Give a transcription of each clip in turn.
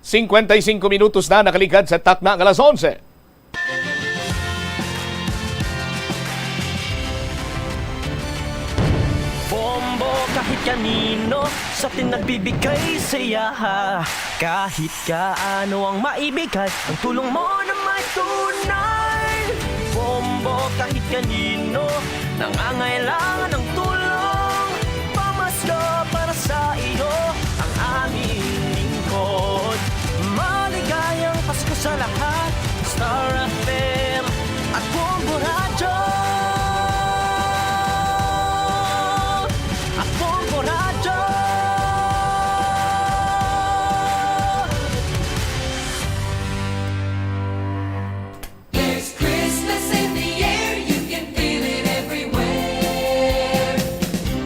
55 minutos na nakaligad sa takna ng alas 11. Bombo kahit kanino sa atin nagbibigay saya. Kahit kaano ang maibigay, ang tulong mo na may tunay. Bombo kahit kanino nangangailangan ng tulong. Pamasko para sa iyo ang aming lingkod. Maligayang Pasko sa lahat, Star FM at Bombo Radio. At Bombo Radio. There's Christmas in the air, you can feel it everywhere.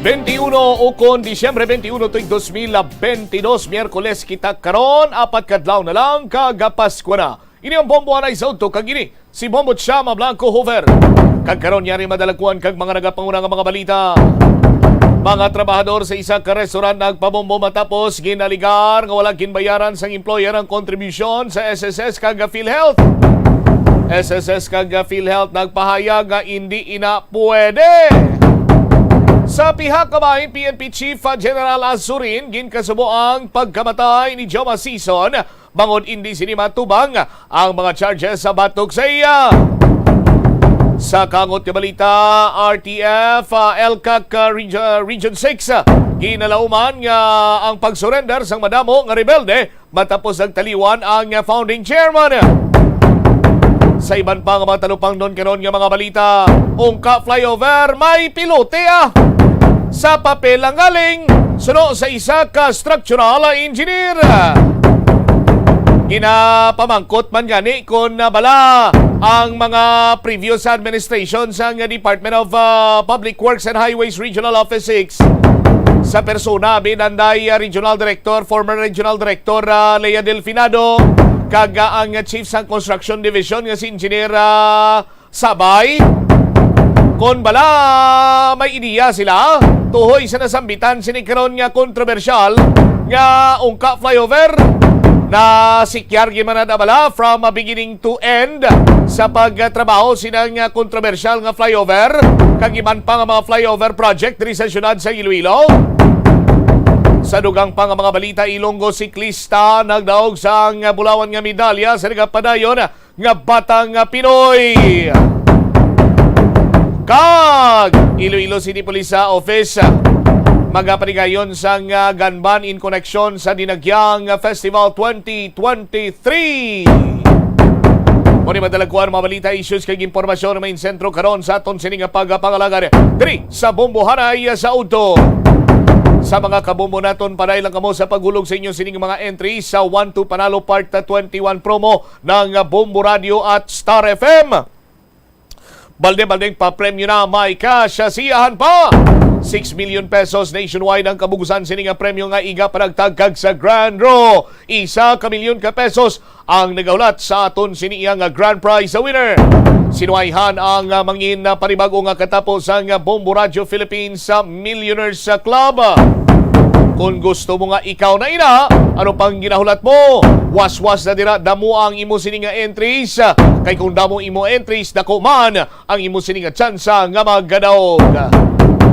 21 ukon Disyembre 21 tuig 2022, Miyerkules kita karon, apat kadlaw na lang kagapasko na. Ini ang Bombo Anay sa Auto kag ini si Bombo Chama Blanco Hover. Kag karon yari madalakuan kag mga nagapanguna nga mga balita. Mga trabahador sa isa ka restaurant nagpabombo matapos ginaligar nga walang kinbayaran sang employer ang contribution sa SSS kag PhilHealth. SSS kag PhilHealth nagpahayag nga hindi ina pwede. Sa pihak kabahin, PNP Chief General Azurin ginkasubo ang pagkamatay ni Joma Season bangod hindi sini matubang ang mga charges sa batok sa iya. Sa kangot nga balita, RTF LCAC Region 6 ginalauman nga ang pagsurrender sang madamo nga rebelde matapos nagtaliwan ang founding chairman. Sa iban pa nga mga talupang doon karon nga mga balita, ungka flyover may pilote sa papel ang galing suno sa isa ka structural engineer. Ginapamangkot man gani kung bala ang mga previous administration sa Department of Public Works and Highways Regional Office 6 sa persona binanday Regional Director, former Regional Director Lea Delfinado, kaga ang Chief sa Construction Division nga si Engineer Sabay. Kung bala may ideya sila tuhoy sa nasambitan sinikaron nga kontrobersyal nga ungka flyover na sikyar gimanada bala from beginning to end sa pagtrabaho sinang kontrobersyal nga flyover kagiman pa nga mga flyover project diri sa syudad sa Iloilo. Sa dugang pa nga mga balita, Ilonggo siklista nagdaog sa bulawan nga medalya sa nagapadayon nga batang Pinoy. Kag Iloilo City Police Office magapanigayon sa gunban in connection sa Dinagyang Festival 2023. Muni madalakuan mga balita, issues kag impormasyon na may sentro karon sa aton sining pagpangalaga diri sa Bombo Anay sa Auto. Sa mga kabombo naton, panay lang kamo sa paghulog sa inyo sining mga entry sa 1-2 Panalo Part 21 promo ng Bombo Radio at Star FM. Balde-baldeng pa-premyo na, may kasyasiyahan pa. 6 million pesos nationwide ang kabugusan sining premyo nga iga panagtagkag sa Grand Draw. 1 ka milyon ka pesos ang nagaulat sa aton siniyang grand prize sa winner. Sinuayhan ang mangin na panibago nga katapos ang Bombo Radio Philippines sa Millionaires Club. Kung gusto mo nga ikaw na ina, ano pang ginahulat mo? Was-was na dira, damo ang imo sining entries. Kay kung damo imo entries, dako man ang imo sining tsansa nga magadaog.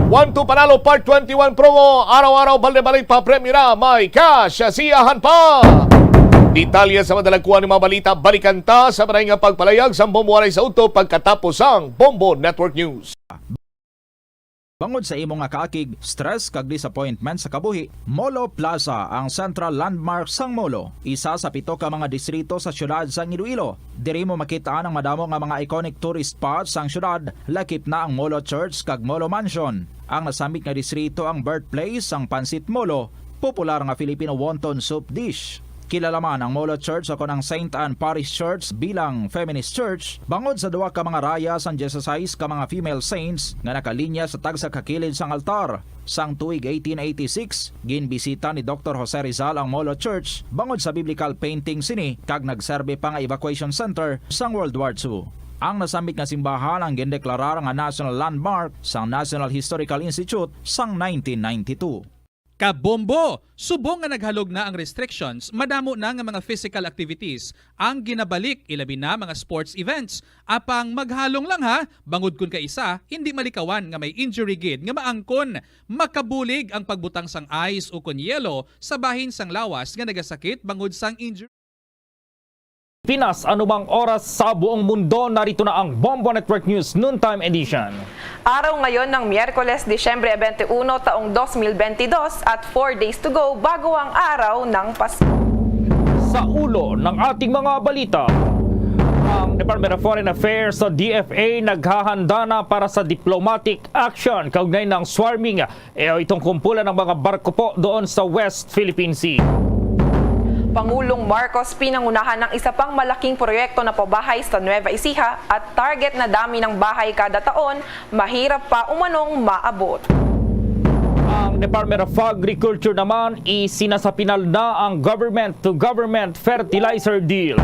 1-2 Panalo Part 21 promo, araw-araw balde-balik pa premyo na, may kasyasiyahan pa. Detalye sa madalakuan ng mga balita, balikan ta sa maray nga pagpalayag sa Bombo Anay sa Auto pagkatapos ang Bombo Network News. Bangod sa imong nga kaakig, stress kag disappointment sa kabuhi, Molo Plaza ang central landmark sang Molo. Isa sa 7 ka mga distrito sa syudad sang Iloilo. Diri mo makitaan ang madamo nga mga iconic tourist spots sang syudad, lakip na ang Molo Church kag Molo Mansion. Ang nasamit nga distrito ang birthplace sang Pansit Molo, popular nga Filipino wonton soup dish. Kilala man ang Molo Church ako ng St. Anne Parish Church bilang feminist church bangod sa duwa ka mga raya sang 16 ka mga female saints nga nakalinya sa tagsa kakilid sang altar. Sang tuig 1886, ginbisita ni Dr. Jose Rizal ang Molo Church bangod sa biblical painting sini kag nagserbe pa nga evacuation center sang World War II. Ang nasamit nga simbahan ang gindeklarar nga national landmark sang National Historical Institute sang 1992. Kabombo! Subong nga naghalog na ang restrictions, madamo na nga mga physical activities ang ginabalik ilabi na mga sports events. Apang maghalong lang ha, bangod kun ka isa, hindi malikawan nga may injury gid nga maangkon. Makabulig ang pagbutang sang ice o kun yelo sa bahin sang lawas nga nagasakit bangod sang injury. Pinas, anumang oras sa buong mundo, narito na ang Bombo Network News Noontime Edition. Araw ngayon ng Miyerkules, Disyembre 21, taong 2022 at 4 days to go bago ang araw ng Pasko. Sa ulo ng ating mga balita, ang Department of Foreign Affairs sa DFA naghahanda na para sa diplomatic action kaugnay ng swarming itong kumpulan ng mga barko po doon sa West Philippine Sea. Pangulong Marcos pinangunahan ng isa pang malaking proyekto na pabahay sa Nueva Ecija at target na dami ng bahay kada taon, mahirap pa umanong maabot. Ang Department of Agriculture naman isinasapinal na ang government-to-government fertilizer deal.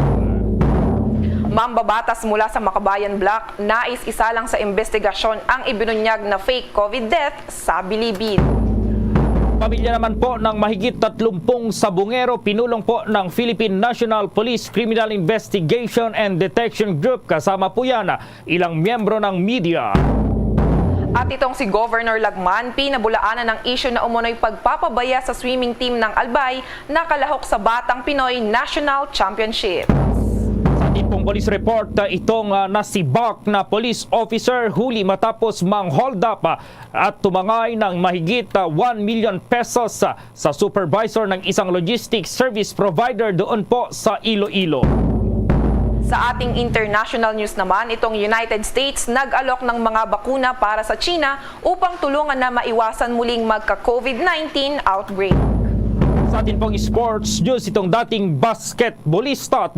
Mambabatas mula sa Makabayan Block, nais isa lang sa investigasyon ang ibinunyag na fake COVID death sa Bilibid. Pamilya naman po ng mahigit 30 sabungero pinulong po ng Philippine National Police Criminal Investigation and Detection Group, kasama po yan ilang miyembro ng media. At itong si Governor Lagman, pinabulaanan ng issue na umunoy pagpapabaya sa swimming team ng Albay na kalahok sa Batang Pinoy National Championship. Pong police report, itong nasibak na police officer huli matapos mang-hold up at tumangay ng mahigit 1 million pesos sa supervisor ng isang logistics service provider doon po sa Iloilo. Sa ating international news naman, itong United States nag-alok ng mga bakuna para sa China upang tulungan na maiwasan muling magka-COVID-19 outbreak. Sa atin pong sports news, itong dating basketballista at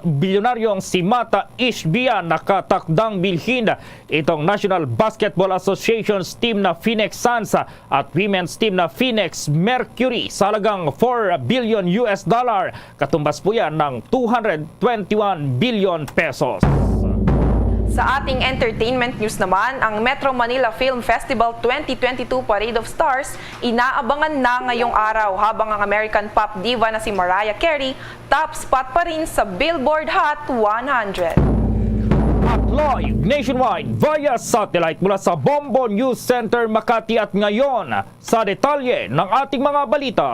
bilyonaryong si Mata Ishbia nakatakdang bilhin itong National Basketball Association's team na Phoenix Suns at women's team na Phoenix Mercury sa halagang $4 billion. Katumbas po yan ng 221 billion pesos. Sa ating entertainment news naman, ang Metro Manila Film Festival 2022 Parade of Stars inaabangan na ngayong araw habang ang American pop diva na si Mariah Carey top spot pa rin sa Billboard Hot 100. At live nationwide via satellite mula sa Bombo News Center Makati. At ngayon sa detalye ng ating mga balita.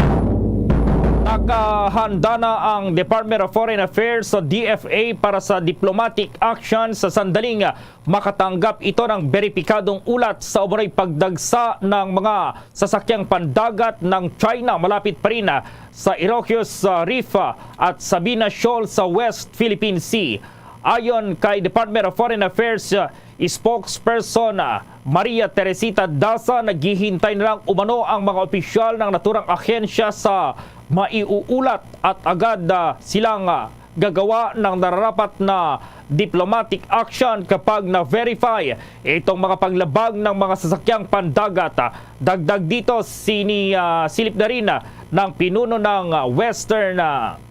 Nakahanda na ang Department of Foreign Affairs sa DFA para sa diplomatic action sa sandaling makatanggap ito ng beripikadong ulat sa umunoy pagdagsa ng mga sasakyang pandagat ng China malapit pa rin sa Iroquois Reef at Sabina Shoal sa West Philippine Sea. Ayon kay Department of Foreign Affairs spokesperson Maria Teresita Daza, naghihintay na lang umano ang mga opisyal ng naturang ahensya sa maiuulat at agad silang gagawa ng nararapat na diplomatic action kapag na-verify itong mga paglabag ng mga sasakyang pandagat. Dagdag dito, silip na rin ng pinuno ng Western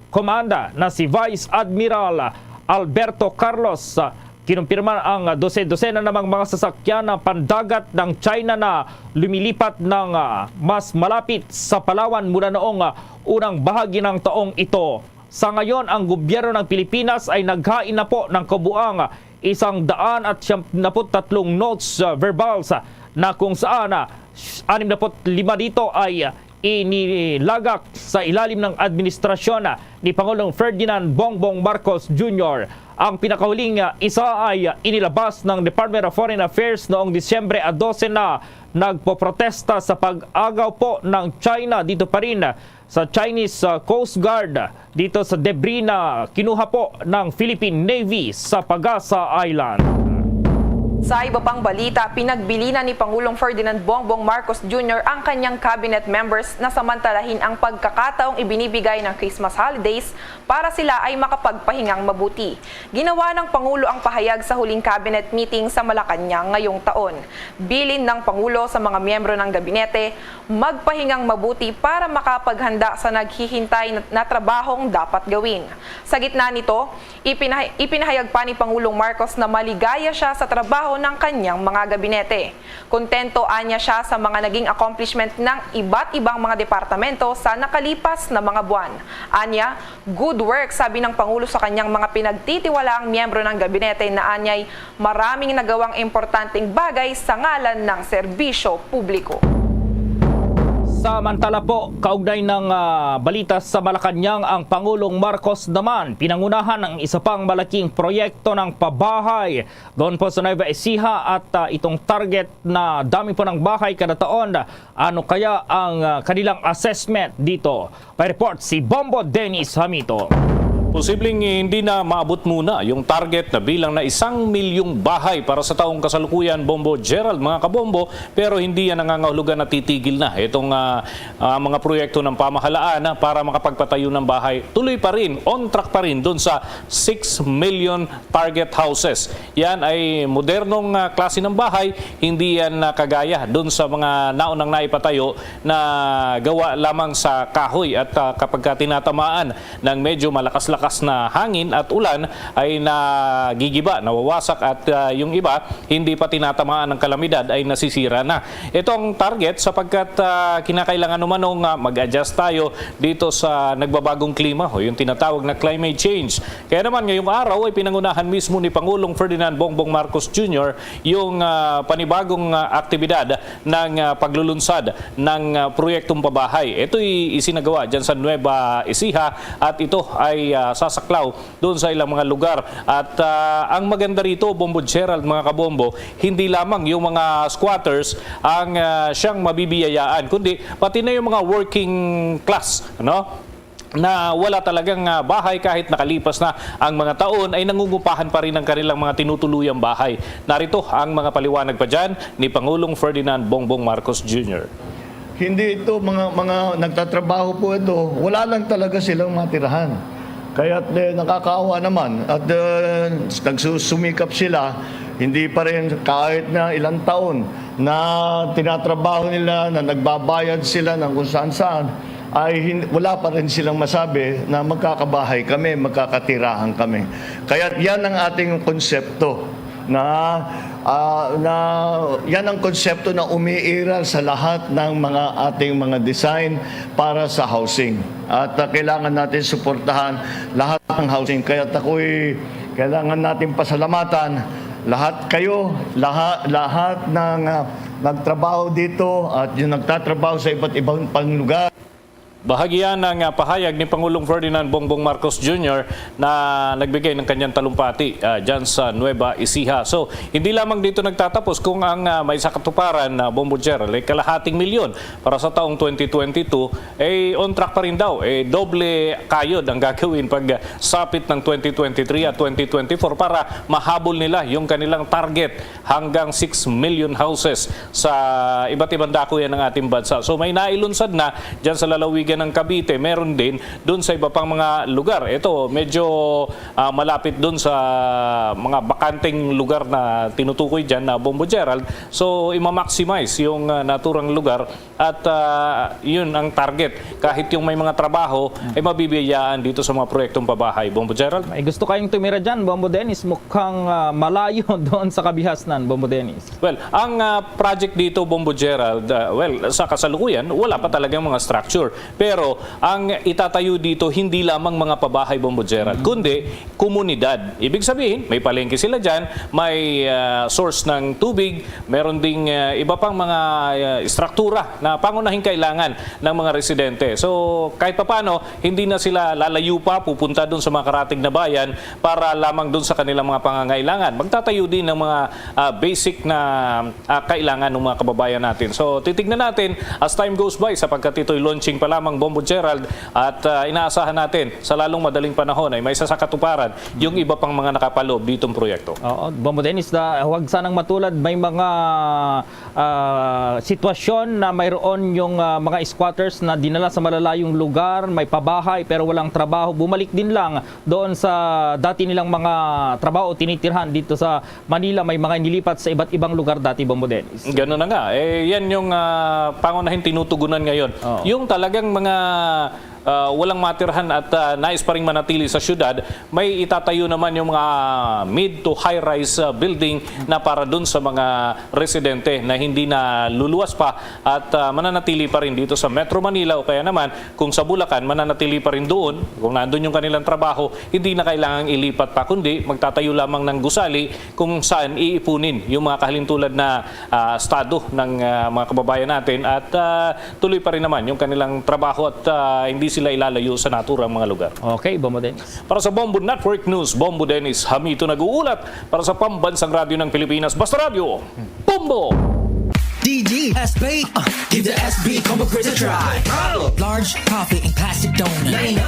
Command na si Vice Admiral Alberto Carlos. Kinumpirma ang dose-dosena namang mga sasakyan ng pandagat ng China na lumilipat ng mas malapit sa Palawan mula noong unang bahagi ng taong ito. Sa ngayon, ang gobyerno ng Pilipinas ay naghain na po ng kabuang 173 notes verbals na kung saan 65 dito ay inilagak sa ilalim ng administrasyon ni Pangulong Ferdinand Bongbong Marcos Jr. Ang pinakahuling isa ay inilabas ng Department of Foreign Affairs noong Disyembre 12 na nagpoprotesta sa pag-agaw po ng China dito pa rin sa Chinese Coast Guard dito sa debris na kinuha po ng Philippine Navy sa Pagasa Island. Sa iba pang balita, pinagbilinan ni Pangulong Ferdinand Bongbong Marcos Jr. ang kanyang cabinet members na samantalahin ang pagkakataong ibinibigay ng Christmas holidays para sila ay makapagpahingang mabuti. Ginawa ng Pangulo ang pahayag sa huling cabinet meeting sa Malacanang ngayong taon. Bilin ng Pangulo sa mga miyembro ng gabinete, magpahingang mabuti para makapaghanda sa naghihintay na trabahong dapat gawin. Sa gitna nito, ipinahayag pa ni Pangulong Marcos na maligaya siya sa trabaho pagkakataon ng kanyang mga gabinete. Kontento anya siya sa mga naging accomplishment ng iba't ibang mga departamento sa nakalipas na mga buwan. Anya, good work sabi ng Pangulo sa kanyang mga pinagtitiwalaang miyembro ng gabinete na anyay maraming nagawang importanteng bagay sa ngalan ng serbisyo publiko. Samantala po, kaugnay ng balita sa Malacanang, ang Pangulong Marcos naman pinangunahan ang isa pang malaking proyekto ng pabahay doon po sa Nueva Ecija at itong target na dami po ng bahay kada taon. Ano kaya ang kanilang assessment dito? May report si Bombo Dennis Hamito. Posibleng hindi na maabot muna yung target na bilang na 1 milyong bahay para sa taong kasalukuyan, Bombo Gerald, mga kabombo, pero hindi yan nangangahulugan na titigil na itong mga proyekto ng pamahalaan para makapagpatayo ng bahay. Tuloy pa rin, on track pa rin doon sa 6 million target houses. Yan ay modernong klase ng bahay, hindi yan kagaya doon sa mga naunang naipatayo na gawa lamang sa kahoy at kapag tinatamaan ng medyo malakas-lakas na hangin at ulan ay nagigiba, nawawasak at yung iba hindi pa tinatamaan ng kalamidad ay nasisira na. Ito ang target sapagkat kinakailangan umanong mag-adjust tayo dito sa nagbabagong klima o yung tinatawag na climate change. Kaya naman ngayong araw ay pinangunahan mismo ni Pangulong Ferdinand Bongbong Marcos Jr. yung panibagong aktibidad ng paglulunsad ng proyektong pabahay. Ito'y isinagawa dyan sa Nueva Ecija at ito ay sasaklaw doon sa ilang mga lugar. At ang maganda rito, Bombo Gerald, mga kabombo, hindi lamang yung mga squatters ang siyang mabibiyayaan, kundi pati na yung mga working class, na wala talagang bahay kahit nakalipas na ang mga taon ay nangungupahan pa rin ang kanilang mga tinutuluyang bahay. Narito ang mga paliwanag pa dyan ni Pangulong Ferdinand Bongbong Marcos Jr. Hindi ito, mga nagtatrabaho po ito, wala lang talaga silang matirahan. Kaya nakakaawa naman at nagsusumikap sila, hindi pa rin kahit na ilang taon na tinatrabaho nila, na nagbabayad sila ng kung saan-saan, ay wala pa rin silang masabi na magkakabahay kami, magkakatirahan kami. Kaya yan ang ating konsepto yan ang konsepto na umiiral sa lahat ng mga ating mga design para sa housing. At kailangan natin suportahan lahat ng housing. Kaya kailangan natin pasalamatan lahat kayo, lahat ng nagtrabaho dito at yung nagtatrabaho sa iba't ibang lugar. Bahagi yan ng pahayag ni Pangulong Ferdinand Bongbong Marcos Jr. na nagbigay ng kanyang talumpati dyan sa Nueva Ecija. So, hindi lamang dito nagtatapos kung ang may sakatuparan na Bombo Gerald ay kalahating milyon para sa taong 2022, on track pa rin daw. Doble kayod ang gagawin pag sapit ng 2023 at 2024 para mahabol nila yung kanilang target hanggang 6 million houses sa iba't ibang dako yan ng ating bansa. So, may nailunsad na dyan sa lalawigan ng Cavite, meron din doon sa iba pang mga lugar. Ito, medyo malapit doon sa mga bakanteng lugar na tinutukoy dyan na Bombo Gerald. So, ima-maximize yung naturang lugar at yun ang target. Kahit yung may mga trabaho, ay mabibiyayaan dito sa mga proyektong pabahay. Bombo Gerald? May gusto kayong tumira dyan, Bombo Dennis. Mukhang malayo doon sa kabihasnan, Bombo Dennis. Well, ang project dito, Bombo Gerald, sa kasalukuyan, wala pa talagang mga structure. Pero ang itatayo dito hindi lamang mga pabahay, Bombo Gerald, kundi komunidad. Ibig sabihin, may palengke sila dyan, may source ng tubig, meron ding iba pang mga struktura na pangunahing kailangan ng mga residente. So kahit papano, hindi na sila lalayo pa, pupunta doon sa mga karatig na bayan para lamang doon sa kanilang mga pangangailangan. Magtatayo din ng mga basic na kailangan ng mga kababayan natin. So titignan natin as time goes by sapagkat ito'y launching pa lamang, Bombo Gerald, at inaasahan natin sa lalong madaling panahon ay may sasakatuparan yung iba pang mga nakapaloob ditong proyekto. Oo, Bombo Dennis, huwag sanang matulad, may mga sitwasyon na mayroon yung mga squatters na dinala sa malalayong lugar, may pabahay pero walang trabaho, bumalik din lang doon sa dati nilang mga trabaho tinitirhan dito sa Manila, may mga nilipat sa iba't ibang lugar dati, Bombo Dennis. Gano'n na nga. Yan yung pangunahing tinutugunan ngayon. Oo. Yung talagang mga walang matirahan at nais pa rin manatili sa syudad, may itatayo naman yung mga mid to high-rise building na para dun sa mga residente na hindi na luluwas pa at mananatili pa rin dito sa Metro Manila o kaya naman kung sa Bulacan, mananatili pa rin doon. Kung nandun yung kanilang trabaho, hindi na kailangang ilipat pa, kundi magtatayo lamang ng gusali kung saan iipunin yung mga kahalintulad na estado ng mga kababayan natin at tuloy pa rin naman yung kanilang trabaho at hindi sila ilalayo sa naturang mga lugar. Okay, Bombo Dennis. Para sa Bombo Network News, Bombo Dennis Hamito nag-uulat para sa Pambansang Radyo ng Pilipinas, Basta Radio, Bombo! DG SB, give the SB combo quiz a try. Large coffee and classic donut. 99.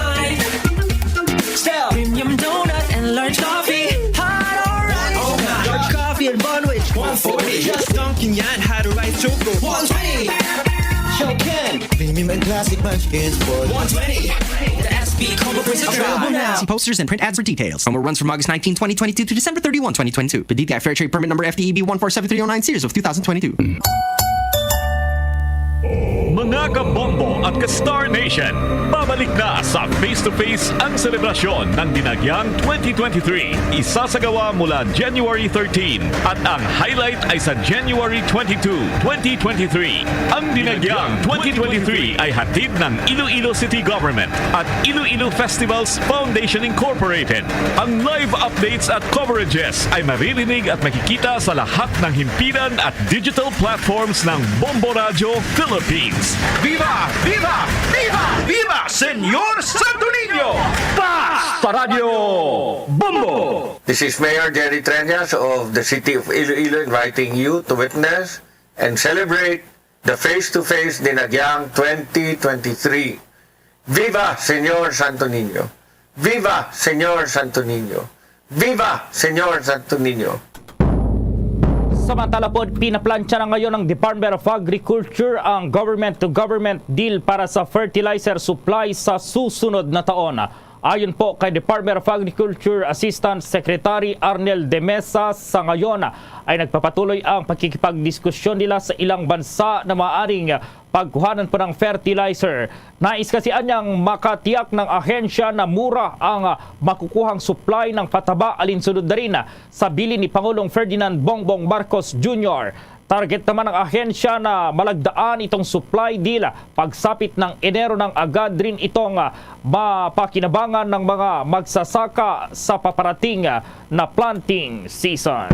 Still premium donut and large coffee. Hot or rice? Oh my. Large coffee and bun which 140. Just Dunkin' yan had a rice choco. 120. Shokin. Premium and classic munchkins for 120. The SB combo quiz a try. See posters and print ads for details. Promo runs from August 19, 2022 to December 31, 2022. The DTI Fair Trade Permit number FTEB 147309 series of 2022. Mga kabombo at ka-Star Nation, babalik na sa face-to-face ang selebrasyon ng Dinagyang 2023. Isasagawa mula January 13 at ang highlight ay sa January 22, 2023. Ang Dinagyang 2023 ay hatid ng Iloilo City Government at Iloilo Festivals Foundation Incorporated. Ang live updates at coverages ay maririnig at makikita sa lahat ng himpilan at digital platforms ng Bombo Radio Philippines. Viva! Viva! Viva! Viva! Senyor Santo Niño! Basta Radio Bombo! This is Mayor Jerry Treñas of the City of Iloilo inviting you to witness and celebrate the face-to-face Dinagyang 2023. Viva Senyor Santo Niño! Viva Senyor Santo Niño! Viva Senyor Santo Niño! Samantala po, pinaplansya na ngayon ng Department of Agriculture ang government-to-government deal para sa fertilizer supply sa susunod na taon. Ayon po kay Department of Agriculture Assistant Secretary Arnel de Mesa, sa ngayon ay nagpapatuloy ang pagkikipagdiskusyon nila sa ilang bansa na maaaring pagkuhanan po ng fertilizer. Nais kasi anyang makatiyak ng ahensya na mura ang makukuhang supply ng pataba alinsunod na rin sa bilin ni Pangulong Ferdinand Bongbong Marcos Jr. Target naman ng ahensya na malagdaan itong supply deal pagsapit ng Enero ng agad rin itong mapakinabangan ng mga magsasaka sa paparating na planting season.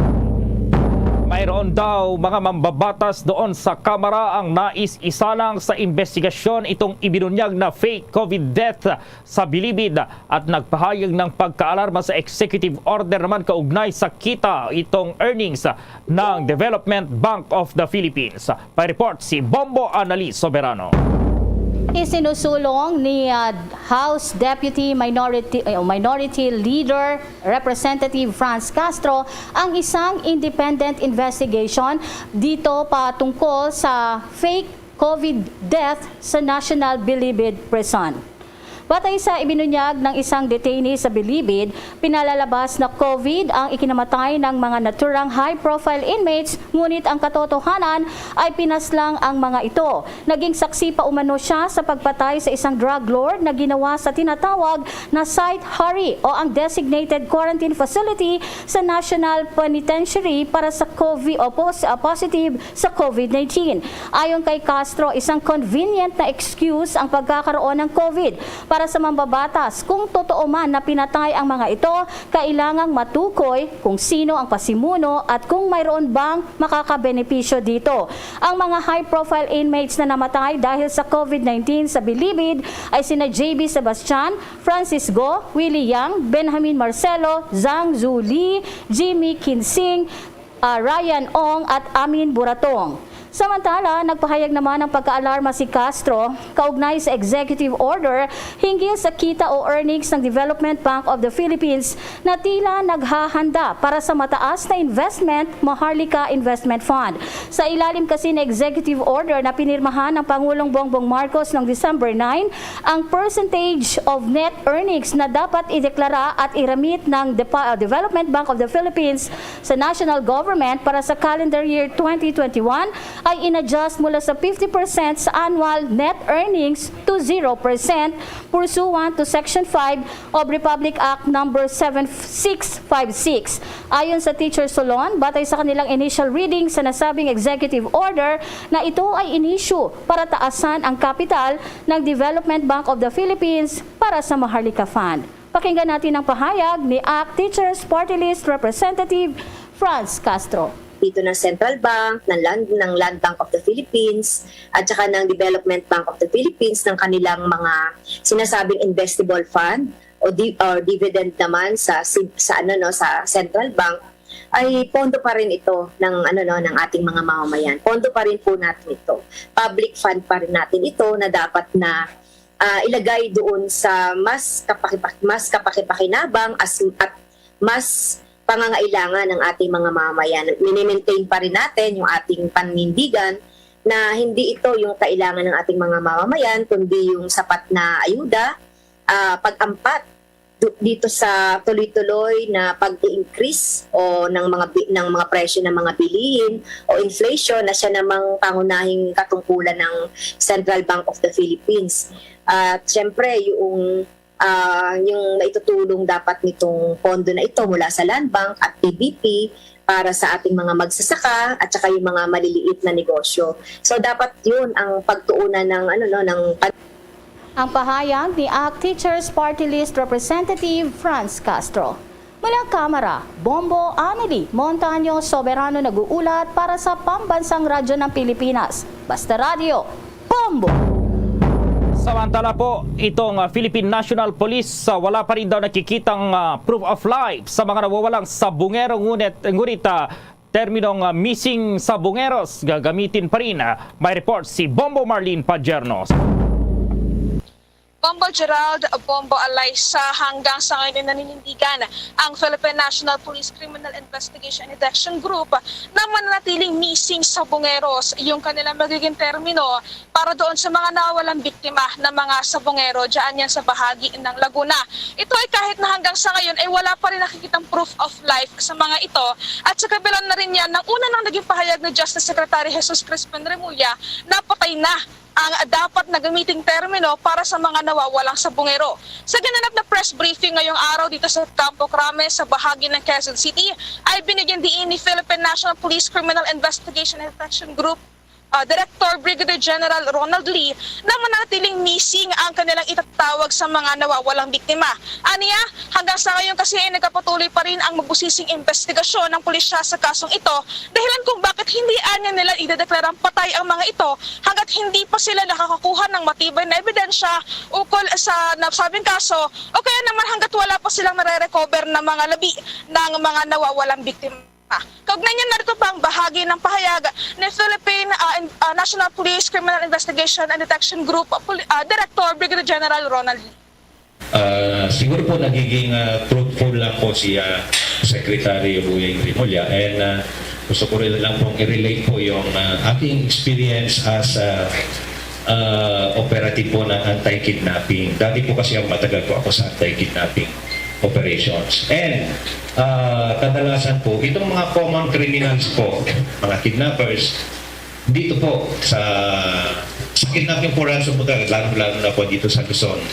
Mayroon daw mga mambabatas doon sa Kamara ang nais isalang sa investigasyon itong ibinunyag na fake COVID death sa Bilibid at nagpahayag ng pagkaalarma sa executive order naman kaugnay sa kita itong earnings ng Development Bank of the Philippines. Pa-report si Bombo Annalise Soberano. Isinusulong ni House Deputy Minority Leader Representative Franz Castro ang isang independent investigation dito patungkol sa fake COVID death sa National Bilibid Prison. Batay sa ibinunyag ng isang detainee sa Bilibid, pinalalabas na COVID ang ikinamatay ng mga naturang high-profile inmates, ngunit ang katotohanan ay pinaslang ang mga ito. Naging saksi pa umano siya sa pagpatay sa isang drug lord na ginawa sa tinatawag na Site Hari o ang designated quarantine facility sa National Penitentiary para sa COVID o positive sa COVID-19. Ayon kay Castro, isang convenient na excuse ang pagkakaroon ng COVID para sa mambabatas. Kung totoo man na pinatay ang mga ito, kailangang matukoy kung sino ang pasimuno at kung mayroon bang makakabenepisyo dito. Ang mga high-profile inmates na namatay dahil sa COVID-19 sa Bilibid ay sina JB Sebastian, Francis Go, Willie Yang, Benjamin Marcelo, Zhang Zuli, Jimmy Kinsing, Ryan Ong at Amin Buratong. Samantala, nagpahayag naman ng pagkaalarma si Castro kaugnay sa executive order hinggil sa kita o earnings ng Development Bank of the Philippines na tila naghahanda para sa mataas na investment, Maharlika Investment Fund. Sa ilalim kasi ng executive order na pinirmahan ng Pangulong Bongbong Marcos noong December 9, ang percentage of net earnings na dapat ideklara at iramit ng Development Bank of the Philippines sa national government para sa calendar year 2021 ay inadjust mula sa 50% sa annual net earnings to 0% pursuant to Section 5 of Republic Act number 7656. Ayon sa Teacher Solon, batay sa kanilang initial reading sa nasabing executive order na ito ay inisyu para taasan ang kapital ng Development Bank of the Philippines para sa Maharlika Fund. Pakinggan natin ang pahayag ni ACT Teachers Party List Representative Franz Castro. Dito ng Central Bank, ng Land Bank of the Philippines, at saka ng Development Bank of the Philippines ng kanilang mga sinasabing investable fund o dividend naman sa Central Bank, ay pondo pa rin ito ng ng ating mga mamamayan. Pondo pa rin po natin ito. Public fund pa rin natin ito na dapat na ilagay doon sa mas kapakipakinabang at mas pangangailangan ng ating mga mamamayan. Mini-maintain pa rin natin yung ating panindigan na hindi ito yung kailangan ng ating mga mamamayan, kundi yung sapat na ayuda, pag-ampat dito sa tuloy-tuloy na pag-increase o ng mga presyo ng mga bilihin o inflation na siya namang pangunahing katungkulan ng Central Bank of the Philippines. At syempre yung maitutulong dapat nitong pondo na ito mula sa Land Bank at PBP para sa ating mga magsasaka at saka yung mga maliliit na negosyo. So dapat yun ang pagtuunan ng Ang pahayag ni ACT Teachers Party List Representative Franz Castro. Mula Kamara, Bombo Anneli Montaño Soberano nag-uulat para sa Pambansang Radyo ng Pilipinas. Basta Radio, Bombo! Samantala po, itong Philippine National Police wala pa rin daw nakikitang proof of life sa mga nawawalang sabungero, ngunit terminong missing sabungeros gagamitin pa rin. May report si Bombo Marlene Pajerno. Bombo Gerald, Bombo Alaysa, hanggang sa ngayon ay naninindigan ang Philippine National Police Criminal Investigation and Detection Group na mananatiling missing sabungeros yung kanilang magiging termino para doon sa mga nawawalang biktima ng mga sabungero dyan yan sa bahagi ng Laguna. Ito ay kahit na hanggang sa ngayon ay wala pa rin nakikitang proof of life sa mga ito at sa kabilang na rin yan ng una nang naging pahayag ni Justice Secretary Jesus Crispin Remulla na patay na ang dapat na gamiting termino para sa mga nawawalang sabungero. Sa ginanap na press briefing ngayong araw dito sa Campo Crame sa bahagi ng Quezon City, ay binigyan diin ni Philippine National Police Criminal Investigation and Detection Group Director Brigadier General Ronald Lee na manatiling missing ang kanilang itatawag sa mga nawawalang biktima. Aniya, hanggang sa ngayon kasi ay nagpapatuloy pa rin ang mabusising investigasyon ng pulisya sa kasong ito, dahilan kung bakit hindi anya nila idedeklarang patay ang mga ito hanggat hindi pa sila nakakakuha ng matibay na ebidensya ukol sa nasabing kaso o kaya naman hanggat wala pa silang nare-recover na mga labi ng mga nawawalang biktima. Kaugnay niya narito pa ang bahagi ng pahayag ni Philippine National Police Criminal Investigation and Detection Group Director Brigadier General Ronald Lee. Siguro po nagiging truthful lang po si Secretary Boyeng Remulla and gusto ko rin lang pong i-relate po yung aking experience as operative po ng anti-kidnapping. Dati po kasi matagal po ako sa anti-kidnapping operations. And kadalasan po, itong mga common criminals po, mga kidnappers, dito po sa kidnapping po ransom po talaga, lalo na po dito sa Luzon,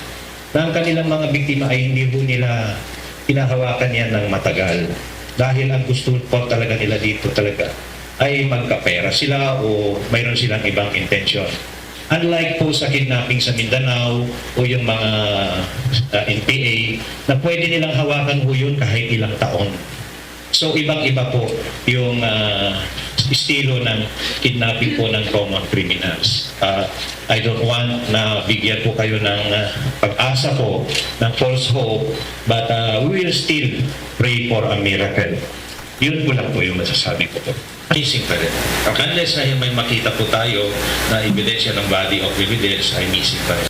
na ang kanilang mga biktima ay hindi po nila hinahawakan yan ng matagal. Dahil ang gusto po talaga nila dito talaga ay magkapera sila o mayroon silang ibang intensyon. Unlike po sa kidnapping sa Mindanao o yung mga NPA na pwede nilang hawakan po yun kahit ilang taon. So ibang-iba po yung estilo ng kidnapping po ng common criminals. I don't want na bigyan po kayo ng pag-asa po, ng false hope, but we will still pray for a miracle. Yun po lang po yung masasabi ko po. Missing pa rin. Unless na may makita po tayo na ebidensya ng body of evidence ay missing pa rin.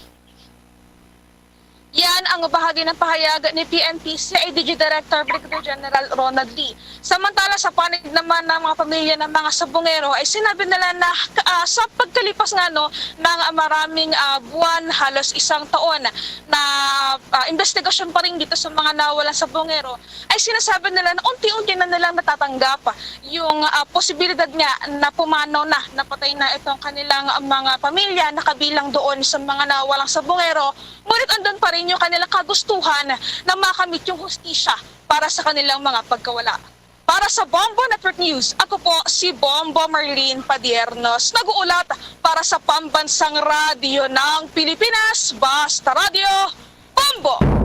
Yan ang bahagi nagbahagi ng pahayag ni PNP CIDG Director Brigadier General Ronald Lee. Samantala sa panig naman ng mga pamilya ng mga sabungero ay sinabi nila na sa pagkalipas nga ng maraming buwan, halos isang taon na investigasyon pa rin dito sa mga nawalang sabungero, ay sinasabi nila na unti-unti na nilang natatanggap yung posibilidad nga na pumanaw na, napatay na itong kanilang mga pamilya na kabilang doon sa mga nawalang sabungero. Ngunit andun pa rin yung kanilang kagustuhan na makamit yung hustisya para sa kanilang mga pagkawala. Para sa Bombo Network News, ako po si Bombo Marlene Padiernos, nag-uulat para sa Pambansang Radyo ng Pilipinas, Basta Radio, Bombo!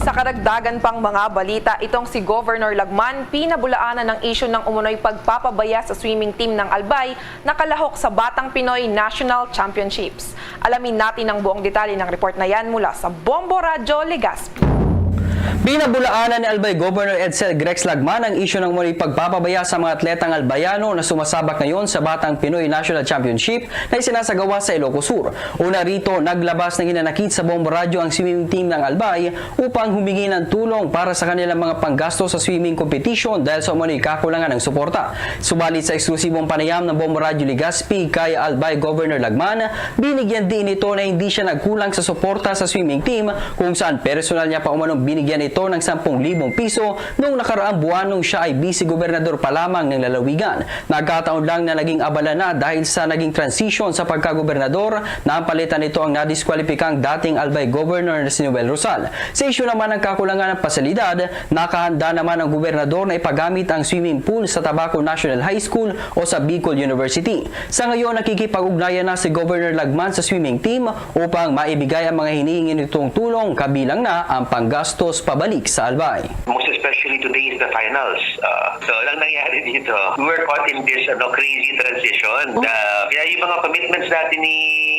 Sa karagdagan pang mga balita, itong si Governor Lagman pinabulaanan ng isyu ng umunoy pagpapabaya sa swimming team ng Albay na kalahok sa Batang Pinoy National Championships. Alamin natin ang buong detalye ng report na yan mula sa Bombo Radyo Legazpi. Pinabulaanan ni Albay Governor Edsel Grex Lagman ang isyu ng muli pagpapabaya sa mga atletang albayano na sumasabak ngayon sa Batang Pinoy National Championship na isinasagawa sa Ilocos Sur. Una rito, naglabas ng hinanakit sa Bombo Radyo ang swimming team ng Albay upang humingi ng tulong para sa kanilang mga panggasto sa swimming competition dahil sa umunoy kakulangan ng suporta. Subalit sa eksklusibong panayam ng Bombo Radyo Legazpi kay Albay Governor Lagman, binigyan din ito na hindi siya nagkulang sa suporta sa swimming team kung saan personal niya pa umanong binigyan ito ng 10,000 piso noong nakaraang buwan nung siya ay vice-gobernador pa lamang ng lalawigan. Nagkataon lang na naging abala na dahil sa naging transition sa pagkagobernador na ang palitan nito ang nadiskwalipikang dating Albay Governor na si Noel Rosal. Sa isyu naman ng kakulangan ng pasilidad, nakahanda naman ang gobernador na ipagamit ang swimming pool sa Tabaco National High School o sa Bicol University. Sa ngayon, nakikipag-ugnayan na si Governor Lagman sa swimming team upang maibigay ang mga hinihingi nitong tulong, kabilang na ang panggastos pabalik sa Albay. Most especially today is the finals. So, lang nangyari dito, we were caught in this crazy transition. Kaya yung mga commitments natin ni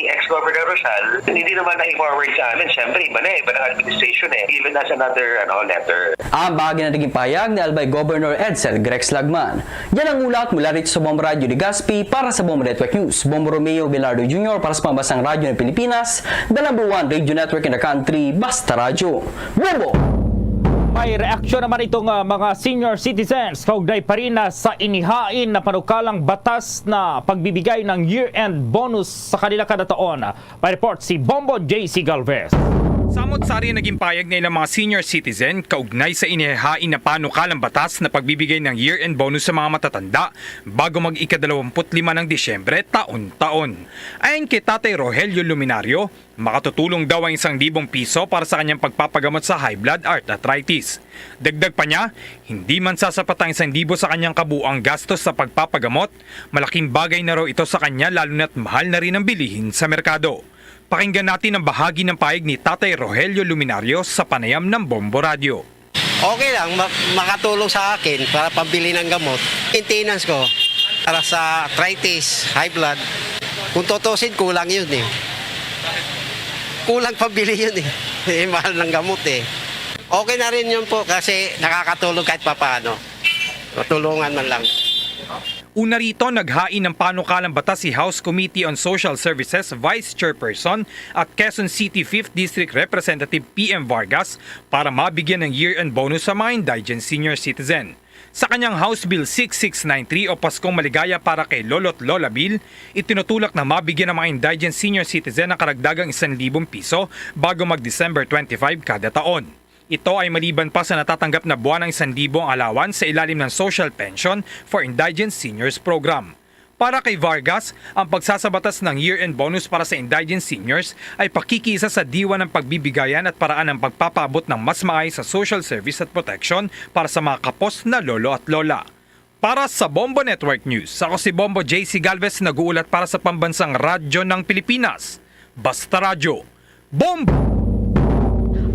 ex-Governor Rosal, hindi naman na-forward sa amin. Siyempre, iba na administration even as another letter. Ang bahagi na naging pahayag ni Albay Governor Edsel Grex Lagman. Yan ang ulat mula rito sa Bombo Radio Legazpi para sa Bombo Network News. Bombo Romeo Velardo Jr. para sa Pambansang Radyo ng Pilipinas, the number 1 radio network in the country, Basta Radio. Bombo! May reaksyon naman itong mga senior citizens kaugnay pa rin sa inihain na panukalang batas na pagbibigay ng year-end bonus sa kanila kada taon. Pa-report si Bombo JC Galvez. Samot-sari naging payag ng ilang mga senior citizen kaugnay sa inihahain na panukalang batas na pagbibigay ng year-end bonus sa mga matatanda bago mag-ika-25 ng Disyembre taon-taon. Ayon kay Tatay Rogelio Luminario, makatutulong daw ang 1,000 piso para sa kanyang pagpapagamot sa high blood arthritis. Dagdag pa niya, hindi man sasapat ang 1,000 sa kanyang kabuang gastos sa pagpapagamot, malaking bagay na raw ito sa kanya lalo na't mahal na rin ang bilihin sa merkado. Pakinggan natin ang bahagi ng pahayag ni Tatay Rogelio Luminario sa panayam ng Bombo Radio. Okay lang, makatulong sa akin para pambili ng gamot. Maintenance ko para sa arthritis, high blood. Kung tutusin, kulang yun Kulang pambili yun mahal ng gamot Okay na rin yun po kasi nakakatulong kahit papaano. Matulungan man lang. Una rito, naghain ng panukalang batas si House Committee on Social Services Vice Chairperson at Quezon City 5th District Representative PM Vargas para mabigyan ng year-end bonus sa mga indigent senior citizen. Sa kanyang House Bill 6693 o Paskong Maligaya para kay Lolo't Lola Bill, itinutulak na mabigyan ng mga indigent senior citizen ng karagdagang 1,000 piso bago mag-December 25 kada taon. Ito ay maliban pa sa natatanggap na buwan ng 1,000 allowance sa ilalim ng Social Pension for Indigent Seniors Program. Para kay Vargas, ang pagsasabatas ng year-end bonus para sa indigent seniors ay pakikisa sa diwa ng pagbibigayan at paraan ng pagpapaabot ng mas maayos sa social service at protection para sa mga kapos na lolo at lola. Para sa Bombo Network News, ako si Bombo JC Galvez, nag-uulat para sa Pambansang Radyo ng Pilipinas, Basta Radio, Bombo!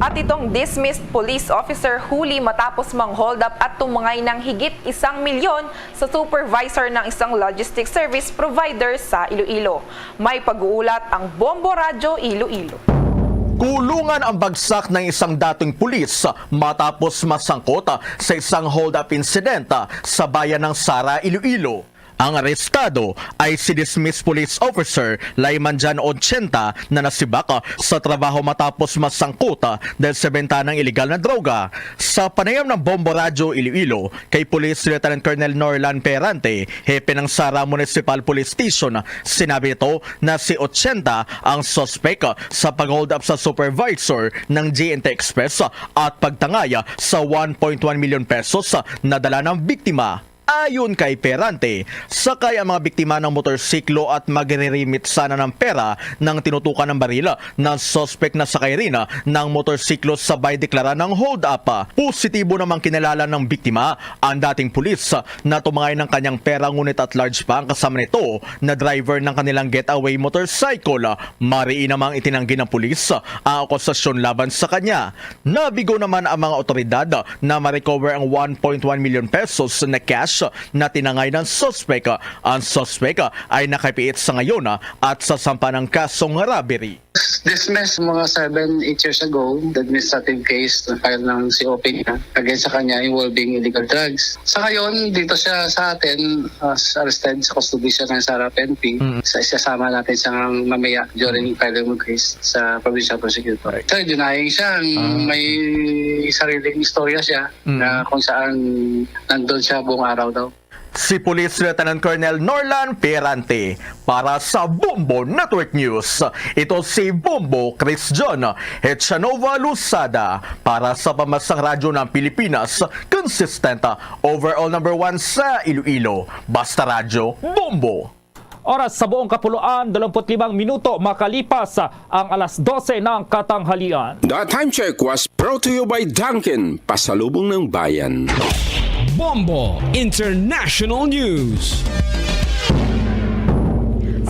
At itong dismissed police officer huli matapos mang-hold up at tumangay ng higit 1 milyon sa supervisor ng isang logistics service provider sa Iloilo. May pag-uulat ang Bombo Radyo Iloilo. Kulungan ang bagsak ng isang dating pulis matapos masangkot sa isang hold-up incident sa bayan ng Sara, Iloilo. Ang arestado ay si dismissed police officer Layman Jan 80 na nasibak sa trabaho matapos masangkuta dahil sa benta ng ilegal na droga. Sa panayam ng Bombo Radyo Iloilo kay Police Lieutenant Colonel Norlan Perante, hepe ng Sara Municipal Police Station, sinabi ito na si 80 ang suspect sa pag-hold up sa supervisor ng JNT Express at pagtangaya sa 1.1 million pesos na dala ng biktima. Ayon kay Perante, sakay ang mga biktima ng motorsiklo at magre-remit sana ng pera nang tinutukan ng baril ng suspect na sakay rin ng motorsiklo sabay deklara ng hold up. Positibo namang kinalala ng biktima ang dating pulis na tumangay ng kanyang pera ngunit at large pa ang kasama nito na driver ng kanilang getaway motorcycle. Mariin namang itinanggi ng pulis ang akusasyon laban sa kanya. Nabigo naman ang mga otoridad na ma-recover ang 1.1 million pesos na cash na tinangay ng suspect. Ang suspect ay nakapiit sa ngayon at sasampa ng kasong robbery. Dismissed mga 7-8 years ago, the administrative case na file ng COP against sa kanya involving illegal drugs. Sa ngayon, dito siya sa atin arrested sa custody siya ng Sara PNP. Isasama natin sa mamaya during filing ng case sa provincial prosecutor. So, denying siya, may sariling istorya siya na kung saan nandun siya buong araw daw. Si Police Lieutenant Colonel Norlan Perante para sa Bombo Network News. Ito si Bombo Chris John Echanova Lusada para sa Pamansang Radyo ng Pilipinas. Consistent overall number 1 sa Iloilo. Basta Radyo Bombo. Oras sa buong kapuluan, 25 minuto makalipas ang alas 12 ng katanghalian. The time check was brought to you by Dunkin', pasalubong ng bayan. Bombo International News.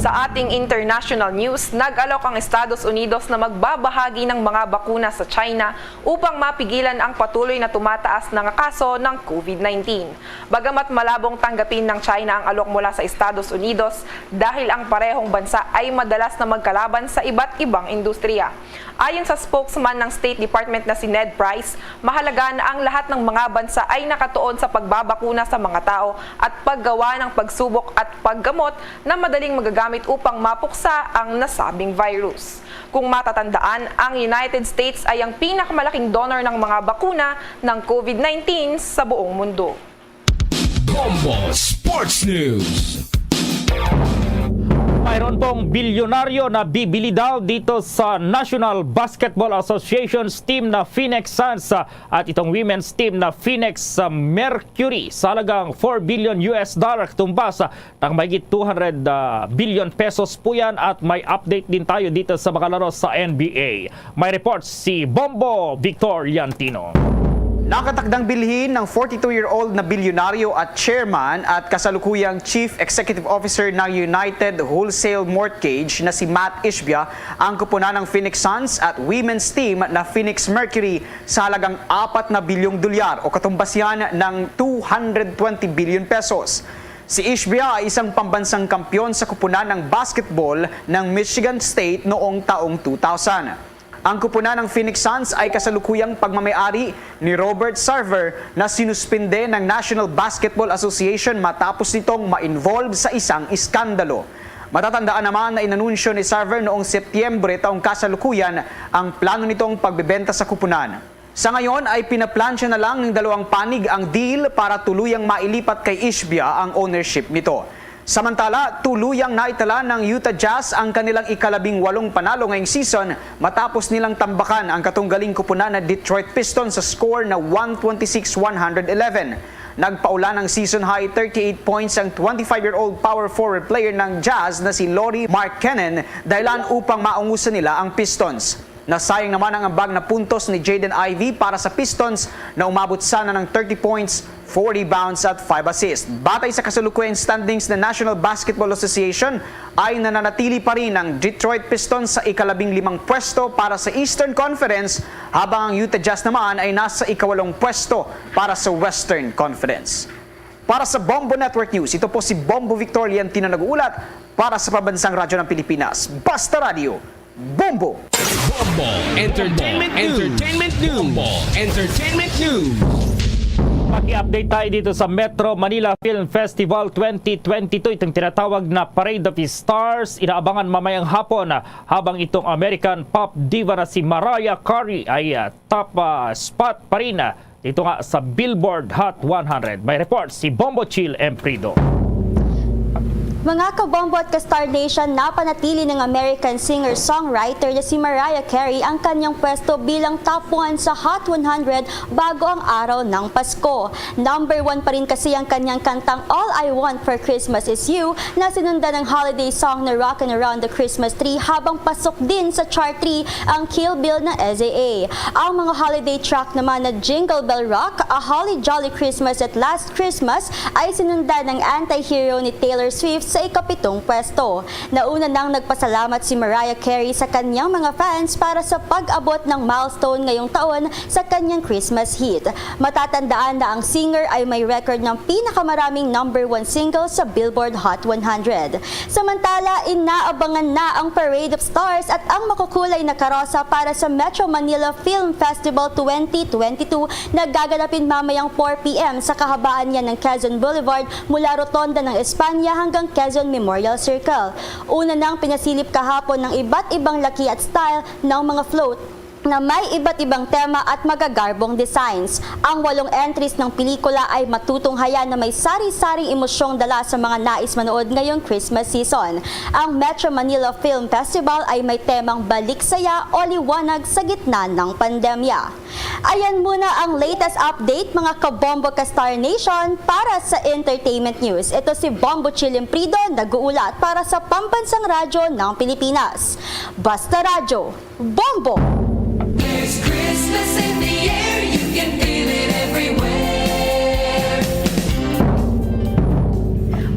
Sa ating international news, nag-alok ang Estados Unidos na magbabahagi ng mga bakuna sa China upang mapigilan ang patuloy na tumataas na kaso ng COVID-19. Bagamat malabong tanggapin ng China ang alok mula sa Estados Unidos dahil ang parehong bansa ay madalas na magkalaban sa iba't ibang industriya. Ayon sa spokesman ng State Department na si Ned Price, mahalaga na ang lahat ng mga bansa ay nakatuon sa pagbabakuna sa mga tao at paggawa ng pagsubok at paggamot na madaling magagamit upang mapuksa ang nasabing virus. Kung matatandaan, ang United States ay ang pinakamalaking donor ng mga bakuna ng COVID-19 sa buong mundo. Bombo Sports News. Mayroon pong bilyonaryo na bibili daw dito sa National Basketball Association's team na Phoenix Suns at itong women's team na Phoenix Mercury sa halagang $4 billion tumbas ng mahigit 200 billion pesos po yan at may update din tayo dito sa mga laro sa NBA. May report si Bombo Victor Yantino. Nakatakdang bilhin ng 42-year-old na bilyonaryo at chairman at kasalukuyang chief executive officer ng United Wholesale Mortgage na si Matt Ishbia ang kupunan ng Phoenix Suns at women's team na Phoenix Mercury sa halagang $4 bilyong o katumbas yan ng 220 billion pesos. Si Ishbia ay isang pambansang kampyon sa kupunan ng basketball ng Michigan State noong taong 2000. Ang kupunan ng Phoenix Suns ay kasalukuyang pagmamayari ni Robert Sarver na sinuspinde ng National Basketball Association matapos nitong ma-involve sa isang iskandalo. Matatandaan naman na inanunsyo ni Sarver noong Setyembre taong kasalukuyan ang plano nitong pagbebenta sa kupunan. Sa ngayon ay pinaplansya na lang ng dalawang panig ang deal para tuluyang mailipat kay Ishbia ang ownership nito. Samantala, tuluyang naitala ng Utah Jazz ang kanilang ika-18 panalo ngayong season matapos nilang tambakan ang katunggaling kupunan na Detroit Pistons sa score na 126-111. Nagpaula ng season high 38 points ang 25-year-old power forward player ng Jazz na si Lauri Markkanen dahilan upang maungusan nila ang Pistons. Nasayang naman ang ambag na puntos ni Jaden Ivey para sa Pistons na umabot sana ng 30 points, 4 rebounds at 5 assists. Batay sa kasalukuyang standings ng National Basketball Association ay nananatili pa rin ang Detroit Pistons sa ika-15 pwesto para sa Eastern Conference habang ang Utah Jazz naman ay nasa ika-8 pwesto para sa Western Conference. Para sa Bombo Network News, ito po si Bombo Victor Yantino nag-uulat para sa Pambansang Radyo ng Pilipinas. Basta Radio, Bombo! Bombo Entertainment News. Bombo Entertainment News. Paki-update tayo dito sa Metro Manila Film Festival 2022. Itong tinatawag na Parade of Stars. Inaabangan mamayang hapon habang itong American pop diva na si Mariah Carey ay top spot pa rin dito nga sa Billboard Hot 100. May report si Bombo Chill Emprido. Mga kabombo at ka-Star Nation, napanatili ng American singer-songwriter na si Mariah Carey ang kanyang pwesto bilang top 1 sa Hot 100 bago ang araw ng Pasko. Number 1 pa rin kasi ang kanyang kantang All I Want for Christmas Is You na sinundan ng holiday song na Rockin' Around the Christmas Tree, habang pasok din sa chart 3 ang Kill Bill na SZA. Ang mga holiday track naman na Jingle Bell Rock, A Holly Jolly Christmas at Last Christmas ay sinundan ng Anti-Hero ni Taylor Swift sa ika-7 pwesto. Nauna nang nagpasalamat si Mariah Carey sa kanyang mga fans para sa pag-abot ng milestone ngayong taon sa kanyang Christmas hit. Matatandaan na ang singer ay may record ng pinakamaraming number 1 single sa Billboard Hot 100. Samantala, inaabangan na ang Parade of Stars at ang makukulay na karosa para sa Metro Manila Film Festival 2022 na gaganapin mamayang 4 p.m. sa kahabaan niya ng Quezon Boulevard mula Rotonda ng Espanya hanggang Quezon Memorial Circle. Una nang pinasilip kahapon ng iba't ibang laki at style ng mga float na may iba't ibang tema at magagarbong designs. Ang 8 entries ng pelikula ay matutunghayan na may sari-saring emosyong dala sa mga nais manood ngayong Christmas season. Ang Metro Manila Film Festival ay may temang balik saya o liwanag sa gitna ng pandemya. Ayan muna ang latest update mga kabombo ka-Star Nation para sa Entertainment News. Ito si Bombo Chilimprido, nag-uulat para sa Pambansang Radyo ng Pilipinas. Basta Radyo, Bombo! There's Christmas in the air, you can feel it everywhere.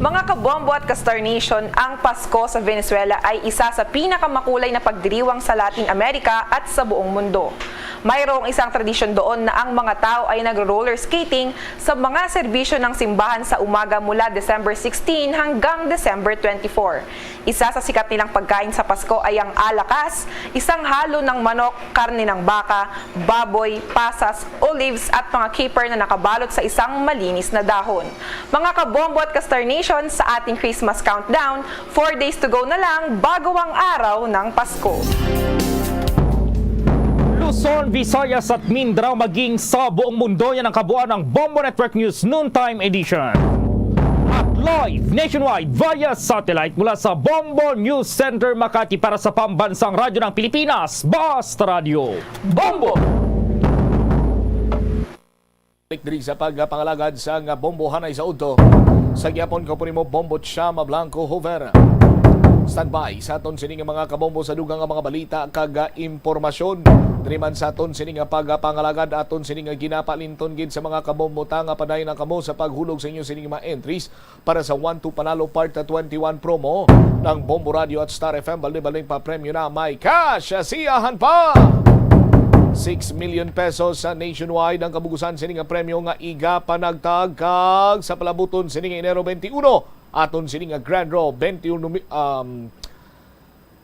Mga kabombo at ka-Star Nation, ang Pasko sa Venezuela ay isa sa pinakamakulay na pagdiriwang sa Latin America at sa buong mundo. Mayroong isang tradisyon doon na ang mga tao ay nagro-roller skating sa mga serbisyo ng simbahan sa umaga mula December 16 hanggang December 24. Isa sa sikat nilang pagkain sa Pasko ay ang alakas, isang halo ng manok, karne ng baka, baboy, pasas, olives at mga caper na nakabalot sa isang malinis na dahon. Mga kabombo at ka-Star Nation, sa ating Christmas countdown, 4 days to go na lang bago ang araw ng Pasko. Luzon, Visayas at Mindanao maging sa buong mundo, yan ang kabuuan ng Bombo Network News Noontime Edition. At live nationwide via satellite mula sa Bombo News Center Makati para sa Pambansang Radyo ng Pilipinas, Basta Radio, Bombo! Diri sa pagpangalagad sa Bombo Hanay sa Udto. Sa gyapon ko po nimo Bombo Chama Blanco Hover. Standby sa aton sining mga kabombo sa dugang nga mga balita kag impormasyon. Diri man sa aton sining pagpangalagad aton sining ginapalinton gid sa mga kabombo tanga padayon ang kamo sa paghulog sa inyo sining mga entries para sa 1-2 Panalo Part 21 promo ng Bombo Radio at Star FM. Bali-baling pa premyo na may cash siyahan pa. 6 million pesos sa nationwide ang kabugusan sining premyo nga iga panagtag kag sa palabuton sining Enero 21 aton sining Grand Draw 21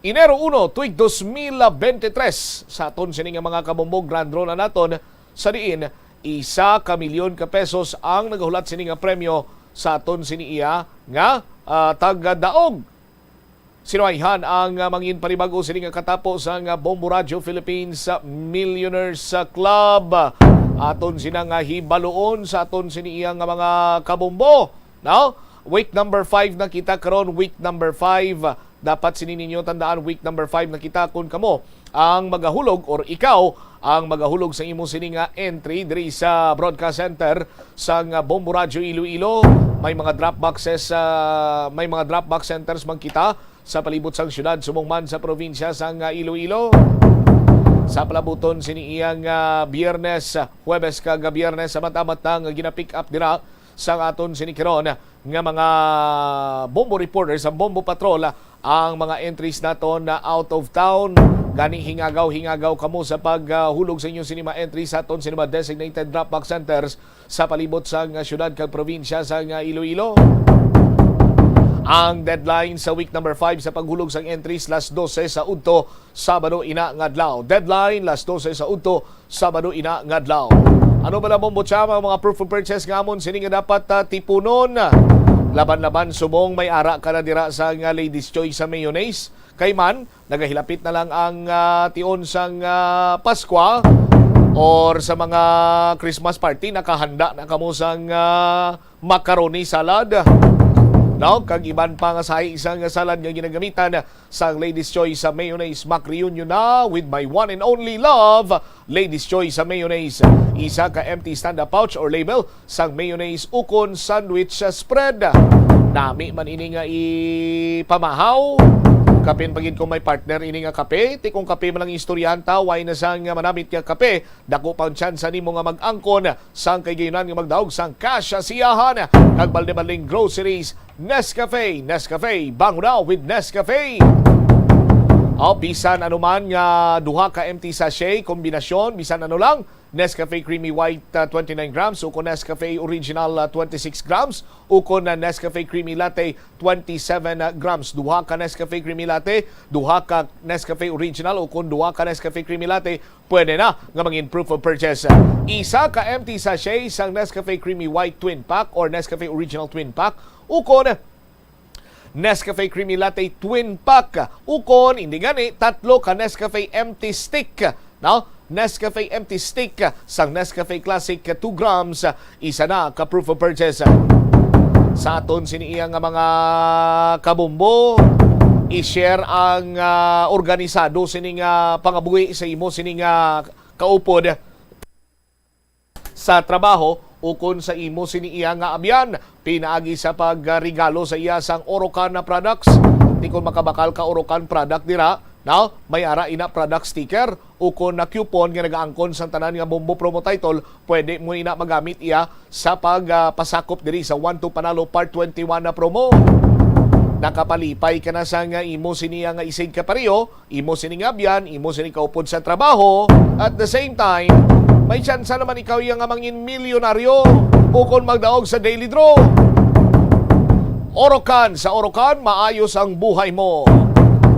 Enero 1 tuig 2023 sa aton sining mga kabombo Grand Draw na naton sa diin 1 milyon ka pesos ang nagahulat sining premyo sa aton siniya nga taga-daog. Sinuayhan ang mangin panibago sining katapos ang Bombo Radio Philippines Millionaires Club. Aton sinang hibaloon sa aton siniya nga mga kabombo. Now, week number 5 na kita karon, week number 5. Dapat sininyo tandaan, week number 5 na kita kun kamo ang magahulog or ikaw ang magahulog sa imo sininga entry diri sa broadcast center sa Bombo Radio Iloilo. May mga drop boxes, may mga drop box centers man kita sa palibot sang syudad sumungman sa probinsya sang Iloilo. Sa palabuton siniyang Biyernes, Huwebes kag Biyernes samat-amat nga gina-pick up dira sa aton sinikiron nga mga Bombo reporters sa Bombo Patrol ang mga entries naton na out of town. Gani hingagaw kamo sa paghulog sa inyo sinima entries sa aton sinima designated drop box centers sa palibot sang syudad kag probinsya sa Iloilo. Ang deadline sa week number 5 sa paghulog sang entries las 12 sa udto Sabado ina nga adlaw. Deadline las 12 sa udto Sabado ina nga adlaw. Ano ba lang mong mga proof of purchase nga mon sini nga dapat tipunon? Laban-laban subong may ara ka na dira sa nga Ladies Choice sa mayonnaise. Kay man, nagahilapit na lang ang tion sang Paskwa or sa mga Christmas party, nakahanda na kamo sang macaroni salad. No, kag iban pa nga sa isang salad nga ginagamitan sa Ladies Choice sa mayonnaise. Mac reunion na with my one and only love, Ladies Choice sa mayonnaise. Isa ka empty stand-up pouch or label sang mayonnaise ukon sandwich spread. Nami man ini nga ipamahaw. Kapin pagin kung may partner ini nga kape, ti kung kape man lang istoryahan ta, why na sang manamit nga kape, dako pa ang tsansa nimo nga mag-angkon sang kay gayunan nga magdaog sang cash siyahan. Kag balde-balding groceries, Nescafe, bango na with Nescafe. O bisan anuman nga duha ka empty sachet kombinasyon, bisan ano lang, Nescafe Creamy White 29 grams, ukon Nescafe Original 26 grams, ukon Nescafe Creamy Latte 27 grams. Duha ka Nescafe Creamy Latte, duha ka Nescafe Original, ukon duha ka Nescafe Creamy Latte, pwede na nga mangin proof of purchase. Isa ka empty sachet sang Nescafe Creamy White Twin Pack or Nescafe Original Twin Pack, ukon Nescafe Creamy Latte Twin Pack, ukon hindi gani tatlo ka Nescafe Empty Stick. Now, Nescafe Empty Stick sang Nescafe Classic 2 grams, isa na ka proof of purchase. Sa aton siniya nga mga kabumbo, i-share ang organisado sining pangabuhi sa imo sining kaupod sa trabaho ukon sa imo siniya nga abyan. Pinaagi sa pagregalo sa iya sang Orocan na products. Di ko makabakal ka Orocan product dira. Now, may ara ina product sticker o kung na coupon nga nagaangkon sa tanan nga Bombo promo title, pwede mo ina magamit iya sa pagpasakop diri sa 1-2 Panalo Part 21 na promo. Nakapalipay ka na sa nga imo siniya nga isig ka pareho, imo sining abyan, imo sining kaupod sa trabaho. At the same time, may chance naman ikaw yung nga mangin milyonaryo o kung magdaog sa daily draw. Orocan, sa Orocan, maayos ang buhay mo.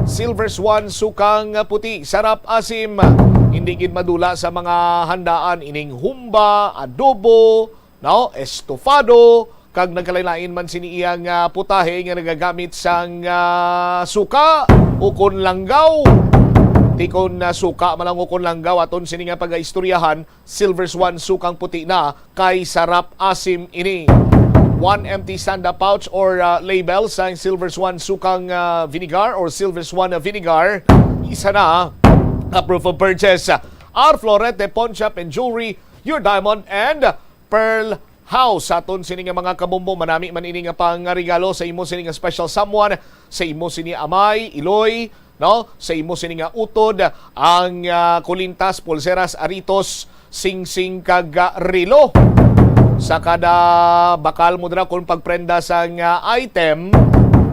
Silver Swan sukang puti, sarap asim, hindi gid madula sa mga handaan ining humba, adobo, no, estofado, kag nagkalain man siniyang putahe nga nagagamit sang suka ukon langgaw. Tikon na suka malang ukon langgaw aton sini nga pagaistoryahan, Silver Swan sukang puti na kay sarap asim ini. One empty stand-up pouch or label sa Silver Swan sukang vinegar or Silver Swan vinegar. Isa na proof of purchase. Our Florete Pawn Shop and Jewelry, your diamond and pearl house. Aton sini nga mga kabumbo, manami man ini nga pang regalo sa imo sini nga special someone, sa imo sini amay, iloy, no? Sa imo sini nga utod, ang kulintas, pulseras, aritos, sing-sing kag relo. Sa kada bakal mo dira kung pagprenda sa item,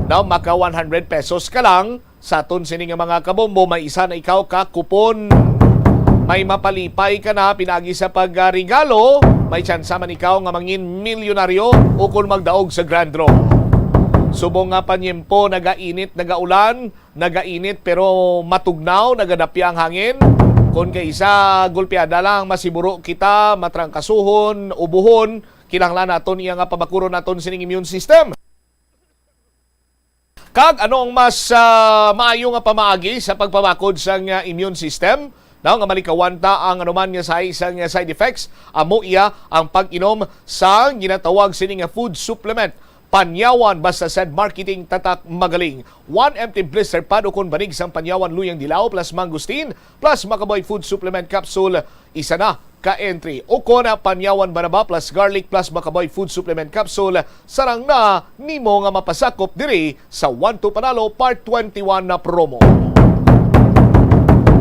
no, maka 100 pesos ka lang. Sa aton sini nga mga kabombo, may isa na ikaw ka kupon. May mapalipay ka na pinagi sa pagregalo, may tsansa man ikaw nga mangin milyonaryo o kung magdaog sa grand draw. Subong nga panyempo, nagainit, nagaulan, nagainit pero matugnaw, nagadapya ang hangin. Kung kay isa gulpiada lang, masiburo kita, matrangkasuhon, ubuhon, kinahanglan naton iya nga pabakuron naton sining immune system. Kag anong mas maayo nga pamaagi sa pagpabakod sa immune system? Now, nga malikawan ta ang anuman nga sa isang side effects, amo iya ang pag-inom sa ginatawag sining food supplement. Panyawan basta said marketing tatak magaling. One empty blister pad o kung banig sang Panyawan Luyang Dilaw plus Mangustin plus Makaboy Food Supplement Capsule. Isa na ka-entry. O kung Panyawan Banaba plus Garlic plus Makaboy Food Supplement Capsule. Sarang na nimo nga mapasakop diri sa 1-2 Panalo Part 21 na promo.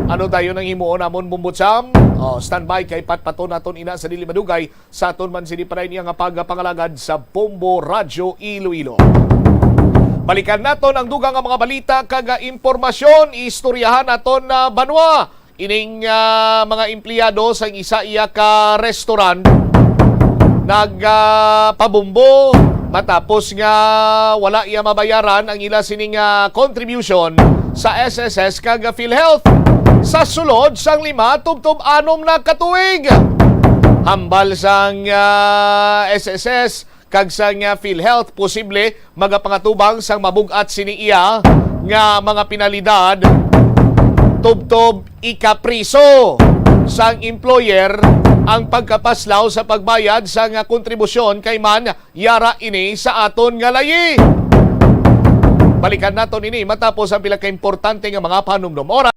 Ano tayo nang himuon namon bumbutsam? Standby kay patpaton naton ina sa dili madugay sa aton man sini paray niya nga pagpangalagad sa Bombo Radyo Iloilo. Balikan naton ang dugang nga mga balita kag impormasyon, istoryahan naton na banwa ining mga empleyado sa isa iya ka restaurant nagpabumbo matapos nga wala iya mabayaran ang ila sining contribution sa SSS kag PhilHealth. Sa sulod sang 5 tubtob 6 na katuig. hambal sang SSS kag sang PhilHealth posible magapangatubang sang mabugat sini iya nga mga pinalidad tubtob ikapriso sang employer ang pagkapaslaw sa pagbayad sa nga kontribusyon kay man yara ini sa aton nga layi. Balikan naton ini matapos ang pila ka importante nga mga panumdum. Oras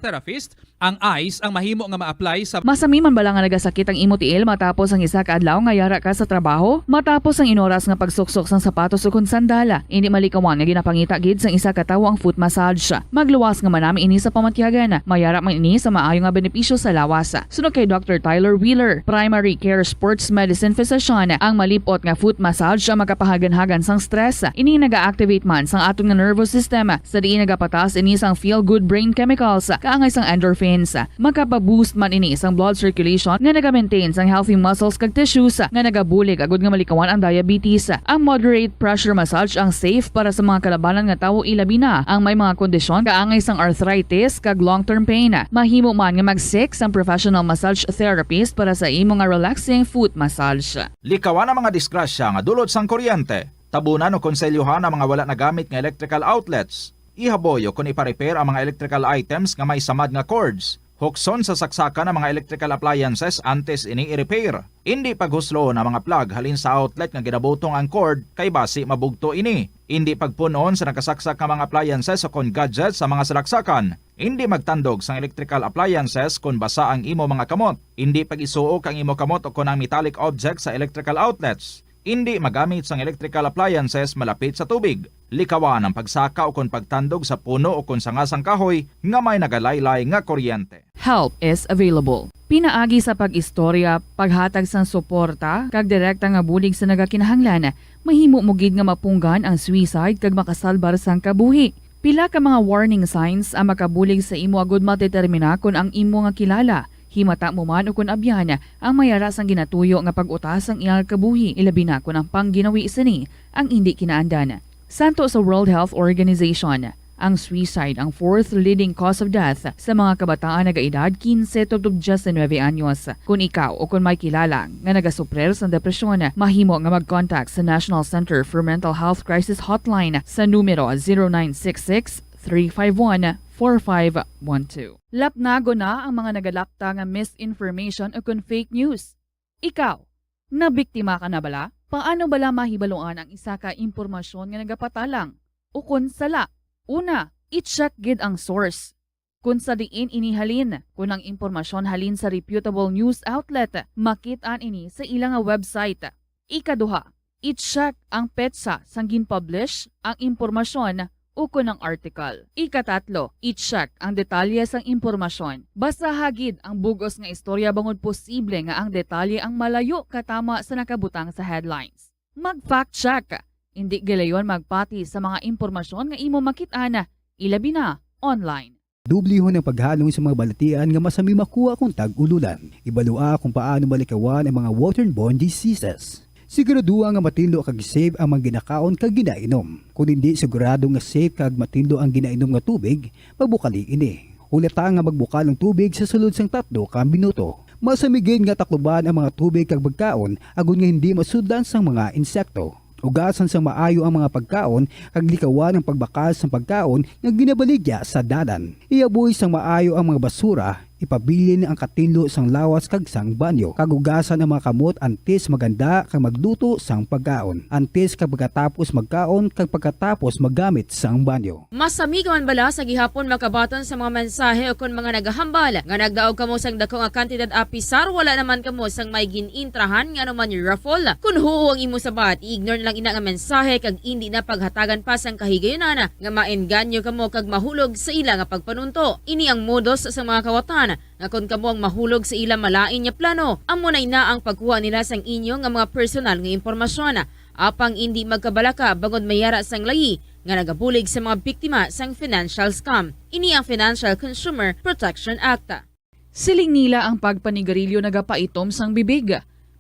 therapist, ang ICE ang mahimo nga ma-apply sa Masami man bala nga nagasakit ang imo tiil matapos ang isa ka adlaw nga yara ka sa trabaho, matapos ang inoras nga pagsuksok sang sapatos o kun sandala. Hindi malikawan nga ginapangita gid sang isa ka tawo ang foot massage. Magluwas nga manami ini sa pamatyagan. Mayara man ini sa maayo nga benepisyo sa lawas. Sunod kay Dr. Tyler Wheeler, primary care sports medicine physician, ang malipot nga foot massage ang makapahagan-hagan sang stress. Ini naga-activate man sang aton nga nervous system sa diin nagapatas ini sang feel good brain chemicals kaangay sang endorphins. Makapaboost man ini isang blood circulation nga naga-maintain sang healthy muscles kag tissues nga nagabulig agud nga malikawan ang diabetes. Ang moderate pressure massage ang safe para sa mga kalabanan nga tawo ilabi na ang may mga kondisyon kaangay sang arthritis kag long-term pain. Mahimo man nga mag-seek sang professional massage therapist para sa imo nga relaxing foot massage. Likawan ang mga disgrasya nga dulot sang kuryente. Tabunan o konselyuhan ang mga wala nagamit nga electrical outlets. Ihaboyo kung ipa-repair ang mga electrical items nga may samad nga cords. Hukson sa saksakan ng mga electrical appliances antes ini i-repair. Hindi paghuslo ng mga plug halin sa outlet nga ginabutong ang cord kay basi mabugto ini. Hindi pagpunon sa nakasaksak nga mga appliances o kon gadgets sa mga salaksakan. Hindi magtandog sa electrical appliances kung basa ang imo mga kamot. Hindi pag-isuok ang imo kamot o kon ang metallic objects sa electrical outlets. Hindi magamit sang electrical appliances malapit sa tubig. Likawan ang pagsaka o kon pagtandog sa puno o kon sangasang kahoy nga may nagalaylay nga kuryente. Help is available. Pinaagi sa pag-istorya, paghatag sang suporta, kag direkta nga bulig sa nagakinahanglan, mahimo mo gid nga mapunggan ang suicide kag makasalbar sang kabuhi. Pila ka mga warning signs ang makabulig sa imo agud matetermina kung ang imo nga kilala. Himata mo man o kun abyan ang mayara sang ginatuyo nga pag-utas ang iyang kabuhi ilabi na kun ang pangginawi sini ang hindi kinaandan. Santo sa World Health Organization, ang suicide ang fourth leading cause of death sa mga kabataan nagaedad 15 to 19 anyos. Kung ikaw o kung may kilala nga nagasuprer sa depresyon, mahimo nga mag-contact sa National Center for Mental Health Crisis Hotline sa numero 0966-351-4512. Lapnago na ang mga nagalakta nga misinformation o kung fake news. Ikaw, nabiktima ka na bala? Paano bala mahibaluan ang isa ka impormasyon nga nagapatalang? O kung sala? Una, i-check gid ang source. Kung sa diin inihalin, kung ang impormasyon halin sa reputable news outlet, makit-an ini sa ilang website. Ikaduha, i-check ang petsa sang gin-publish ang impormasyon o kun ang article. Ikatatlo, i-check ang detalye sang impormasyon. Basta hagid ang bugos nga istorya bangod posible nga ang detalye ang malayo katama sa nakabutang sa headlines. Mag-fact check. Hindi gilayon magpati sa mga impormasyon nga imo makit-ana, ilabi na online. Dublihon ang paghalong sa mga balatian nga masami makuha kung tag-ululan. Ibalua kung paano balikawan ang mga waterborne diseases. Siguraduha nga matindog kag safe ang mga ginakaon kag ginainom. Kung hindi sigurado nga safe kag matindog ang ginainom nga tubig, magbukali ini. Hulata nga magbukal ang tubig sa sulod sang 3 ka minuto. Masamigin nga takluban ang mga tubig kag pagkaon agon nga hindi masudlan sang mga insekto. Ugasan sang maayo ang mga pagkaon kag likawan ang pagbakal sang pagkaon nga ginabaligya sa dalan. Iaboy sang maayo ang mga basura, ipabilin ang katinlo sang lawas kag sang banyo. Kagugasan ang mga kamot antes maganda kag magluto sang pagkaon. Antes kag pagkatapos magkaon kag pagkatapos magamit sang banyo. Masami ka man bala sa gihapon makabaton sa mga mensahe o kung mga nagahambal nga nagdaog kamo sang dako nga kantidad apisar wala naman kamo sang may ginintrahan nga naman yung raffle. Kung huo ang imo sabat, i-ignore na lang ina nga mensahe kag hindi na paghatagan pa sang kahigayonan nga maenganyo kamo kag mahulog sa ila nga pagpanunto. Ini ang modus sa mga kawatan nga kung kamo ang mahulog sa ila malain nga plano, amunay na ang pagkuha nila sang inyo nga mga personal nga impormasyon. Apang hindi magkabalaka bangod mayara sang layi nga nagabulig sa mga biktima sang financial scam. Ini ang Financial Consumer Protection Act. Siling nila ang pagpanigarilyo nagapaitom sang bibig.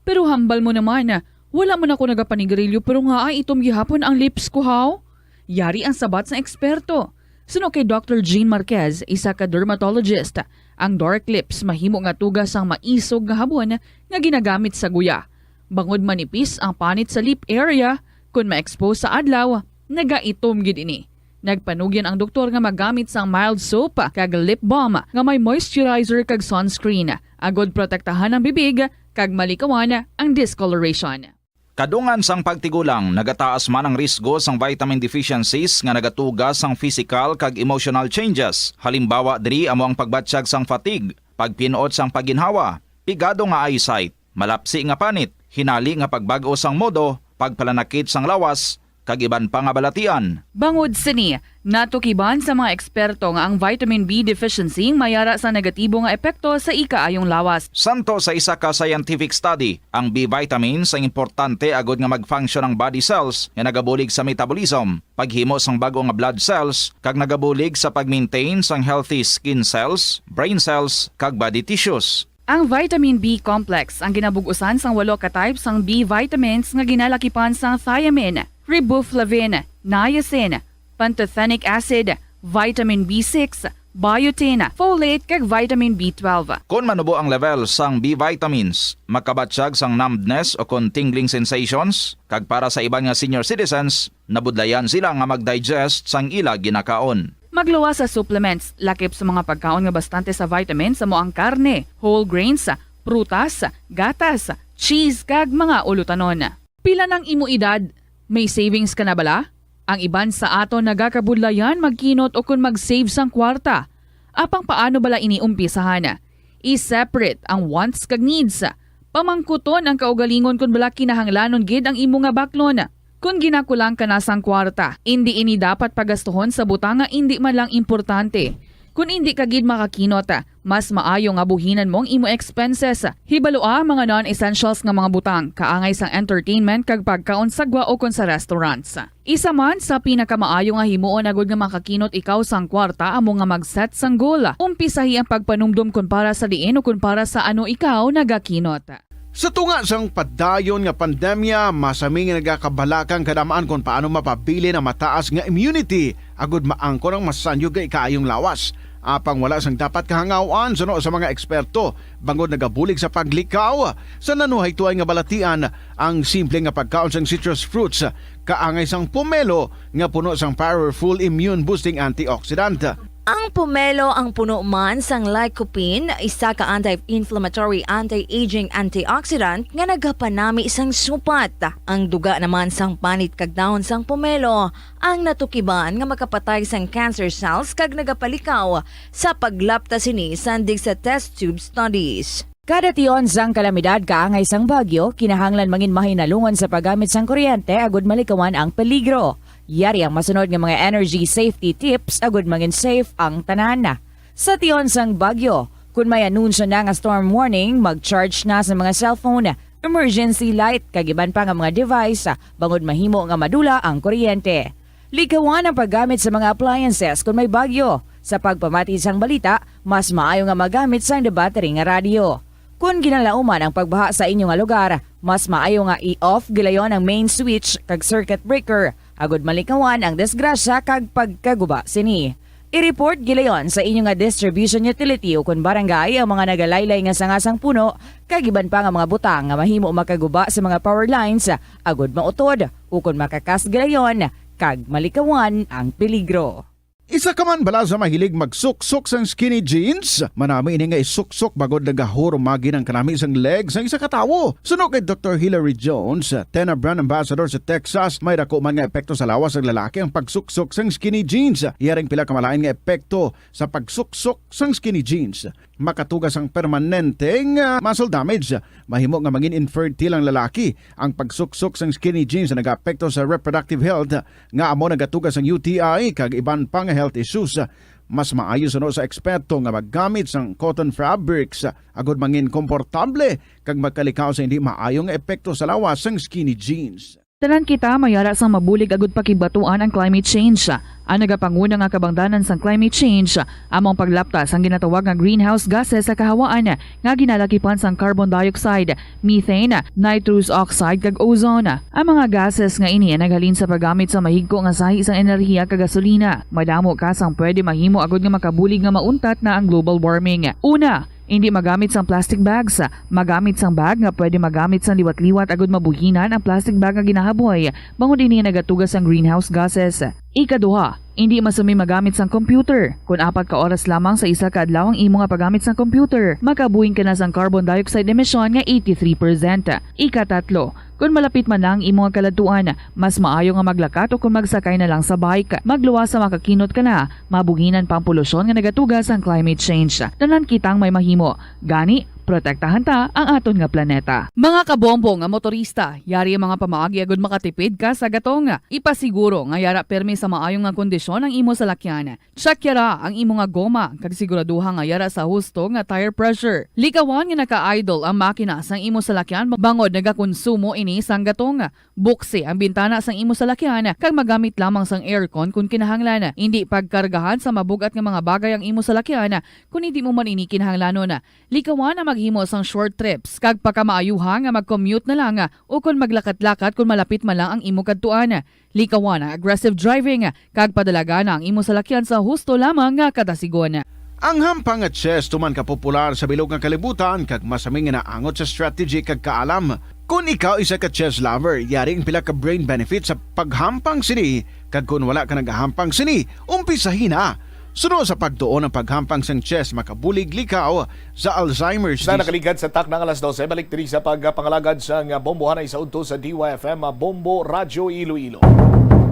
Pero hambal mo naman, wala man ako nagapanigarilyo pero nga ay itom gihapon ang lips ko haw. Yari ang sabat sa eksperto. Suno kay Dr. Jean Marquez, isa ka dermatologist. Ang door clips mahimo nga tugas ang maisog nga habon nga ginagamit sa guya. Bangod manipis ang panit sa lip area, kung ma-expose sa adlaw, nagaitom gid ini. Nagpanugyan ang doktor nga magamit sang mild soap kag lip balm nga may moisturizer kag sunscreen. Agod protektahan ang bibig kag malikawan ang discoloration. Kadungan sang pagtigulang, nagataas man ang risgo sang vitamin deficiencies nga nagatugas sang physical kag emotional changes. Halimbawa diri amo ang pagbatsyag sang fatigue, pagpinuot sang paginhawa, pigado nga eyesight, malapsi nga panit, hinali nga pagbag-o sang modo, pagpalanakit sang lawas, kag iban pa nga balatian. Bangod sini, natukiban sa mga eksperto nga ang vitamin B deficiency mayara sa negatibo nga epekto sa ikaayong lawas. Santo sa isa ka scientific study, ang B vitamins ang importante agod nga mag-function ang body cells nga nagabulig sa metabolism, paghimo sang bago nga blood cells, kag nagabulig sa pag-maintain sang healthy skin cells, brain cells, kag body tissues. Ang vitamin B complex ang ginabugusan sang 8 ka types sang B vitamins nga ginalakipan sang thiamine, riboflavin, niacin, pantothenic acid, vitamin B6, biotin, folate kag vitamin B12. Kung manubo ang level sang B vitamins, makabatsyag sang numbness o kung tingling sensations, kag para sa iban nga senior citizens, nabudlayan sila nga mag-digest sang ila ginakaon. Magluwas sa supplements, lakip sa mga pagkaon nga bastante sa vitamins sa moang karne, whole grains, prutas, gatas, cheese kag mga ulutanon. Pila ng imo edad, may savings ka na bala? Ang iban sa ato nagakabudlayan magkinot o kung mag-save sang kwarta. Apang paano bala iniumpisahan? I-separate ang wants kag needs. Pamangkuton ang kaugalingon kung bala kinahanglanon gid ang imo nga baklon. Kung ginakulang ka na sang kwarta, hindi ini dapat pagastuhon sa butang nga hindi man lang importante. Kung hindi ka gid makakinot, mas maayo nga buhinan mong imo expenses. Hibaloa mga non-essentials nga mga butang, kaangay sang entertainment kag pagkaon sa gwa o kon sa restaurants. Isa man sa pinakamaayo nga himuon agud nga makakinot ikaw sang kwarta amo nga mag-set sang goal. Umpisahi ang pagpanumdum kun para sa diin o kun para sa ano ikaw nagakinot. Sa tunga sang padayon nga pandemya, masami nga nagakabalakang kadamaan kung paano mapabili na mataas nga immunity agud maangkon ang masanyo nga ikaayong lawas. Apang wala sang dapat kahangawan suno sa mga eksperto bangod nagabulig sa paglikaw sa nanuhay tuay nga balatian ang simple nga pagkaon sang citrus fruits kaangay sang pomelo nga puno sang powerful immune boosting antioxidant. Ang pomelo ang puno man sang lycopene, isa ka anti-inflammatory, anti-aging antioxidant nga nagapanami sang supat. Ang duga naman sang panit kag dahon sang pomelo ang natukiban nga makapatay sang cancer cells kag nagapalikaw sa paglapta sini sandig sa test tube studies. Kada tion sang kalamidad kaangay sang bagyo, kinahanglan mangin mahinalungan sa paggamit sang kuryente agud malikawan ang peligro. Yari ang masunod nga mga energy safety tips agud mangin safe ang tanan. Sa tion sang bagyo, kung may anunsyo na nga storm warning, mag-charge na sa mga cellphone, emergency light, kagiban pa nga mga device, bangod mahimo nga madula ang kuryente. Likawan ang paggamit sa mga appliances kung may bagyo. Sa pagpamati sang balita, mas maayo nga magamit sang battery nga radio. Kung ginalauman ang pagbaha sa inyong lugar, mas maayo nga i-off gilayon ang main switch kag circuit breaker. Agud malikawan ang disgrasya kag pagkaguba sini. I-report gilayon sa inyong nga distribution utility o kun barangay ang mga nagalaylay nga sangasang puno kag iban pa nga mga butang nga mahimo makaguba sa mga power lines agud mautod o kun makakas gilayon kag malikawan ang peligro. Isa ka man bala sa mahilig magsuksok sang skinny jeans? Manami ini nga isuksok bagod nagahurumagi ng kanami sang legs ang isa katawo. Suno kay Dr. Hilary Jones, Tena Brand Ambassador sa Texas, may dako man nga epekto sa lawas ng lalaki ang pagsuksok sang skinny jeans. Iyaring pila kamalain nga epekto sa pagsuksok sang skinny jeans. Makatugas ang permanenteng muscle damage. Mahimo nga mangin infertile ang lalaki. Ang pagsuksok sang skinny jeans na nag-apekto sa reproductive health nga amo nagatugas ang UTI kag iban pang health issues. Mas maayo suno sa eksperto nga maggamit sang cotton fabrics agud mangin komportable kag magkalikaw sa hindi maayong epekto sa lawas sang skinny jeans. Tanan kita mayara sang mabulig agud pakibatuan ang climate change. Ang nagapanguna nga kabangdanan sang climate change among paglaptas ang ginatawag nga greenhouse gases sa kahawaan nga ginalakipan sang carbon dioxide, methane, nitrous oxide kag ozone. Ang mga gases nga ini naghalin sa paggamit sa mahigko nga sahi sang enerhiya kag gasolina. Madamo ka sang pwede mahimo agud nga makabulig nga mauntat na ang global warming. Una, hindi magamit sang plastic bags. Magamit sang bag nga pwede magamit sang liwat-liwat agud mabuhinan ang plastic bag nga ginahaboy bangod ini nagatugas ang greenhouse gases. Ikaduha, hindi masumi magamit sang computer. Kung 4 ka oras lamang sa isa ka adlaw ang imo nga paggamit sang computer, makabuhing ka na sang carbon dioxide emission nga 83%. Ikatatlo, kung malapit man lang imo nga kaladtuan, mas maayo nga maglakat o kung magsakay na lang sa bike. Magluwas sa makakinot ka na, mabuhinan pang polusyon nga nagatugas ang climate change. Tanan kitang may mahimo. Gani, protektahan ta ang aton nga planeta. Mga kabombo nga motorista, yari ang mga pamaagi agud makatipid ka sa gatong. Ipasiguro nga yara permi sa maayong nga kondisyon ang imo salakyan. Check yara ang imo nga goma kag siguraduha nga yara sa husto nga tire pressure. Likawan nga naka-idle ang makina sang imo salakyan bangod nagakonsumo ini sang gatong. Buksi ang bintana sang imo salakyan kag magamit lamang sang aircon kung kinahanglan. Hindi pagkargahan sa mabugat nga mga bagay ang imo salakyan kung hindi mo man ini kinahanglanon. Likawan ang maghimo sang short trips kag pakamaayuha nga mag-commute na lang o kung maglakat-lakat kung malapit man lang ang imo kadtuan. Likawan ang aggressive driving kag padalaga na ang imo salakyan sa husto lamang nga kadasigon. Ang hampang at chess tuman ka popular sa bilog nga kalibutan kag masaming nga naangot sa strategy kag kaalam. Kung ikaw isa ka chess lover, yaring pila ka brain benefit sa paghampang sini kag kung wala ka nagahampang sini, umpisahin na. Sunod sa pagtuon ng paghampang sang chess makabulig likaw sa Alzheimer's Sa nakaligad sa tak ng alas 12, balik diri sa pagpangalagad sa bombohan ay sa udto sa DYFM Bombo Radyo Iloilo.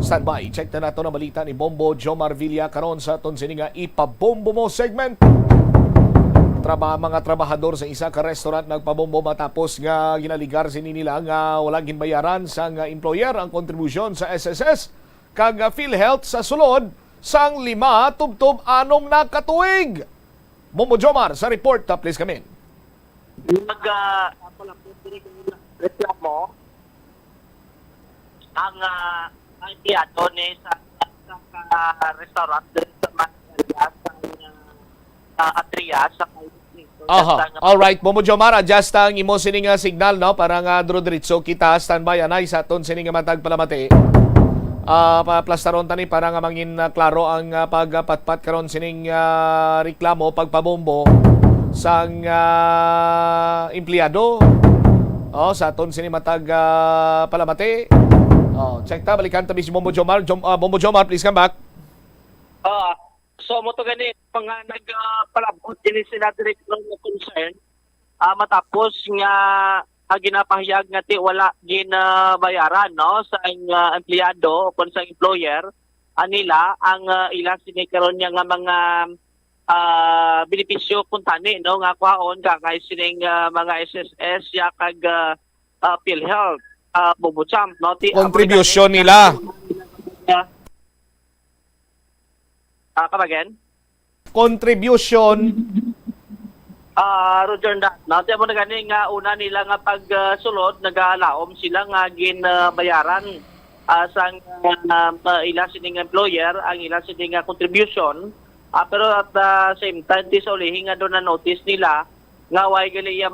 Standby, check na nato na balita ni Bombo Jomar Villa karon sa aton sininga ipabombo mo segment. Mga trabahador sa isa ka restaurant nagpabombo matapos nga ginaligar sini nila nga walang ginbayaran sa nga employer ang kontribusyon sa SSS kag PhilHealth sa sulod sang 5 tubtob 6 na katuig. Bombo Jomar sa report, please come in. Reklamo ang idea ni sa restaurant sa Manila sa Atria sa Alright, Bombo Jomar, adjust ang imo sining signal no para nga diretso kita standby anay sa aton sining matag palamati. Plastaron tani para nga mangin klaro ang pagpatpat karon sining reklamo pagpabombo sang empleyado sa aton sining matag palamati. Check ta balikan ta si Bombo Jomar. Bombo Jomar, please come back. So mo to gani pang nagpalabot din sila direktor ng concern matapos nga ginapahayag nga ti wala ginabayaran no sa empleyado o sa employer anila ang ila sinikaron niya nga mga benepisyo kuntani no nga kwaon kay sining mga SSS ya kag PhilHealth bubucham no ti kontribusyon nila again contribution Roger na. Natin mo na gani nga una nila nga pagsulod nagalaom sila nga ginbayaran sa ila sining employer ang ila sining contribution. Pero at the same time sa ulihin nga doon na notice nila nga way galiya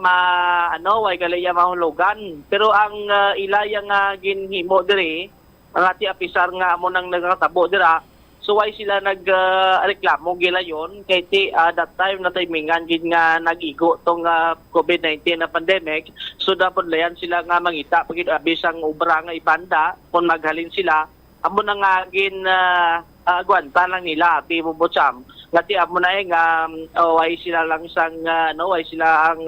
way galiya mahulugan. Pero ang ila nga ginhimo diri ang ati apisar nga amo nang nagkatabo dira. So why sila nagreklamo gila yon kay that time na timingan gid nga nagigo tong COVID-19 na pandemic. So dapat layan sila nga mangita pagid abis ang ubra nga ibanda kung maghalin sila amo na nga gin agwanta lang nila ti bubucham ngati amo na nga why sila lang sang why sila ang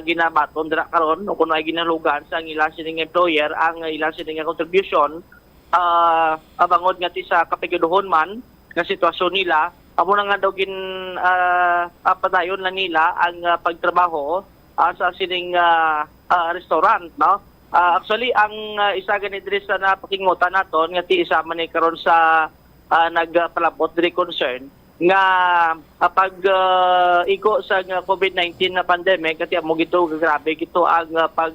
ginabaton dira karon o kuno ay ginalugan sa ila sining employer ang ila sining contribution abangod nga ti sa kapiguduhon man nga sitwasyon nila amo na nga daw gin padayon lang nila ang pagtrabaho sa sining restaurant no actually ang isa gani diri sa napakingutan naton nga ti isa man ni karon sa nagpalabot diri concern nga pag iko sa COVID-19 na pandemic kasi amo gito grabe gito ang pag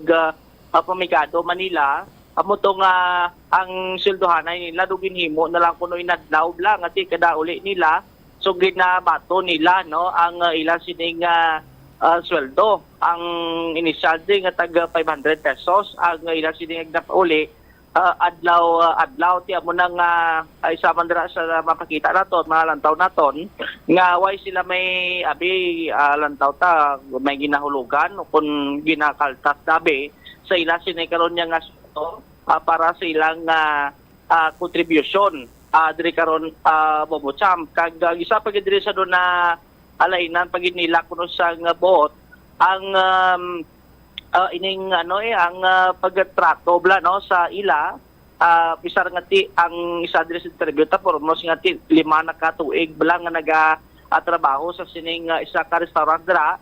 pamigado Manila amo to nga ang sildohanay nila dugin himo na lang kuno inadlaw lang at kada uli nila so ginabato nila no ang ila sining sweldo. Ang initial din nga tag 500 pesos ang ila sining uli adlaw ti amo nang isa man dira sa mapakita naton mga lantaw naton nga why sila may abi lantaw ta may ginahulugan kun ginakaltas dabi sa ila sining karon nga para sa ilang contribution diri karon Bobocham kag isa pag diri sa do na alainan pag nila kuno sa buot ang ining ang pagtrato bla no sa ila bisar nga ti ang isa diri sa interview ta pormos nga ti 5 na ka tuig bla nga trabaho sa sining isa ka restaurant dira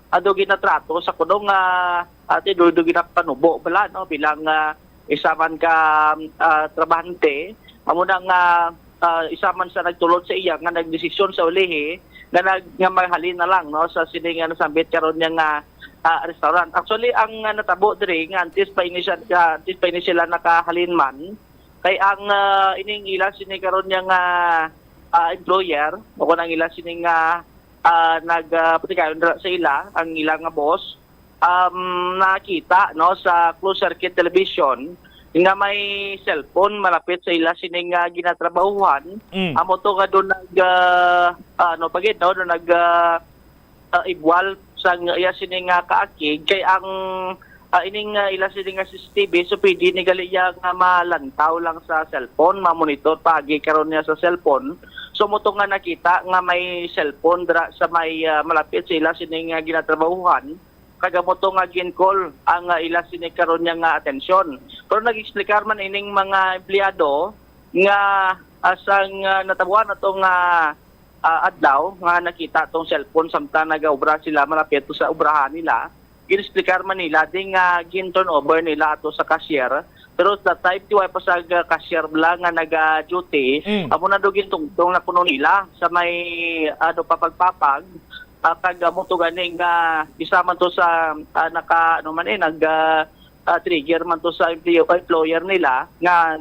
ado ginatrato sa kuno nga ati do ginapanubo bala no bilang isa man ka trabahante amo na nga isa man sa nagtulod sa iya nga nagdesisyon sa ulihi nga mahalin na lang no sa sining nasambit karon nga restaurant. Actually ang natabo diri nga antes pa ini sila nakahalin man kay ang ining ila sining karon nga employer o kun ang ila sining nagpatikayon sa ila ang ilang boss nakita no sa closed circuit television nga may cellphone malapit sa ila sining ginatrabahuhan amo to nga do nag igwal sa iya sining kaakig kay ang ining ila sining CCTV so pwede ni gali nga malantaw lang sa cellphone mamonitor pagi karon niya sa cellphone so mo to nga nakita nga may cellphone dra sa may malapit sa ila sining ginatrabahuhan kagamoto nga gin-call ang ila sining karon nga atensyon. Pero nag-explicar man ining mga empleyado nga asang natabuan atong adlaw nga nakita tong cellphone samtang nagaobra sila malapit sa obrahan nila. Gin-explicar man nila ding gin-turn over nila ato sa cashier. Pero sa type ti pa sa cashier lang nga naga-duty, amo na do gintungtong na kuno nila sa may papagpapag kag mo to ganing isa man to sa trigger man to sa employer nila nga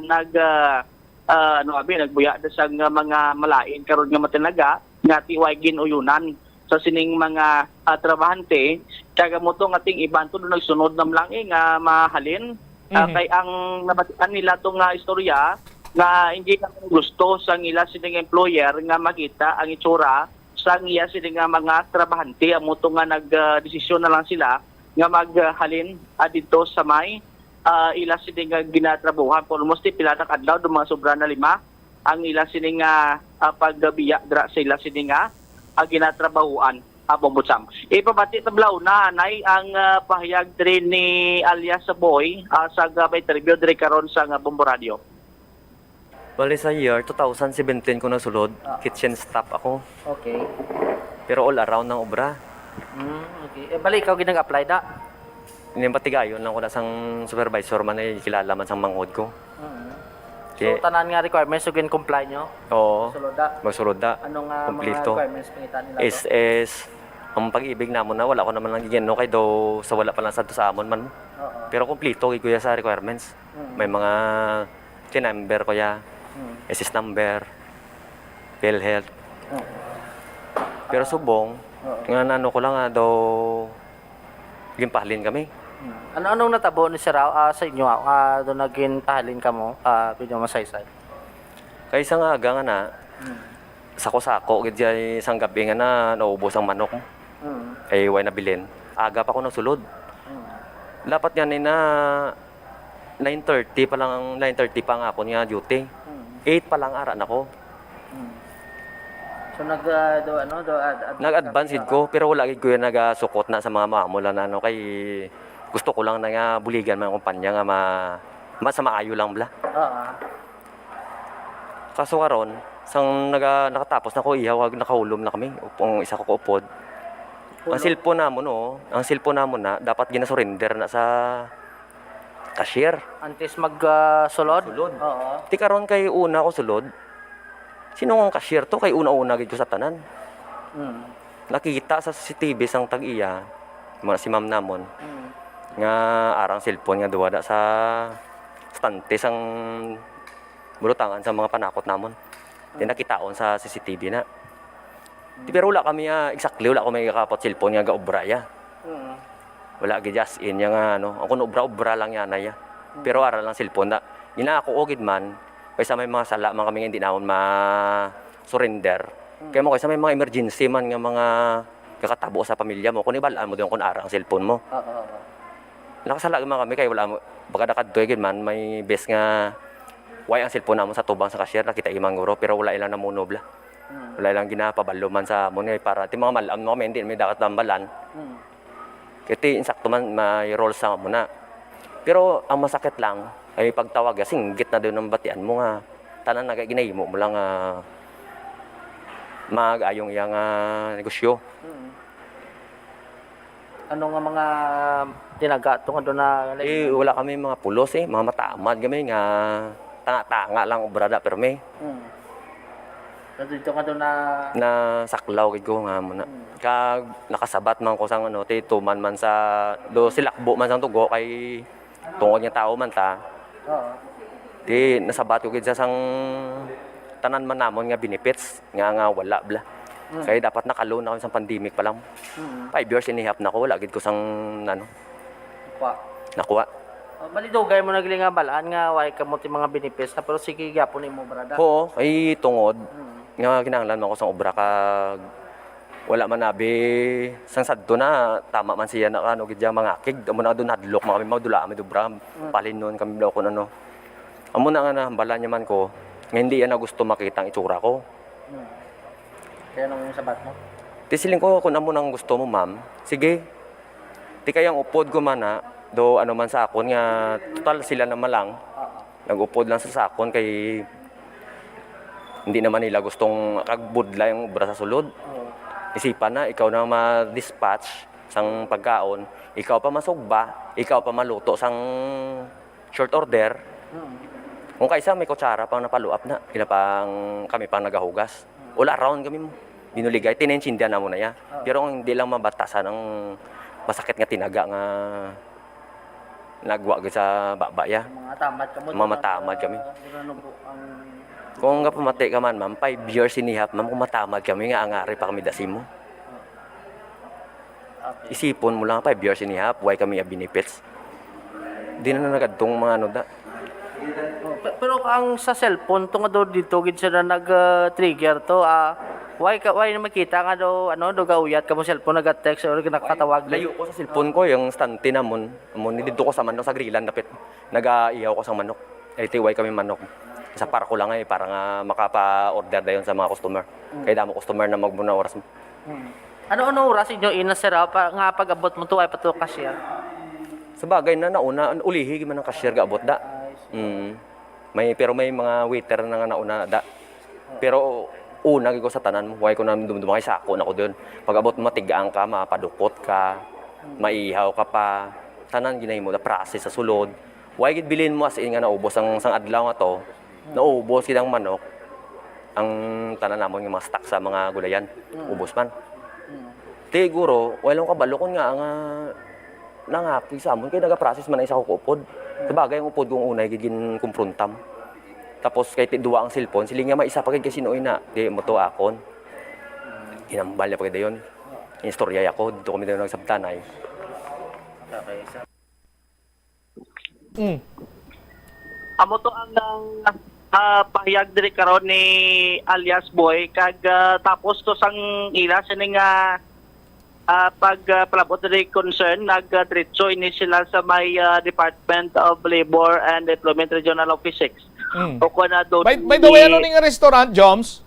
nagbuya sa mga malain karon nga matinaga nga tiway ginuyunan sa sining mga trabahante kag mo to nga ting iban to nagsunod nam lang nga mahalin kay ang nabatian nila tong istorya nga hindi na gusto sa ila sining employer nga makita ang itsura sa iya sila nga mga trabahante amo to nga nagdesisyon na lang sila nga maghalin dito sa may ila sila nga ginatrabuhan almost pila na kadlaw do mga sobra na 5 ang ila sila nga pagbiya dra sa ila sila nga ginatrabahuan Bobocham. Ipabati tablaw na anay ang pahayag diri ni alias sa boy sa gabay interview diri karon sa Bombo Radio. Bali sa year 2017 ko nasulod, kitchen staff ako. Okay. Pero all around ng obra. Okay. Bali ikaw ginag-apply da? Inimpatigayon lang ko na sang supervisor man ay kilala man sang mangod ko. So tanan nga requirements so comply nyo? Oo. Sulod da? Magsulod da. Anong Kompleto. mga requirements pangita nila? SS, ang pag-ibig namon na wala ko naman lang gigyan no kay do sa wala pa lang sa amon man. Pero kompleto kay kuya sa requirements. May mga number ko ya. SS number, PhilHealth. Pero subong, nga ano ko lang daw gimpahalin kami. Ano-anong natabo ni Sir sa inyo doon naging pahalin ka mo, pinyo masaysay? Kaya isang aga nga na, sako-sako, gid isang gabi nga na naubos ang manok. Ay way na bilin. Aga pa ako nagsulod. Dapat yan na 9:30 pa lang 9:30 pa nga ako niya duty. 8 pa lang aran ako. So nag-advance ko pero wala gid ko yung nagasukot na sa mga mamula na kay gusto ko lang na nga buligan man ang kumpanya nga sa maayo lang bla. Kaso karon sang nakatapos na ko ihaw nakahulom na kami upang isa ko kuupod. Ang cellphone namon na dapat gina-surrender na sa cashier. Antes mag-sulod? Oo. Ti karon kay una ko sulod. Sino ang cashier to kay una-una gid ko sa tanan. Nakita sa CCTV sang tag-iya, si ma'am namon. nga arang cellphone nga duwada sa stante sang bulutangan sa mga panakot namon. Di nakitaon sa CCTV na. Di pero wala kami exactly wala ko may kapot cellphone nga gaobra ya. Wala gi just in nga ano, ako obra lang yan ya. Pero aral lang cellphone na. Gina ako ogid man kaysa may mga sala man kami hindi naon ma-surrender. Kaya mo kaysa may mga emergency man nga mga kakatabo sa pamilya mo, kung ibalaan mo doon kung ara ang cellphone mo. Nakasala man kami kaya wala mo, baka nakadtoy man, may best nga, why ang cellphone namon sa tubang sa cashier, nakita imang guro, pero wala ilang namunobla. Wala ilang ginapabalo man sa amon nga, para ti mga malam mo kami, hindi may dakat tambalan. Kaya ti insakto man, may roles sa muna. Pero ang masakit lang, ay pagtawag, singgit na doon ng batian mo nga, tanan na ginahimo mo lang mag-ayong iyang negosyo. Ano nga mga tinagatong ano na wala kami mga pulos mga matamad kami nga tanga-tanga lang obrada pero may. Dito ka doon na saklaw kay ko nga muna. Kag nakasabat man ko sang ano ti tuman man sa do silakbo man sang tugo kay tungod nga tao man ta. Di nasabat ko gid sa sang tanan man namon nga benefits nga wala bla. Kaya dapat nakaloan ako sa pandemic pa lang. 5 years inihap na ko, wala gid ko sang ano. Nakuha. Balidugay mo nagli nga balaan nga way ka mo ti mga benefits na pero sige gyapon imo brada. Oo, ay tungod nga kinahanglan man ko sang obra kag wala man nabi sang sadto na tama man siya na ano gid mga kig amo na doon hadlok mga kami magdula kami dobra palin noon kami daw ko ano. Amo na nga nahambalan niya man ko. Nga hindi yan na gusto makita ang itsura ko. Kaya nung sabat mo? Tisiling ko kung ano nang gusto mo, ma'am. Sige. Di kayang upod ko man do ano man sa akon nga total sila naman lang. Nag-upod lang sa sakon kay hindi naman nila gustong kagbudla yung obra sa sulod. Isipan na ikaw na ma-dispatch sang pagkaon, ikaw pa masugba, ikaw pa maluto sang short order. Kung kaisa may kutsara pang napaluap na, pang kami pang nagahugas. Wala around kami mo. Binuligay, tinensindyan na mo na ya. Pero hindi lang mabatasan ng masakit nga tinaga nga nagwa sa baba ya. Mga tamad kami. Kung nga pamati ka man, ma'am, 5 years inihap, ma'am, kung matamad kami nga angari pa kami dasim mo. Isipon mo lang 5 years inihap, why kami benefits. Di na nagadtong mga ano da. Pero ang sa cellphone to nga do dito gid siya na nag-trigger to why na makita nga do ano do gauyat ka mo cellphone nag-text or nakatawag layo ko sa cellphone ko yung stante namon dito ko sa manok sa grillan dapit nag-iyaw ko sa manok why kami manok sa parko lang para nga makapa-order dayon sa mga customer kaya damo customer na magmuna oras mo. Ano oras inyo inasera pa nga pag-abot mo to ay pato cashier sa bagay na nauna ulihi man ang cashier gaabot da. Pero may mga waiter na nga nauna da. Pero una ko sa tanan mo, why ko na dumdumakay sa ako na ko doon. Pag abot mo matigaan ka, mapadukot ka, maihaw ka pa, tanan ginay mo na process sa sulod. Why gid bilin mo as in nga naubos ang sang adlaw nga to, naubos gid ang manok. Ang tanan namon nga mga stock sa mga gulayan, ubos man. Siguro, walang kabalo kon nga nga nangapi sa amon kay naga-process man ay sa kukupod. Sabagay ang upod kong unay gigin kumprontam. Tapos kay duwa ang cellphone, siling nga maisa pa kay sinoy na di mo to akon. Inambal pa kay dayon. Istorya ako dito kami dayon nagsabtanay. Amo to ang pahayag diri karon ni alias Boy kag tapos to sang ila sining pag palabot na concern, nag-diretso ini sila sa may Department of Labor and Employment Regional Office 6. O kung na doon... By the way, ano ning restaurant, Joms?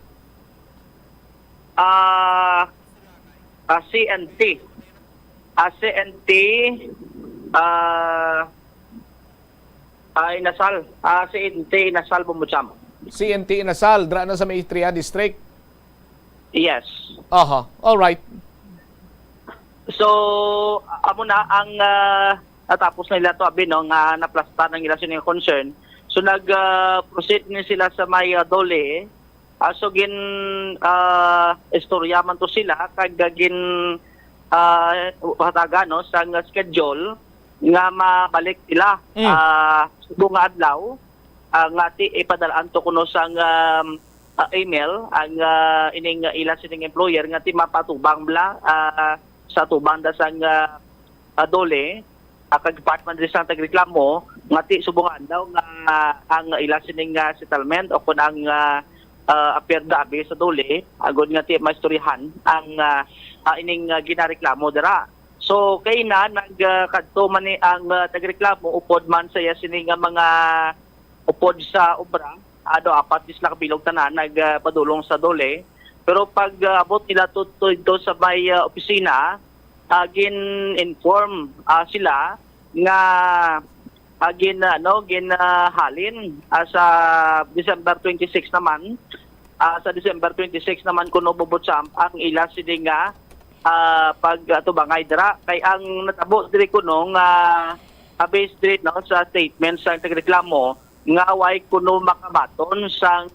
CNT. CNT Inasal. CNT Inasal Bumutsam. CNT Inasal, dra na sa may Istria District? Yes. Aha, alright. So, amo na ang natapos na nila to abi no nga naplasta ng ila sining concern. So nag-proceed ni sila sa may Dole. So gin istorya man to sila kag gin hataga no sa schedule nga mabalik nila subong nga adlaw nga ti ipadalaan to kuno sang email ang ining ila sining employer nga ti mapatubang bla sa tubang da sang dole kag department rin sa tagreklamo nga ti subungan daw nga ang ila sining settlement o kun ang appear dabi sa dole agud nga ti maistoryahan ang ining ginareklamo dira. So kay na nagkadto man ni ang tagreklamo upod man saya sining mga upod sa obra apat isla ka bilog tanan nagpadulong sa dole, pero pag abot nila to sa may opisina gin-inform sila nga halin sa December 26 naman kuno bubutsam ang ila sining nga pagtubangay dira kay ang natabo diri kuno nga based diri no sa statement sa tagreklamo nga way kuno makabaton sang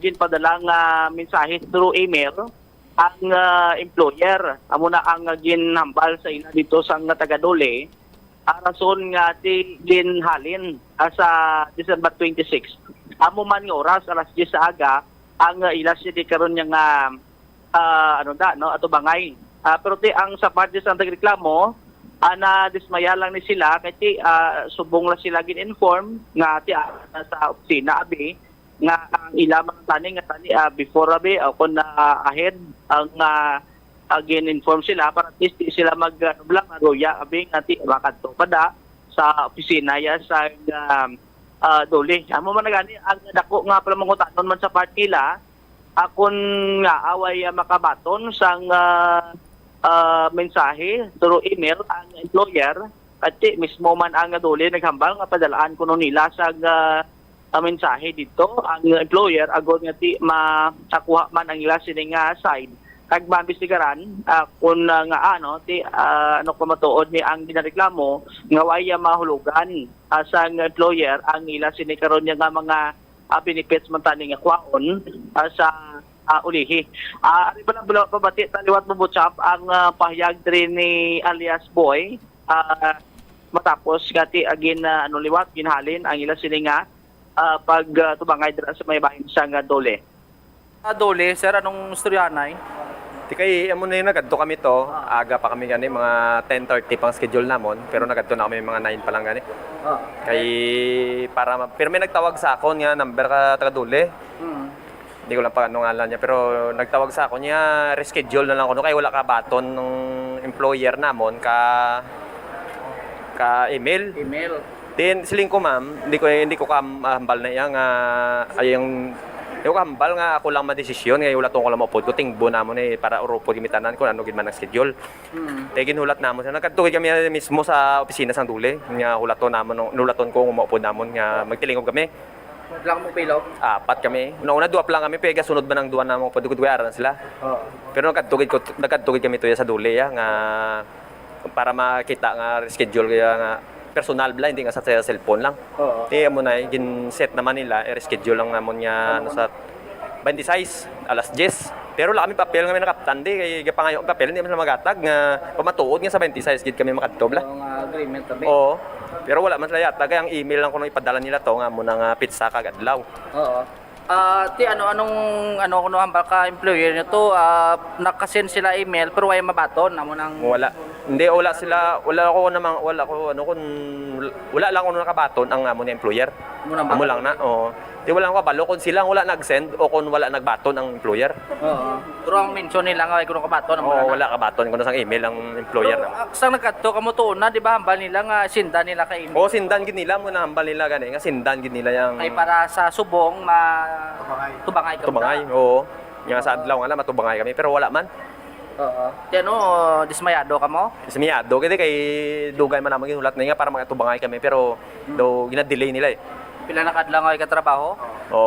ginpadala nga mensahe through email ang employer amo na ang ginhambal sa ila dito sang taga-dole rason nga ti ginhalin sa December 26 amo man nga oras alas 10 sa aga ang ila siya di karon nga ato bangay. Pero ti ang sa parte sa tagreklamo na dismaya lang ni sila kay ti subong la sila gin-inform nga ti sa opisina abi nga ang ila man tani nga tani before abi o kun ahead ang gin-inform sila para at least sila magblang aroya abi nga ti makadto pada sa opisina ya sa dole. Amo man gani ang dako nga pala mangutanon man sa part nila akon nga away makabaton sang mensahe through email ang employer at mismo man ang dole naghambal nga padalaan kuno nila sa mensahe dito ang employer agod nga ti masakuha man ang ila sining side kag mambisigaran kun nga kumatuod ni ang ginareklamo nga way mahulugan sa employer ang ila sini karon nga mga benefits man tani nga kwaon sa ulihi. Ari ba lang pabati taliwat mo butchap ang pahayag diri ni alias Boy matapos gati agin liwat ginhalin ang ila sini nga pagtubangay dira sa may bahin sa dole. Dole, sir, anong storyanay? Di kay amo na nagadto kami to, aga pa kami gani mga 10:30 pang schedule namon, pero nagadto na kami mga 9 pa lang gani. Kay pero may nagtawag sa akon nga number ka taga Dole. Hindi ko lang pa ano ngalan niya, pero nagtawag sa ako niya, reschedule na lang ako. Kaya wala ka baton ng employer namon ka email. Then siling ko ma'am, hindi ko kahambal na iya nga yung kahambal nga ako lang madesisyon nga wala tong ko lang maupod ko tingbo namon para urupo gimitanan ko ano gid man ang schedule. Tay ginulat namon sa nagkatugid kami mismo sa opisina sang Dule nga nulaton ko maupod namon nga magtilingog kami. Lang mo pilaw? 4 kami. Una 2 pa lang kami, pega sunod ba ng 2 na mo padugod-wayaran sila. Pero nagkatugid kami to sa Dule nga para makita nga schedule kaya nga personal bla hindi nga sa cellphone lang. Di mo na gin-set naman nila reschedule lang namon nga sa 26 alas 10. Pero wala kami papel nga may nakaptan di kay gapangayo ang papel hindi man magatag nga pamatuod nga sa 26 gid kami makadto bla. Agreement tabi. Oo. Pero wala man sila yata kaya ang email lang kuno ipadala nila to nga mo nang pizza kag adlaw. Ti anong kuno hambal ka employer nito nakasend sila email pero way mabaton amo nang wala. Hindi wala lang ako nakabaton ang amo ni employer. Amo lang na. Di wala ko kabalo kung silang wala nag-send o kung wala nagbaton ang employer. Pero ang mention nila nga kuno kabaton amo wala kabaton kuno sang email ang employer na. Sang nagkadto kamo tuon na di ba hambal nila nga sindan nila kay email. Sindan gid nila mo na hambal nila gani nga sindan gid nila yang ay para sa subong tubangay ka. Tubangay, oo. Nga sa adlaw nga matubangay kami pero wala man. Dismayado ka mo? Dismayado kay dugay man namang ginulat na nga para magatubangay kami pero do gina-delay nila Pila na kadlaw nga katrabaho?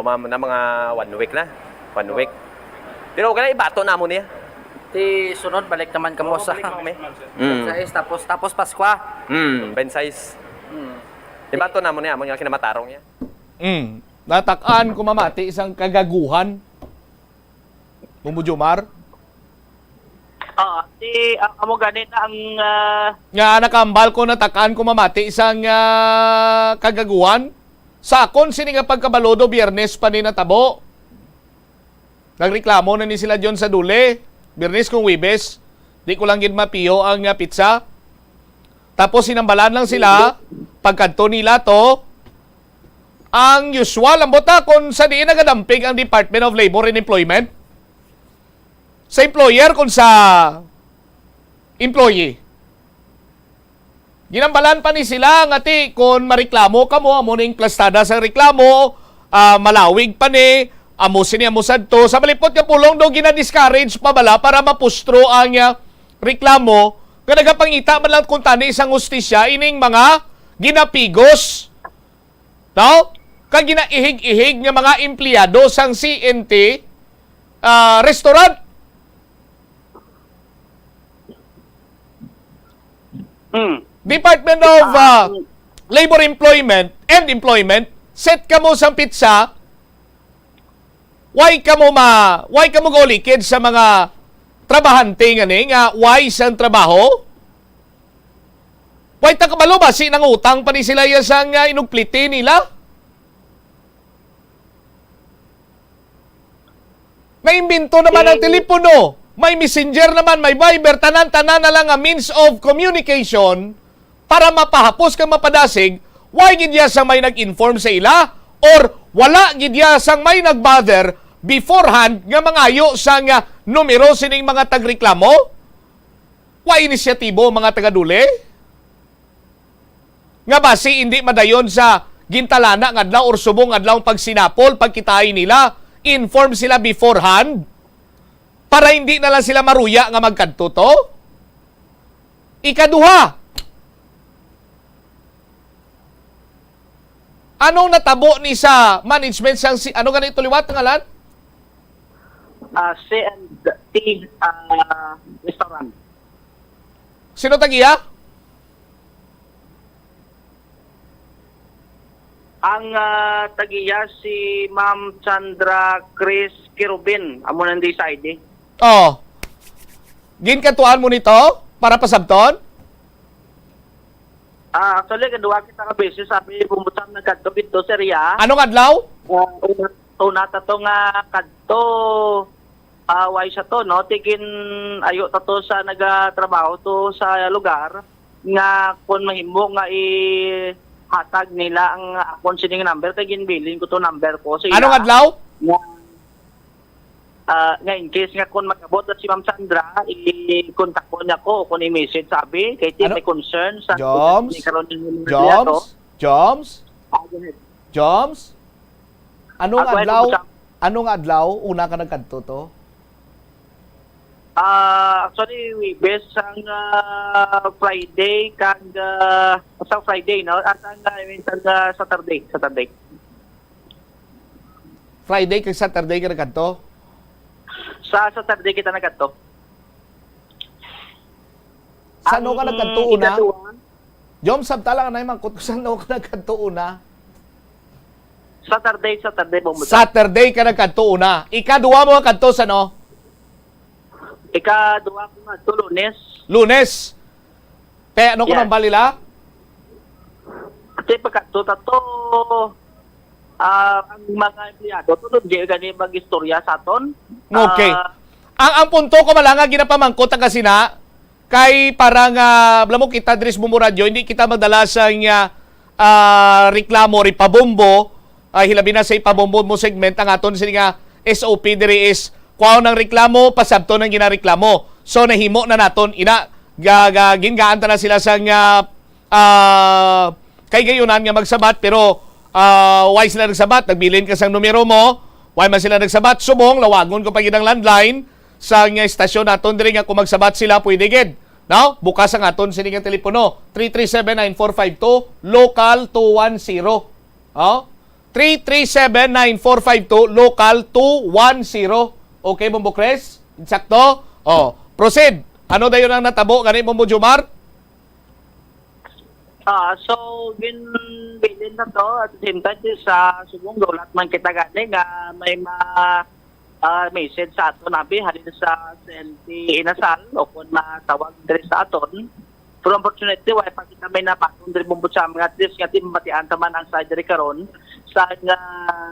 Ma'am na mga 1 week na. 1 week. Pero okay na ibato na mo niya. Ti sunod balik naman kamo sa kami. Tapos Paskwa. 26. Ibato na mo niya, mo nga kinamatarong niya. Natakan ko mamati isang kagaguhan. Bumbo Jomar. amo ganit ang Nga nakambal ko natakaan ko mamati isang kagaguhan. Sa akon sini nga pagkabalodo Biyernes pa ni natabo. Nagreklamo na ni sila John sa dule. Biyernes kung Wibes. Di ko lang gid mapiyo ang pizza. Tapos sinambalan lang sila pagkadto nila to. Ang usual ang bota kung sa diin nagadamping ang Department of Labor and Employment. Sa employer kung sa employee. Ginambalan pa ni sila nga ti kung mareklamo ka mo, amo ning plastada sa reklamo, malawig pa ni, amo sini amo sadto. Sa malipot nga pulong do gina-discourage pa bala para mapustro ang reklamo. Nga nagapangita man lang kung tani isang hustisya ining mga ginapigos. No? Kag ginaihig-ihig nga mga empleyado sang CNT restaurant. Department of Labor Employment and Employment, set ka mo sang pizza, why ka mo golikid sa mga trabahante nga why sang trabaho? Why ta kabalo ba si nang utang pa ni sila ya sang inugpliti nila? Naimbento naman ang telepono. May messenger naman, may Viber, tanan-tanan na lang ang means of communication para mapahapos kang mapadasig. Why gidya sang may nag-inform sa ila? Or wala gidya sang may nag-bother beforehand nga mangayo sang numero sining mga tagreklamo? Why inisyatibo mga tagadule? Nga ba si hindi madayon sa gintalana ng adlaw or subong adlaw pagsinapol, pagkitain nila? Inform sila beforehand para hindi na lang sila maruya nga magkadto to. Ikaduha, anong natabo ni sa management sang ano ganito liwat ng alan? C&T restaurant. Sino tagiya? Ang tagiya si Ma'am Chandra Chris Kirubin, amo nang decide. Oh. Ginkatuan mo nito para pasabton? Actually kadua kita ka beses sabi pumutan na kadto bito serya. Anong adlaw? Una ta to nga kadto why sa to no tigin ayo ta to sa nagatrabaho to sa lugar nga kun mahimo nga hatag nila ang akon sining number kay ginbilin ko to number ko sa Anong adlaw? Nga in case nga kung magabot at si Ma'am Sandra, i-contact ko niya ko kung i-message sabi kay team may concern sa Joms? Anong adlaw una ka nagkadto to? Actually, we based ang Friday kag sa Friday no at ang Saturday. Friday kag Saturday ka nagkadto? Sa Saturday kita nagkadto. Saan ka nagkadto una? Jom sabtala ka na mangkot ko saan ka nagkadto una? Saturday Saturday ka nagkadto una. Ikaduwa mo kadto sa no? Ikaduwa ko nga to Lunes. Kaya ano ko nang balila? Kasi pagkadto ang mga empleyado tunod di gani mag-istorya sa aton. Okay. Ang punto ko malanga ginapamangkot ang kasina kay parang blamo kita dris mo radyo hindi kita magdala sa reklamo ri pabombo hilabi na sa ipabombo mo segment ang aton sini nga SOP diri is kuaw ng reklamo pasabto ng ginareklamo. So nahimo na naton ina gingaan na sila sa kay gayunan nga magsabat pero why sila nagsabat? Nagbilin ka sang numero mo. Why man sila nagsabat? Subong, lawagon ko pa ginang landline sa nga estasyon naton diri nga kung magsabat sila pwede gid. Now, bukas ang aton sining nga telepono 337-9452 local 210. 337-9452 local 210. Okay, Bombo Cres? Insakto? Proceed. Ano dayon ang natabo gani Bombo Jomar? So, bilin na to at the same time sa subong dolat man kita gani nga may message sa aton nabi halin sa CNT Inasal o kung matawag diri sa aton. Pero unfortunately, wala pa kita may napatong diri bumbot sa mga at least nga timbatian taman ang side diri karon sa nga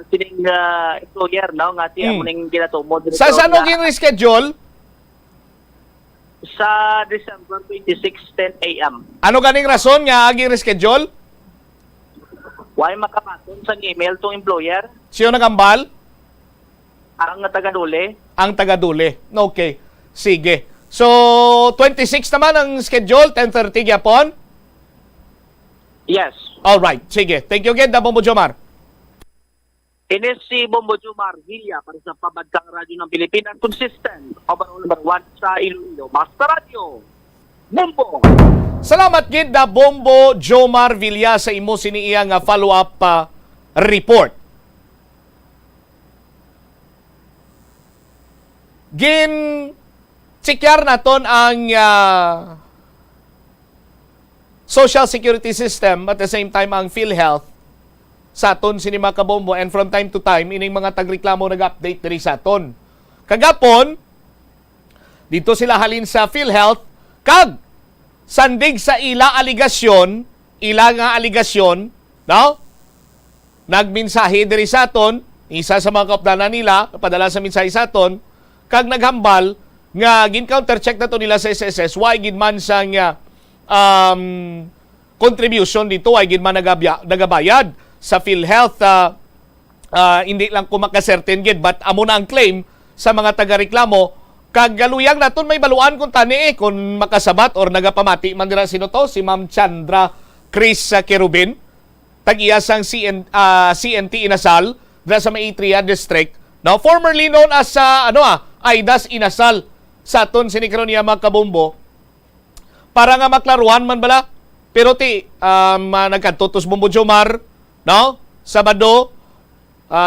sining employer no nga ti amo ning ginatumo diri Sa saan mo gin-reschedule? sa December 26, 10 a.m. Ano ganing rason nga aging reschedule? Why makapaton sa email tong employer Siyo nagambal? ang taga-Dule. Ang taga-Dule. Okay. Sige. So, 26 naman ang schedule, 10:30 gyapon? Yes. All right. Sige. Thank you again, Bombo Jomar. Inis si Bombo Jomar Villa para sa Pabagkang Radyo ng Pilipinas. Consistent. Overall number 1 sa Iloilo. Master Radio. Bombo! Salamat gid da Bombo Jomar Villa sa imo siniiya nga follow-up report. Checkar naton ang Social Security System at the same time ang PhilHealth sa aton sini mga kabombo, and from time to time ining mga tagreklamo nag-update diri sa aton. Kagapon dito sila halin sa PhilHealth kag sandig sa ila nga aligasyon, no? Nagmensahe diri sa aton, isa sa mga kaupdanan nila padala sa mensahe sa aton, kag naghambal nga gin-countercheck na to nila sa SSS, why gid man sang contribution dito, why gid man nagabayad sa PhilHealth, hindi lang ko makasertain gid, but amo na ang claim sa mga taga-reklamo, kag galuyang naton may baluan kung tani kung makasabat or nagapamati man dira sino to, si Ma'am Chandra Chris Kerubin, tag-iyasang CNT Inasal, dira sa Maitria District, now formerly known as Aidas Inasal sa aton sinikaron niya mga kabombo, para nga maklaruhan man bala, pero nagkatutos Bombo Jomar, no? Sabado,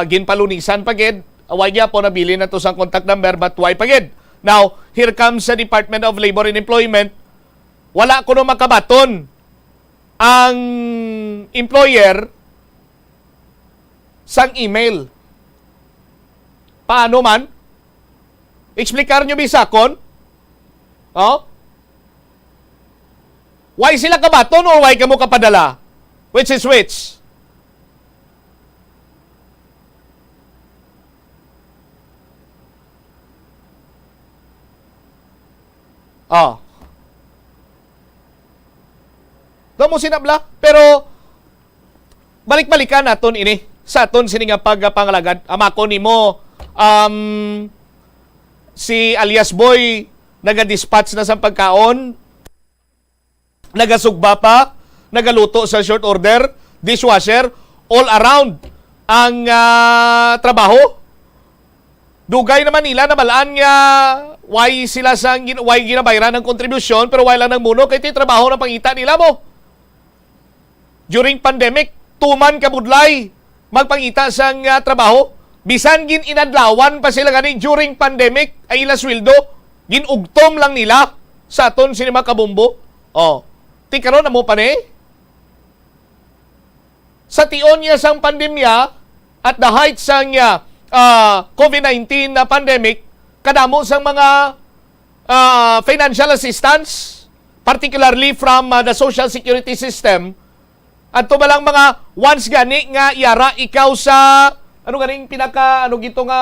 ginpalunisan pagid, away niya po nabili na to sa contact number, but why pagid? Now, here comes sa Department of Labor and Employment, wala ko no makabaton ang employer sang email. Paano man? Explicar nyo bisakon? Oh? Why sila kabaton or why kamo kapadala? Which is which? Oh. Doon mo sinabla. Pero, balik-balikan naton ini. Sa aton sininga pagpangalagad. Amako ni mo, si alias Boy, naga-dispatch na sa pagkaon, nagasugba pa, nagaluto sa short order, dishwasher, all around ang trabaho. Dugay naman nila na malaan nga why sila why ginabayaran ng kontribusyon pero why lang ng muno kay trabaho na pangita nila mo. During pandemic, tuman kabudlay magpangita sang trabaho. Bisan gin inadlawan pa sila ganing during pandemic ay ila sweldo, ginugtom lang nila sa aton sinima kabombo. Oh, ti karon na mo pa ni? Sa tion niya sang pandemya at the height sang COVID-19 na pandemic, kadamo sang mga financial assistance, particularly from the Social Security System. At to balang mga once gani nga yara ikaw sa ganing gito nga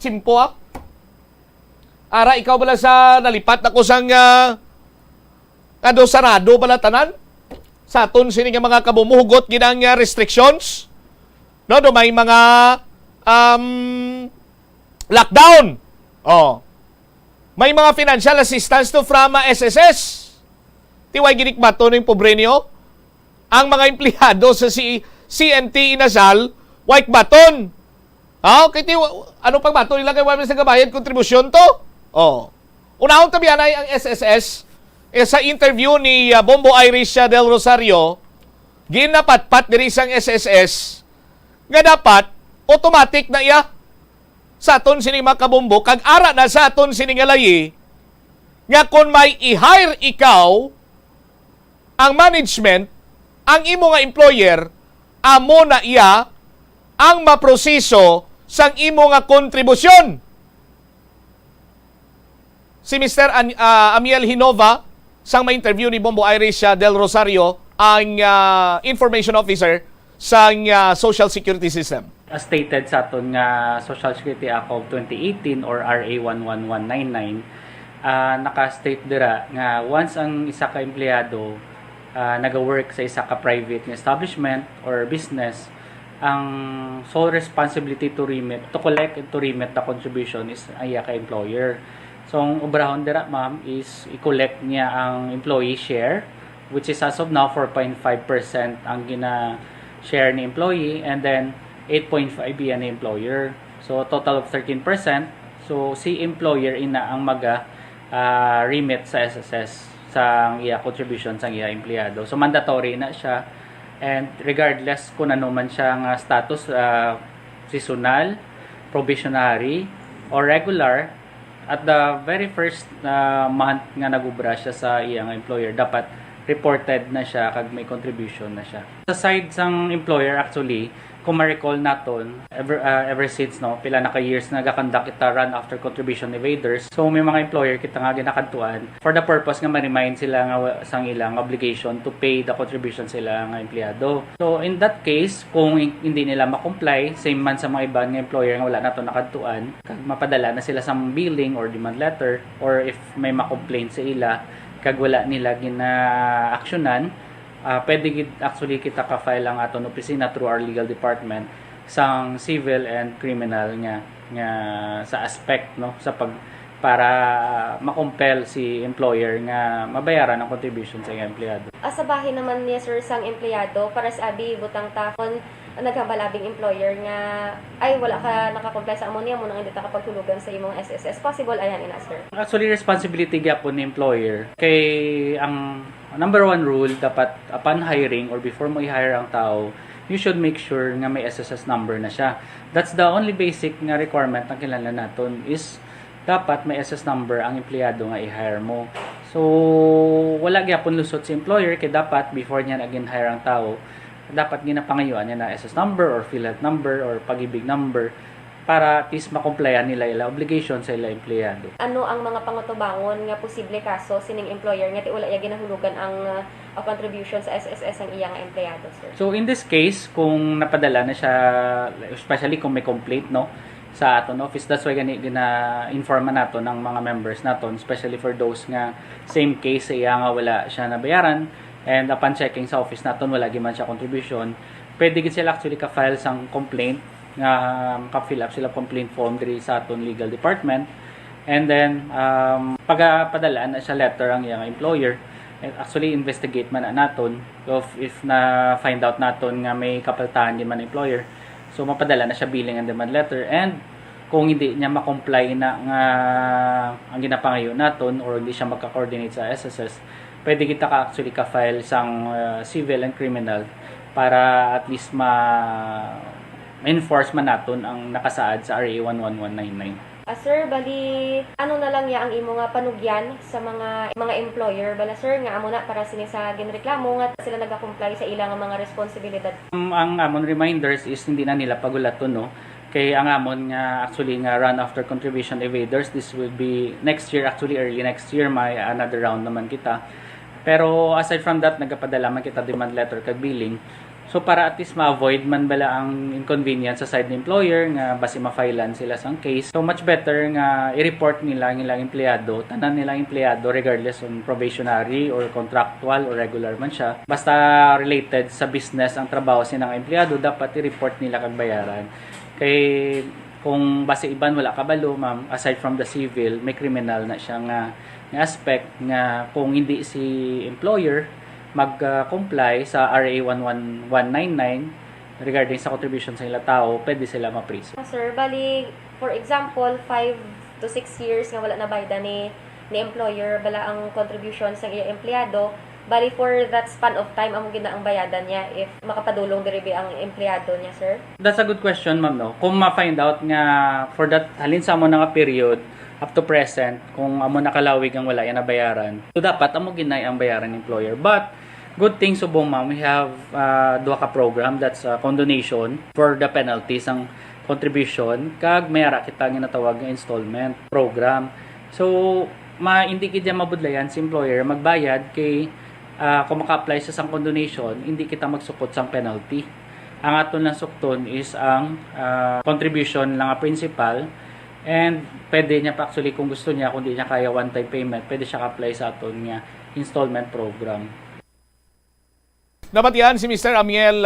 simpo Ara ikaw bala sa nalipat ako sang sarado bala tanan sa aton sini nga mga kabumuhugot ginang restrictions, no, do may mga lockdown. Oh. May mga financial assistance to from SSS. Tiway ginikbato ning pobrenyo ang mga empleyado sa CNT Inasal, white baton. Okay, ano pang baton nila kay wala sa gabayad kontribusyon to? Oh. Unahon tabihan ay ang SSS sa interview ni Bombo Irish del Rosario, ginapatpat diri sang SSS nga dapat automatic na iya sa aton sini makabombo kag ara na sa aton sini nga layi nga kung may i-hire ikaw ang management, ang imo nga employer, amo na iya ang maproseso sang imo nga kontribusyon. Si Mr. Amiel Hinova, sang may interview ni Bombo Irish Del Rosario, ang information officer sang Social Security System. As stated sa aton nga Social Security Act of 2018 or RA 11199, naka-state dira nga once ang isa ka empleyado naga-work sa isa ka private establishment or business, ang sole responsibility to collect and to remit the contribution is ay ka employer. So ang obrahon dira ma'am is i-collect niya ang employee share, which is as of now 4.5% ang gina-share ni employee, and then 8.5 yan ni employer. So total of 13%. So si employer ina ang remit sa SSS sa iya contribution sa iya empleyado. So mandatory na siya, and regardless kung ano man siya nga status, seasonal, probationary, or regular, at the very first month nga nagubra siya sa iyang employer, dapat reported na siya kag may contribution na siya. Sa side sang employer, actually, kung ma-recall naton, ever since pila na ka years nagakandak kita run after contribution evaders. So may mga employer kita nga ginakadtuan for the purpose nga ma-remind sila nga sang ilang obligation to pay the contribution sila nga empleyado. So in that case, kung hindi nila ma-comply, same man sa mga ibang employer nga wala nato nakadtuan, kag mapadala na sila sa billing or demand letter, or if may ma-complain sa ila kag wala nila gina-actionan, pwede actually kita ka-file ang aton opisina through our legal department sang civil and criminal nga sa aspect sa para ma-compel si employer nga mabayaran ang contribution sa empleyado. Sa bahin naman niya sir sang empleyado para sa abi butang takon naghambalabing employer nga ay wala ka nakakomply sa ammonia mo nang hindi ta kapaghulugan sa imong SSS, possible ayan ina sir. Actually responsibility gyapon ni employer kay ang number one rule dapat upon hiring or before mo i-hire ang tao, you should make sure nga may SSS number na siya. That's the only basic nga requirement na kinahanglan naton is dapat may SS number ang empleyado nga i-hire mo. So wala gyapon lusot si employer kay dapat before niya nag-hire ang tao, dapat ginapangayuan niya na SS number or PhilHealth number or pag-ibig number para at least makomplyan nila ila obligation sa ila empleyado. Ano ang mga pangutubangon nga posible kaso sining employer nga ti wala ya ginahulugan ang contribution sa SSS ang iyang empleyado, sir? So in this case, kung napadala na siya, especially kung may complaint sa aton office, that's why gina-informa nato ng mga members naton, especially for those nga same case sa iya nga wala siya nabayaran, and upon checking sa office naton wala giman siya contribution, pwede gid sila actually ka-file sang complaint nga ka-fill up sila complaint form diri sa aton legal department, and then pagpadalaan na siya letter ang iyang employer, and actually investigate man naton if na find out naton nga may kapaltahan di man employer, so mapadala na siya billing and demand letter, and kung hindi niya ma-comply na nga ang ginapangayo naton or hindi siya magka-coordinate sa SSS, pwede kita actually ka-file sang civil and criminal para at least ma-enforce man naton ang nakasaad sa RA 11199. Sir, bali ano na lang ya ang imo nga panugyan sa mga employer bala sir nga amo na para sini sa ginreklamo nga sila naga-comply sa ilang mga responsibilidad. Ang amon reminders is hindi na nila pagulaton kay ang amon nga actually nga run after contribution evaders, this will be next year, actually early next year may another round naman kita. Pero aside from that, nagapadala man kita demand letter kag billing. So para at least ma-avoid man bala ang inconvenience sa side ng employer nga basi ma-filean sila sang case. So much better nga i-report nila ang ilang empleyado, tanan nilang empleyado regardless on probationary or contractual or regular man siya. Basta related sa business ang trabaho sinang empleyado, dapat i-report nila kag bayaran. Kay kung base iban wala kabalo ma'am, aside from the civil, may criminal na siya nga aspect nga kung hindi si employer mag-comply sa RA 11199 regarding sa contribution sa ilang tao, pwede sila ma-freeze. Sir, bali, for example, 5 to 6 years nga wala na bayda ni employer, bala ang contribution sa iyang empleyado, bali for that span of time, amo gina ang bayadan niya if makapadulong diribi ang empleyado niya, sir? That's a good question, ma'am. Kung ma-find out nga for that, halin sa mo nga period, up to present, kung amo nakalawig ang wala yan na bayaran, so dapat amo ginay ang bayaran ng employer. But good thing subong ma'am, we have duha ka program, that's condonation for the penalties. Ang contribution kag mayara kita nga natawag nga installment program. So hindi kita mabudlayan si employer magbayad kay kung maka-apply sa sang condonation, hindi kita magsukot sang penalty. Ang aton lang sukton is ang contribution lang nga principal, and pwede niya pa actually kung gusto niya, kung di niya kaya one-time payment, pwede siya ka-apply sa aton nga installment program. Nabatian si Mr. Amiel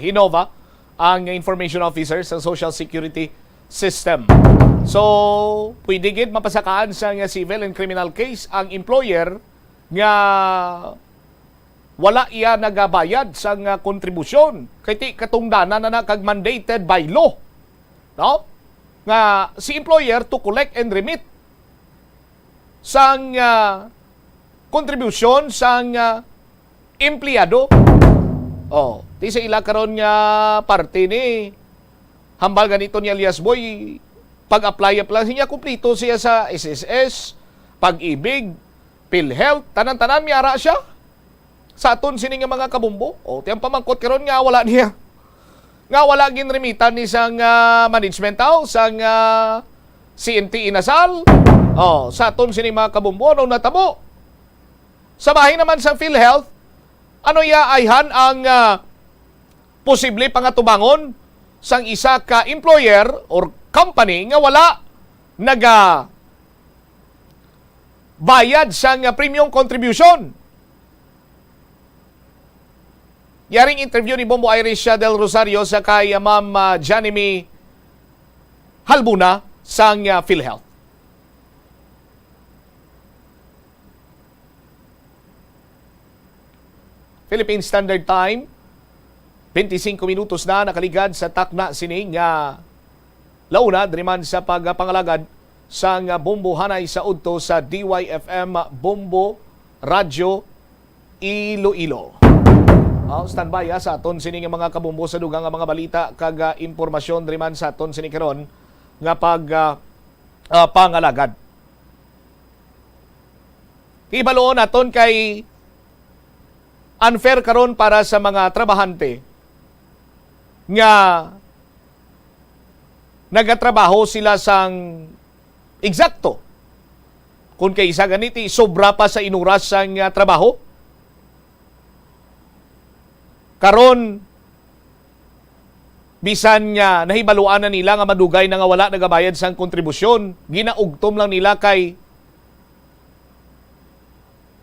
Hinova, ang information officer sa Social Security System. So, pwede gid mapasakaan sa nga civil and criminal case ang employer nga wala iya nagabayad sa nga kontribusyon kay ti katungdanan na kag mandated by law, no, nga si employer to collect and remit sang kontribusyon sang empleyado. Ti sa ila karon nga parte ni hambal ganito ni alias boy, pag-apply siya kumplito siya sa SSS, Pag-ibig, PhilHealth, tanan-tanan miyara siya sa aton sini nga mga kabumbo. Tiyang pamangkot karon nga wala niya. Nga wala ginremitan ni sang management house, sang CNT Inasal. Sa aton sini mga kabumbo, ano natabo? Sa bahin naman sa PhilHealth, ano ayhan ang posible pangatubangon sang isa ka employer or company nga wala bayad sang premium contribution. Yaring interview ni Bombo Irisha del Rosario sa kay Ma'am Janemy Halbuna sang PhilHealth. Philippine Standard Time, 25 minutos na nakaligad sa takna sining launa driman sa pagpangalagad sang Bombo Hanay sa udto sa DYFM Bombo Radyo Iloilo. Standby sa aton sining mga kabumbo sa dugang mga balita kag impormasyon driman sa aton sini karon nga pangalagad. Ibaloon naton kay unfair karon para sa mga trabahante nga nagatrabaho sila sang eksakto. Kung kay isa ganiti, sobra pa sa inuras sang trabaho. Karon bisan nga nahibaluan na nila nga madugay na nga wala nagabayad sang kontribusyon, ginaugtom lang nila kay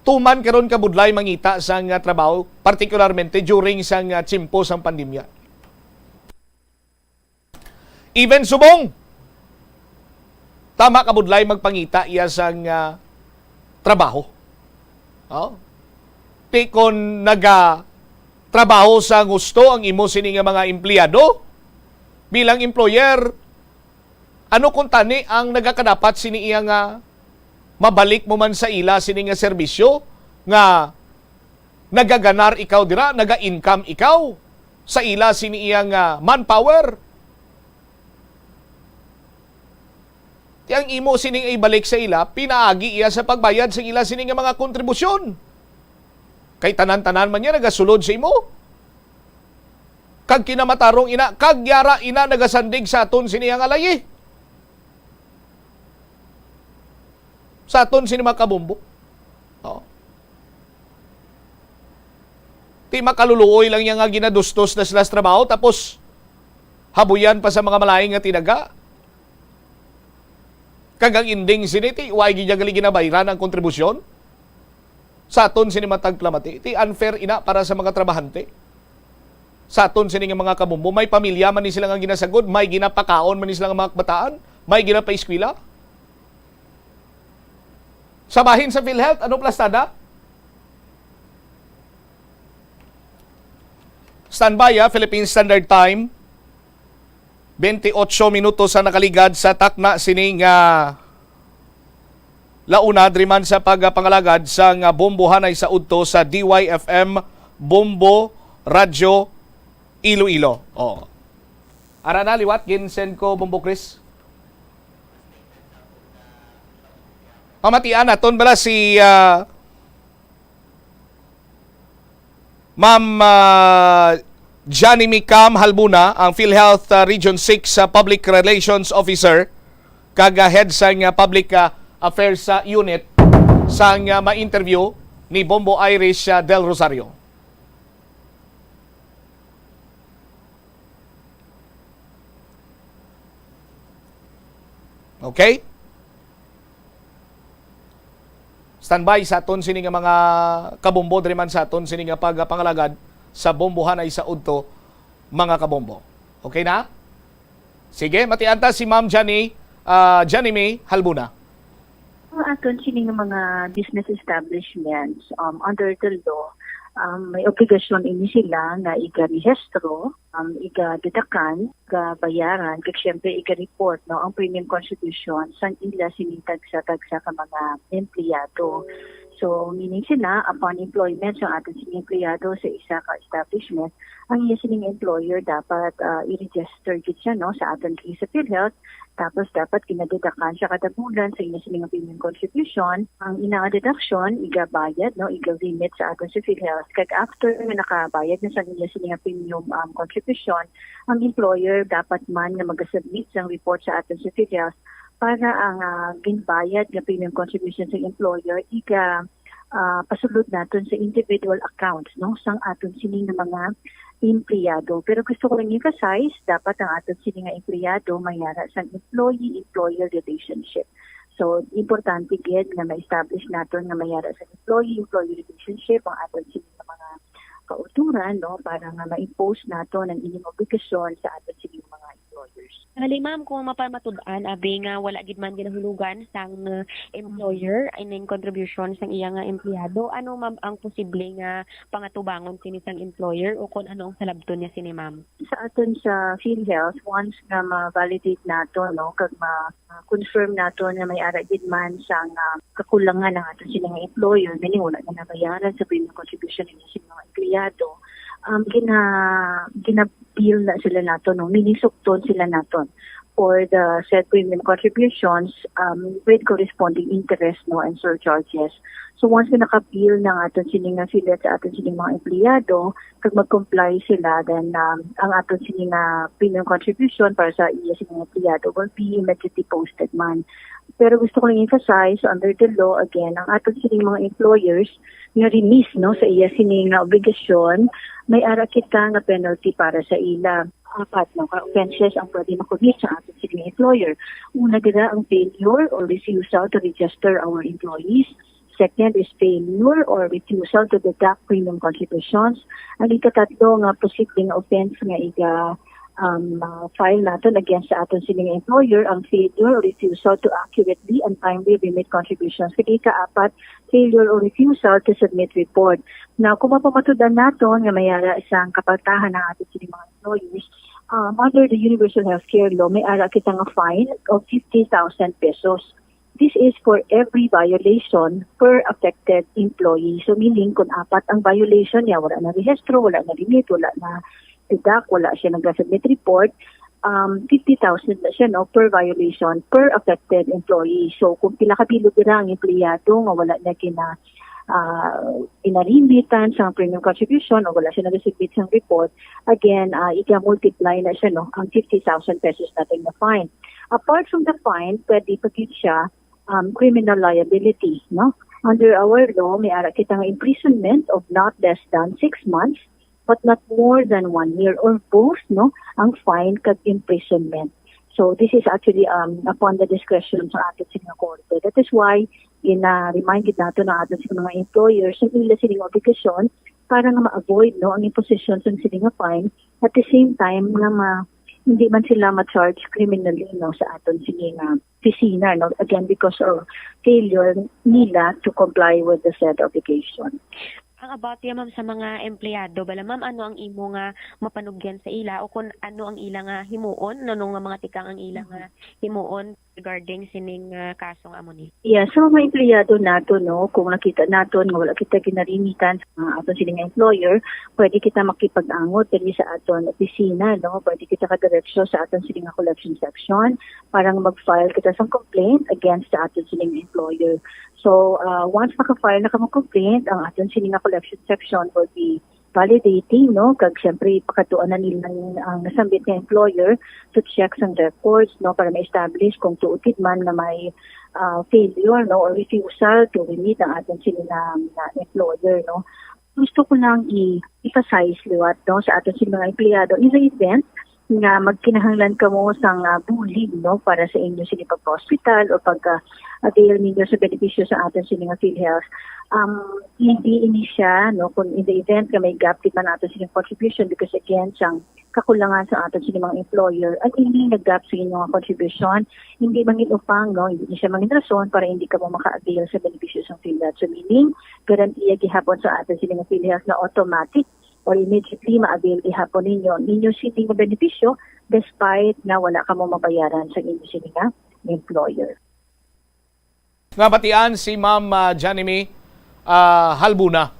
tuman karon kabudlay mangita sang trabaho, particularmente during sang tsimpo sang pandemya. Even subong tama kabudlay magpangita iya sang trabaho. Tikon trabaho sa gusto ang imo sini nga mga empleyado bilang employer, ano kung tani ang nagakadapat sini iya nga mabalik mo man sa ila sini nga serbisyo nga nagaganar ikaw dira, naga-income ikaw sa ila sini iya nga manpower. Yang imo sining ibalik sa ila, pinaagi iya sa pagbayad sa ila sining nga mga kontribusyon. Kay tanan-tanan man niya nagasulod sa imo. Kag kinamatarong ina, kag yara ina nagasandig sa aton sini nga layi. Sa aton sini mga kabumbo. Ti makaluluoy lang niya nga ginadustos na sila sa trabaho, tapos habuyan pa sa mga malaing nga tinaga. Kagang inding siniti, huwag gijagali ginabayran ang kontribusyon. Sa aton sini matagplamati, iti unfair ina para sa mga trabahante. Sa aton sini nga mga kabumbo, may pamilya man ni sila nga ginasagod, may ginapakaon man ni sila nga mga kabataan, may ginapa-eskwela. Sa bahin sa PhilHealth, ano plastada? Standby Philippine Standard Time, 28 minutos sa nakaligad sa takna sining launa driman sa pagpangalagad sa Bombo Hanay sa udto sa DYFM Bombo Radyo Iloilo. Ara na liwat ginsend ko Bombo Chris. Pamatian naton bala si Ma'am Johnny Cam Halbuna, ang PhilHealth Region 6 Public Relations Officer, kaga head sa Public Affairs Unit sa ma-interview ni Bombo Irish Del Rosario. Okay? Standby sa aton sini nga mga kabombo diri man sa aton sini nga pagpangalagad sa bombohan ay sa udto mga kabombo. Okay na? Sige, matianta si Ma'am Johnny May Halbuna. Aton sini nga mga business establishments under the law, may obligasyon ini sila nga iga-rehistro, iga-dedakan, iga-bayaran, kag syempre iga-report no, ang premium contribution sa ila sinitag sa tagsa ka mga empleyado. So, meaning sila, upon employment sa ating sining empleyado sa isa ka establishment, ang iya sining employer dapat i-register siya no, sa ating sa PhilHealth. Tapos dapat kinadedakan siya kada bulan sa iya sining premium contribution. Ang ina-deduction, igabayad, no, iga-remit sa ating sa PhilHealth. Kag after nga nakabayad na sa iya sining premium contribution, ang employer dapat man nga mag-submit sang report sa ating sa PhilHealth para ang ginbayad nga premium contribution sa employer pasulod naton sa individual accounts no sang aton sining nga mga empleyado. Pero gusto ko lang emphasize, dapat ang aton sining nga empleyado mayara sa employee-employer relationship. So importante gid nga ma-establish naton nga mayara sa employee-employer relationship ang aton sining nga mga kauturan no para nga ma-impose naton ang ining obligasyon sa aton sining mga employers. Hali ma'am, kung mapamatud-an, abi nga wala gid man ginahulugan sang employer ining contribution sang iya nga empleyado, ano ma'am ang posible nga pangatubangon sini sang employer o kung ano ang salabton niya sini ma'am? Sa aton sa PhilHealth, once nga ma-validate nato no kag ma-confirm nato na may ara gid man sang kakulangan ng aton sila nga employer, meaning wala na nabayaran sa premium contribution ng mga empleyado, gina-bill na sila nato no, minisukton sila naton for the said premium contributions with corresponding interest no and surcharges. So once na naka-bill ng aton sining nga sila sa aton sining mga empleyado, kag mag-comply sila, then ang aton sining premium contribution para sa iya sining empleyado will be immediately posted man. Pero gusto ko lang emphasize, under the law, again, ang aton sining mga employers nga remiss no, sa iya sining obligasyon, may ara kita nga penalty para sa ila. Apat no, offenses ang pwede makumit sa aton sining employer. Una gida ang failure or refusal to register our employees. Second is failure or refusal to deduct premium contributions. Ang ikatatlo nga posibleng offense nga file natin against sa aton sining employer, ang failure or refusal to accurately and timely remit contributions. Kaya ika-apat, failure or refusal to submit report. Now, kung mapamatudan natin nga mayara isang kapaltahan ng aton sining mga employees, under the Universal Healthcare Law, may ara kita nga fine of 50,000 pesos. This is for every violation per affected employee. So meaning kung apat ang violation niya, wala na rehistro, wala na limit, wala na deduct, wala siya nag-submit report, 50,000 na siya no, per violation per affected employee. So kung pila ka bilog na ang empleyado nga wala na inarimbitan sa premium contribution o wala siya nag-submit sa report, again, ika-multiply na siya no, ang 50,000 pesos natin na fine. Apart from the fine, pwede pagkit siya criminal liability. No? Under our law, may ara kita nga imprisonment of not less than 6 months but not more than 1 year or both, no, ang fine kag imprisonment. So this is actually upon the discretion sa atin sa korte. That is why remind nato na atin sa mga employers ang ila sining obligasyon para nga ma-avoid no ang imposition sa sining fine at the same time nga hindi man sila ma-charge criminally no sa aton sining opisina no, again because of failure nila to comply with the said obligation. Ang about ya ma'am sa mga empleyado, bala ma'am, ano ang imo nga mapanugyan sa ila o kung ano ang ila nga himuon, ano nga mga tikang ang ila nga himuon regarding sining kasong amo ni? Yeah, sa mga empleyado nato no, kung nakita naton nga wala kita ginarimitan sa aton sining employer, pwede kita makipag-angot diri sa aton opisina no, pwede kita kadiretso sa aton sining collection section para mag-file kita sa complaint against sa aton sining employer. So once maka-file na ka mo complaint, ang aton sining collection section will be validating, no, kag syempre pakatuan na nila ang nasambit nga employer to check ang records, no, para ma-establish kung tuutid man na may failure, no, or refusal to remit ang aton sila na employer, no. Gusto ko lang i-emphasize liwat, no, sa aton sila mga empleyado in the event nga magkinahanglan ka mo sang bullying, no, para sa inyo sila pag-hospital o pagka-avail ninyo sa benepisyo sa atin sila nga PhilHealth. Hindi ini siya, no, kung in the event nga may gap di man atin silang contribution because again, siyang kakulangan sa atin sila mga employer at hindi nag-gap sa inyong contribution, hindi mangin upang, no, hindi siya mangin rason para hindi ka mo maka-avail sa benepisyo sa PhilHealth. So meaning, garantiya gihapon sa atin sila nga PhilHealth na automatic or immediately ma-avail ihapon ninyo sila nga benepisyo despite na wala ka mo mabayaran sa inyo sila nga employer. Nga batian si Ma'am Janime Halbuna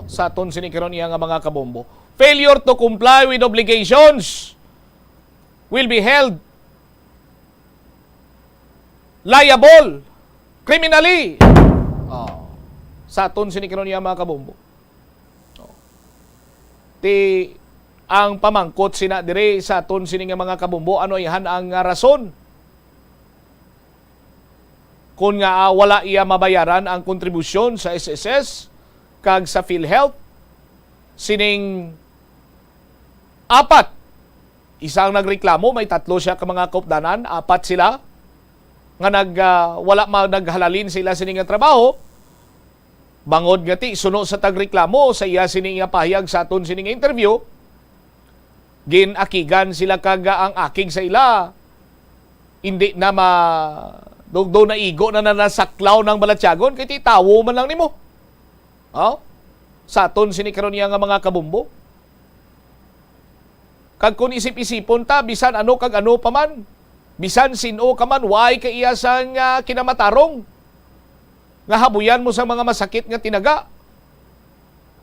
sa aton sinikiron iya nga mga kabombo. Failure to comply with obligations will be held liable criminally. Sa aton sinikiron iya mga kabombo. Ang pamangkot sina dire sa aton sini nga mga kabombo, ano ihan ang rason kung nga wala iya mabayaran ang kontribusyon sa SSS kag sa PhilHealth sining apat, isang nagreklamo, may 3 siya ka mga kaupdanan, 4 sila nga wala naghalalin sila sining nga trabaho. Bangod nga ti, suno sa tagreklamo sa iya sining pahayag sa aton sining interview, ginakigan sila kaga ang akig sa ila. Hindi na dugdo na igo na nasaklaw ng balatyagon, kaya ti tawo man lang nimo. Sa aton sinikaron niya nga mga kabumbo. Kag kung isip-isipon ta, bisan ano kag ano pa man, bisan sino ka man, why ka iya sang kinamatarong nga habuyan mo sa mga masakit nga tinaga.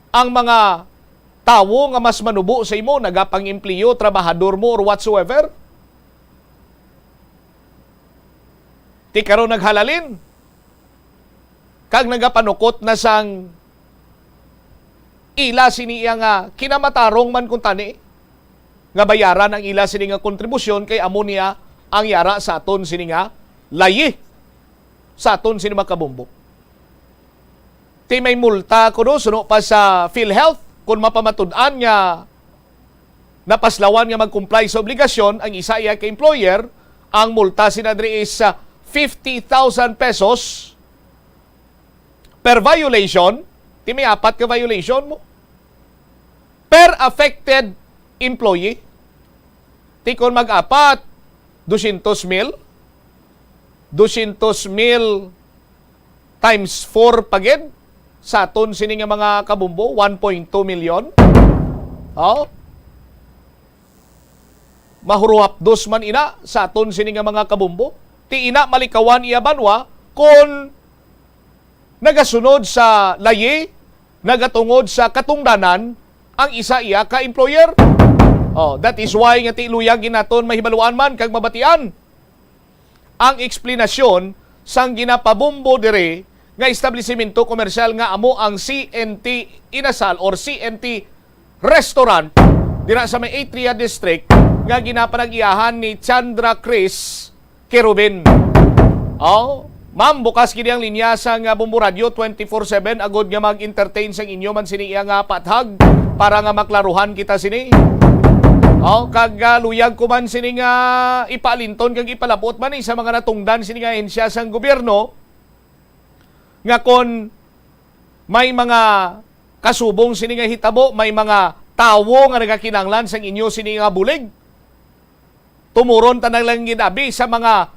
Ang mga tawo nga mas manubo sa imo, nagapang empleo, trabahador mo, or whatsoever. Ti karon naghalalin. Kag nagapanukot na sang ila siniya nga kinamatarong man kung tani, nga bayaran ang ila sini nga kontribusyon kay amo niya ang yara sa aton sini nga layi sa aton sini makabumbo. Ti may multa ko no, suno pa sa PhilHealth, kung mapamatud-an nga napaslawan nga mag-comply sa obligasyon ang isa iya kay employer, ang multa sinadri is 50,000 pesos per violation. Ti may 4 ka violation mo per affected employee. Ti kung mag-apat 200,000 times 4 pagid sa aton sini nga mga kabumbo, 1.2 million. Mahuruhap dos man ina sa aton sini nga mga kabumbo. Ti ina malikawan iya banwa kung nagasunod sa layi, nagatungod sa katungdanan ang isa iya ka employer. That is why nga ti luyag ginaton mahibaluan man kag mabatian ang eksplanasyon sang ginapabumbo dire nga establishmento komersyal nga amo ang CNT Inasal or CNT Restaurant dira sa may Atria District nga ginapanag-iyahan ni Chandra Chris Kerubin. Ma'am, bukas kini ang linya sa nga Bombo Radio 24/7 agod nga mag-entertain sang inyo man sini iya nga pathag para nga maklaruhan kita sini. Kag luyag ko man sini nga ipalinton kag ipalabot man sa mga natungdan sini nga ahensya sang gobyerno nga kon may mga kasubong sini nga hitabo, may mga tawo nga nagakinanglan sang inyo sini nga bulig. Tumuron ta lang ginabi sa mga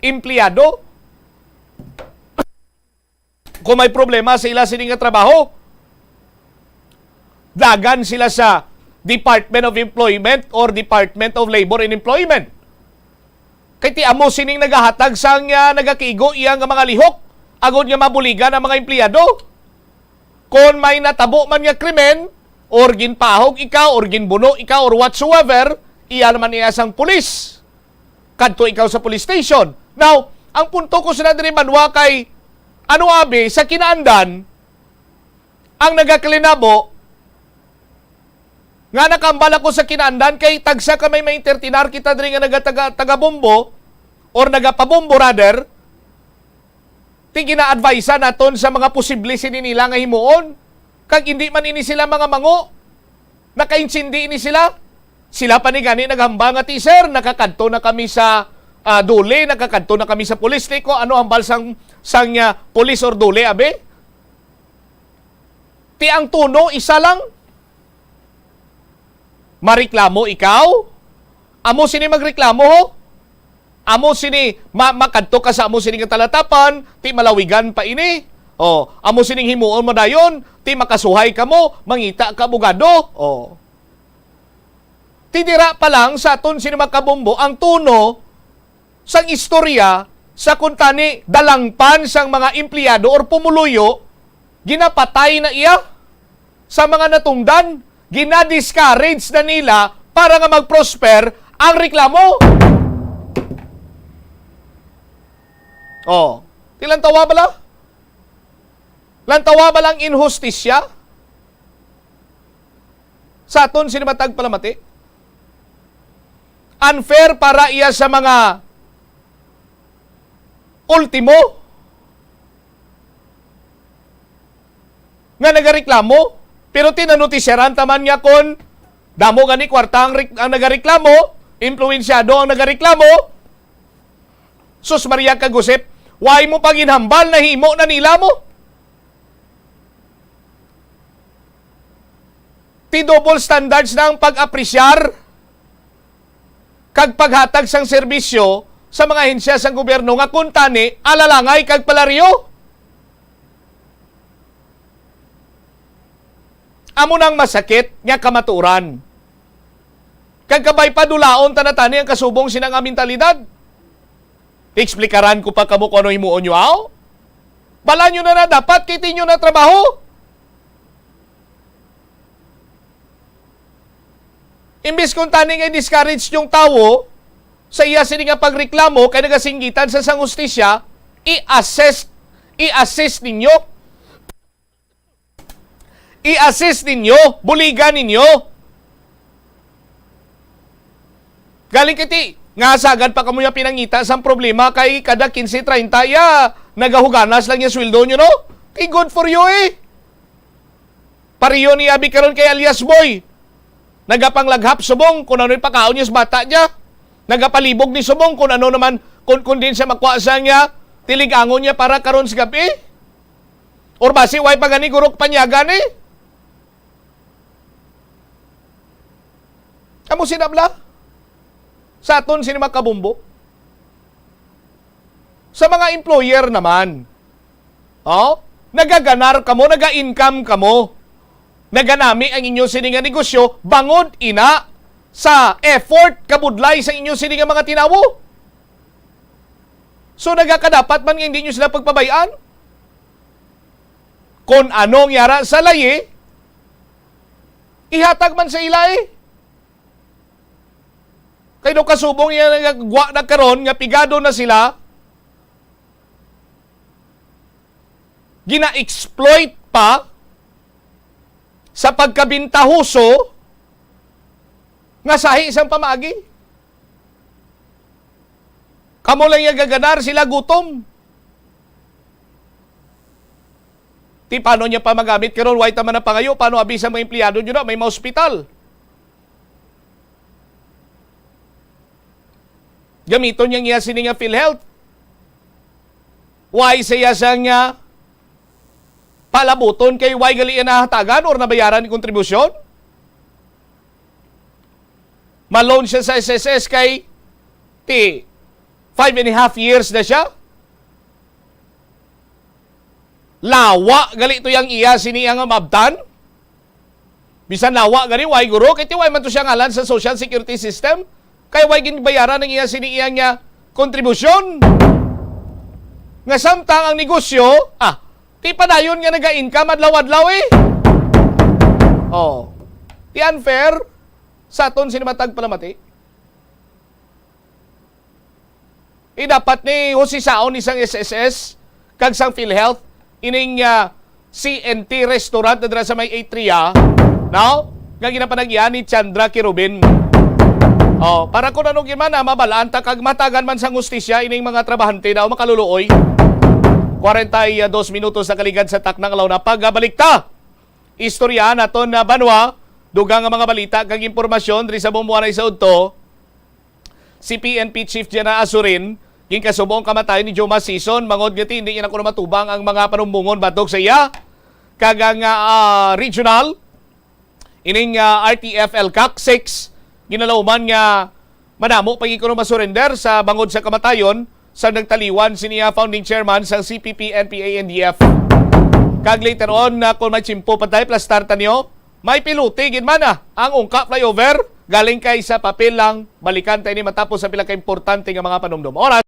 empleyado. Kung may problema sa ila sini nga trabaho, dagan sila sa Department of Employment or Department of Labor and Employment. Kay ti amo sining nagahatag sang nagakigo iya nga mga lihok agod nga mabuligan ang mga empleyado. Kung may natabo man nga krimen or ginpahog ikaw or ginbuno ikaw or whatsoever, iya naman iya sang pulis. Kadto ikaw sa police station. Now, ang punto ko sa nadiri manwa kay ano abi sa kinaandan ang nagaklinabo Nga nakambal ako sa kinandan kay tagsa ka may entertainar kita diri nga taga-bombo or nagapabombo rather. Ti gina-advise naton sa mga posible sini nila nga himuon. Kag hindi man ini sila mga mango. Nakainsindi ini sila. Sila pa ni gani naghamba nga ti sir, nakakadto na kami sa dole, nakakadto na kami sa pulis. Ko ano hambal sang pulis or dole abe? Ti ang tuno isa lang. Mareklamo ikaw? Amo sini magreklamo ho? Amo sini makadto ka sa amo sini nga talatapan, ti malawigan pa ini. Oh, amo sining himuon mo dayon, ti makasuhay ka mo, mangita ka abogado. Oh. Tidira pa lang sa aton sini makabombo ang tuno sang istorya sa kuntani dalangpan sang mga empleyado or pumuluyo, ginapatay na iya sa mga natungdan. Gina-discourage na nila para nga mag-prosper ang reklamo. Oh, tilantawa ba lang? Lantawa ba lang inhustisya? Sa aton sinimatag palamati? Unfair para iya sa mga ultimo nga nagareklamo. Pero tinanutisyaran taman niya kon damo gani kwarta ang nagareklamo, influensyado ang nagareklamo. Sus Maria Kagusep, why mo paginhambal na himo na nila mo? Ti double standards na ang pag-apresyar kag paghatag sang serbisyo sa mga ahensya sang gobyerno nga kuntani alalangay kag palaryo. Amo nang masakit nga kamaturan. Kag kabay padulaon tanatani ang kasubong sinang mentalidad. Eksplikaran ko pa kamo kung ano himuon nyo aw. Bala nyo na dapat kiti nyo na trabaho. Imbis kung tani nga discourage yung tao sa iya sini nga pagreklamo kay nagasinggitan sa sang hustisya, i-assess ninyo. I-assist ninyo, buligan ninyo. Galing kiti, nga sagad pa kamuya pinangita sa problema kay kada 15-30 ya, nagahuganas lang yung sweldo nyo, no? Kay good for you eh. Pariyo ni Abi karon kay alias Boy. Nagapanglaghap subong kung ano yung pakaon niya sa bata niya. Nagapalibog ni subong kung ano naman, kung din siya makwasa niya, tiligangon niya para karon sa gabi. Or basi, way pa gani gurok panyagan eh. Amo sinabla? Sa aton sini makabumbo? Sa mga employer naman, nagaganar kamo, naga-income kamo, naganami ang inyong sininga negosyo, bangod ina sa effort kabudlay sa inyong sininga mga tinawo. So nagakadapat man nga hindi nyo sila pagpabayaan. Kung anong yara sa layi, ihatag man sa ila eh. Kaya kasubong niya nagagwa na karon nga pigado na sila, gina-exploit pa sa pagkabintahuso nga sahi isang pamagi. Kamo lang yung gaganar, sila gutom. Ti paano niya pa magamit karon way taman na pangayo, paano abisa mga empleyado nyo na may ma-hospital. Gamiton niyang iya sini nga PhilHealth. Why siya nga palabuton kay why gali na hatagan or nabayaran ni kontribusyon? Malone siya sa SSS kay 5.5 years na siya. Lawa gali to yang iya sini nga mabtan. Bisan lawa gali why guro kay why man to siya ngalan sa Social Security System. Kaya why ginibayaran ng iya siniiyang niya kontribusyon. Nga samtang ang negosyo, ti padayon nga naga-income adlaw-adlaw eh. Oh. Ti unfair sa aton sinimatag palamati. Dapat ni husisaon isang SSS kag sang PhilHealth ining CNT restaurant na sa may Atria. Now, nga ginapanagyan ni Chandra Kirubin. Para kung anong gimana, mabalaan ta kag matagan man sa hustisya ining mga trabahante daw makaluluoy. 42 minutos na kaligad sa taknang alaw na pagbalik ta. Istorya naton na banwa, dugang nga mga balita kag impormasyon diri sa bumuanay sa udto. Si PNP Chief General Azurin, ginkasubong kamatayon ni Joma Season, mangod nga hindi na kuno matubang ang mga panumbungon batok sa iya. Kag ang regional, ining RTF LCAC 6, ginalauman nga madamo pag ikuno masurrender sa bangod sa kamatayon sa nagtaliwan siniya founding chairman sa CPP, NPA, NDF. Kag later on kung may chimpo patay plus starta niyo, may piluti ginmana ang ungka flyover galing kay sa papel lang balikan tayo ni matapos sa pila ka importante nga mga panumdum. Oras.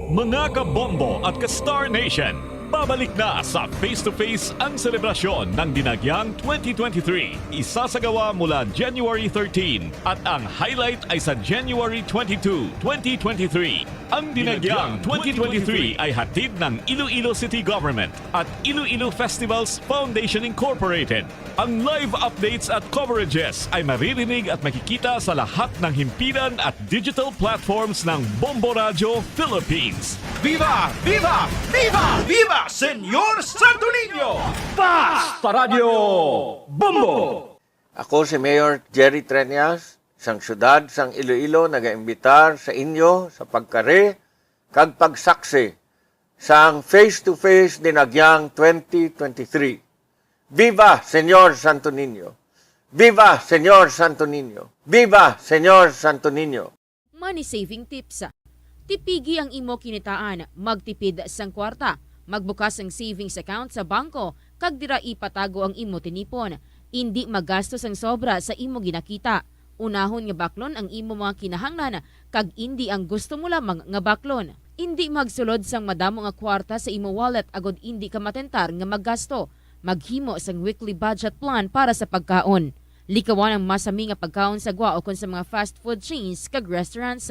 Mga kabombo at ka-Star Nation, babalik na sa face-to-face ang selebrasyon ng Dinagyang 2023. Isasagawa mula January 13 at ang highlight ay sa January 22, 2023. Ang Dinagyang 2023 ay hatid ng Iloilo City Government at Iloilo Festivals Foundation Incorporated. Ang live updates at coverages ay maririnig at makikita sa lahat ng himpilan at digital platforms ng Bombo Radio Philippines. Viva! Viva! Viva! Viva! Senyor Santo Niño! Basta Radio Bombo! Ako si Mayor Jerry Treñas, sang syudad sang Iloilo nagaimbitar sa inyo sa pagkare kag pagsaksi sang face-to-face Dinagyang 2023. Viva Senyor Santo Niño! Viva Senyor Santo Niño! Viva Senyor Santo Niño! Money saving tips. Tipigi ang imo kinitaan, magtipid sang kwarta, magbukas ang savings account sa bangko, kag dira ipatago ang imo tinipon. Indi magastos ang sobra sa imo ginakita. Unahon nga baklon ang imo mga kinahanglan, kag indi ang gusto mo lamang nga baklon. Indi magsulod sang madamo nga kwarta sa imo wallet agod indi ka matentar nga maggasto. Maghimo sang weekly budget plan para sa pagkaon. Likawan ang masami nga pagkaon sa gwa o kon sa mga fast food chains kag restaurants.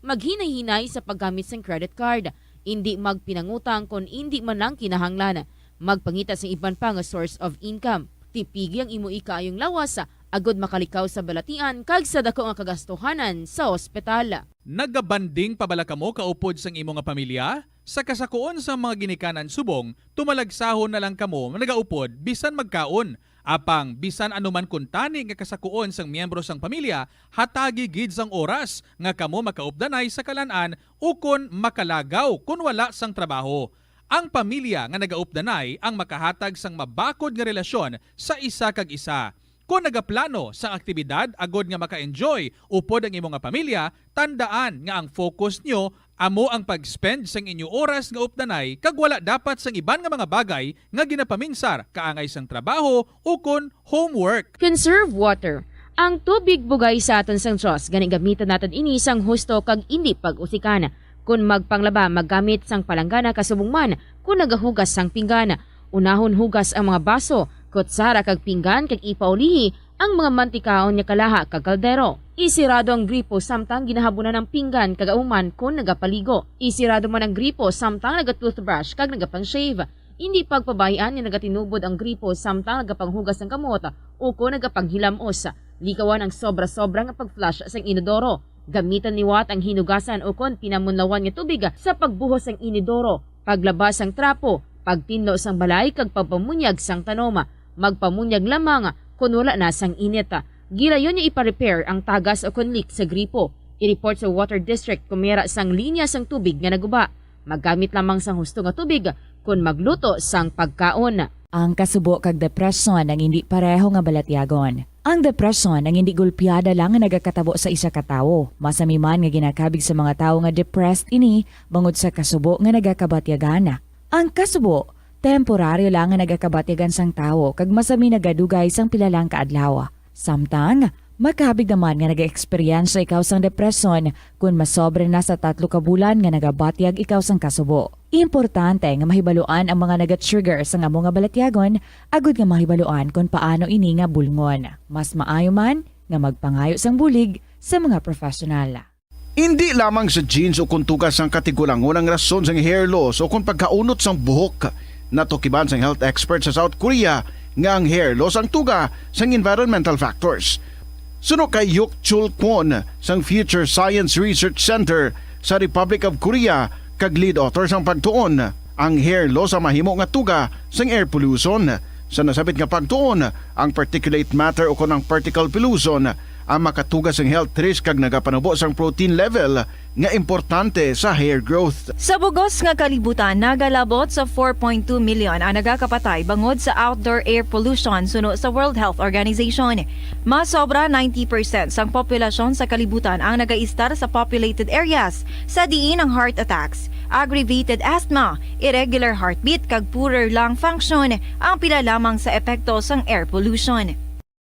Maghinay-hinay sa paggamit sang credit card. Indi magpinangutang kon indi man lang kinahanglan. Magpangita sa iban pa nga source of income. Tipigi ang imo ikaayong lawas agod makalikaw sa balatian kag sa dako nga kagastuhanan sa ospital. Nagabanding pabala kamo kaupod sang imo nga pamilya? Sa kasakuon sa mga ginikanan subong, tumalagsahon na lang kamo nagaupod bisan magkaon. Apang bisan anuman kuntani nga kasakuon sang miyembro sang pamilya, hatagi gid sang oras nga kamo makaupdanay sa kalan-an ukon makalagaw kun wala sang trabaho. Ang pamilya nga nagaupdanay ang makahatag sang mabakod nga relasyon sa isa kag isa. Kung nagaplano sa aktibidad agod nga maka-enjoy upod ang imong nga pamilya, tandaan nga ang focus nyo amo ang pag-spend sang inyo oras nga updanay kag wala dapat sang iban nga mga bagay nga ginapaminsar kaangay sang trabaho ukon homework. Conserve water. Ang tubig bugay sa aton sang Diyos, gani gamitan natin ini sang husto kag indi pag-usikan. Kung magpanglaba, maggamit sang palanggana kasubong man, kung nagahugas sang pinggana. Unahon hugas ang mga baso, kutsara kag pinggan kag ipaulihi ang mga mantikaon nga kalaha kag kaldero. Isirado ang gripo samtang ginahabunan ng pinggan kag auman kung nagapaligo. Isirado man ang gripo samtang nagatoothbrush kag nagapang-shave. Hindi pagpabayaan ni nagatinubod ang gripo samtang nagapanghugas ng kamot o kung nagapanghilamos. Likawan ang sobra-sobra nga pag-flush sa inodoro. Gamitan ni Watt ang hinugasan o kon pinamunlawan nga tubig sa pagbuhos ng inodoro, paglabas ang trapo, pagtinlo sang balay kag pagpamunyag sang tanoma, magpamunyag lamang kun wala na sang inita. Gilayon niya ipa-repair ang tagas o kon leak sa gripo. I-report sa Water District kung mera sang linya sang tubig nga naguba. Maggamit lamang sang husto nga tubig kun magluto sang pagkaon. Ang kasubo kag depresyon ang hindi pareho nga balatyagon. Ang depresyon ang hindi gulpiyada lang nga nagakatabo sa isa ka tawo. Masami man nga ginakabig sa mga tawo nga depressed ini bangod sa kasubo nga nagakabatyagana. Ang kasubo, temporaryo lang nga nagakabatyagan sang tawo kag masami nagadugay sang pilalang kaadlaw. Samtang, makabig naman nga nag-experience ikaw sang depresyon kung masobre na sa 3 ka bulan nga nagabatyag ikaw sang kasubo. Importante nga mahibaluan ang mga naga-trigger sa nga mga balatyagon agud nga mahibaluan kung paano ini nga bulngon. Mas maayo man nga magpangayo sang bulig sa mga profesional. Hindi lamang sa genes o kung tugas ang katigulangon ang rason sang hair loss o kung pagkaunot sang buhok. Natukiban sang health expert sa South Korea nga ang hair loss ang tuga sang environmental factors. Suno kay Yuk Chul Kwon sang Future Science Research Center sa Republic of Korea kag lead author sang pagtuon ang hair loss ang mahimo nga tuga sang air pollution. Sa nasabit nga pagtuon ang particulate matter o konang particle pollution ang makatugas ang health risk kag nagapanubo sang protein level nga importante sa hair growth. Sa bugos nga kalibutan, nagalabot sa 4.2 million ang nagakapatay bangod sa outdoor air pollution suno sa World Health Organization. Mas sobra 90% sang populasyon sa kalibutan ang nagaistar sa populated areas sa diin ang heart attacks, aggravated asthma, irregular heartbeat kag poorer lung function ang pila lamang sa epekto sang air pollution.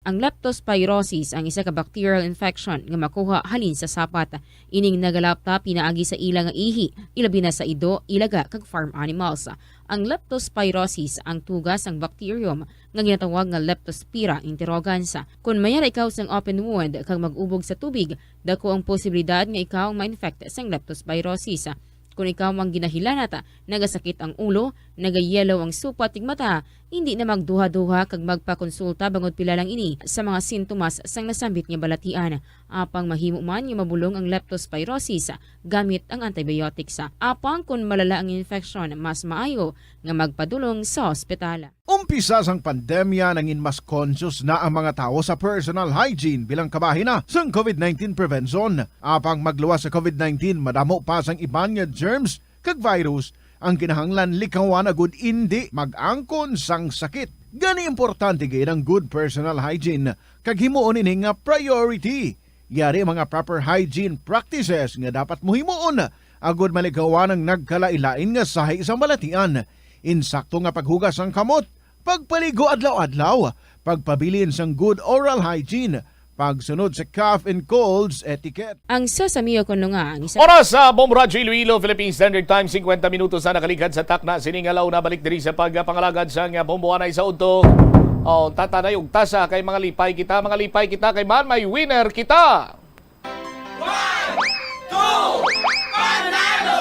Ang leptospirosis ang isa ka bacterial infection nga makuha halin sa sapat. Ining nagalapta pinaagi sa ilang nga ihi, ilabi na sa ido, ilaga kag farm animals. Ang leptospirosis ang tugas ang bacterium nga ginatawag nga Leptospira interrogans. Kung mayara ikaw sang open wound kag mag-ubog sa tubig, dako ang posibilidad nga ikaw ma-infect sang leptospirosis. Kung ikaw ang ginahilanata, nagasakit ang ulo, nagayelo ang supat tig mata, hindi na magduha-duha kag magpakonsulta bangod pila lang ini sa mga sintomas sang nasambit nga balatian. Apang mahimo man nga mabulong ang leptospirosis gamit ang antibiotics. Apang kung malala ang infection, mas maayo nga magpadulong sa ospital. Umpisa sang pandemya nangin mas conscious na ang mga tao sa personal hygiene bilang kabahina sang COVID-19 prevention. Apang magluwas sa COVID-19, madamo pa sang iban nga germs kag virus ang kinahanglan likawan agud indi mag-angkon sang sakit. Gani importante gid ang good personal hygiene kag himuon ini nga priority. Yari mga proper hygiene practices nga dapat mohimuon agud malikawan ang nagkalailain nga sahi sa balatian. Insakto nga paghugas sang kamot, pagpaligo adlaw-adlaw, pagpabilin sang good oral hygiene, pagsunod sa cough and colds etiquette. Ang sasamiyo ko nga ang isa... Oras sa Bombo Radio Iloilo, Philippine Standard Time, 50 minutos na nakalikad sa takna. Siningalaw na balik diri sa pagpangalagad sa bomboanay sa udto. O, tatanay og tasa kay mga lipay kita kay man may winner kita. 1, 2, panalo!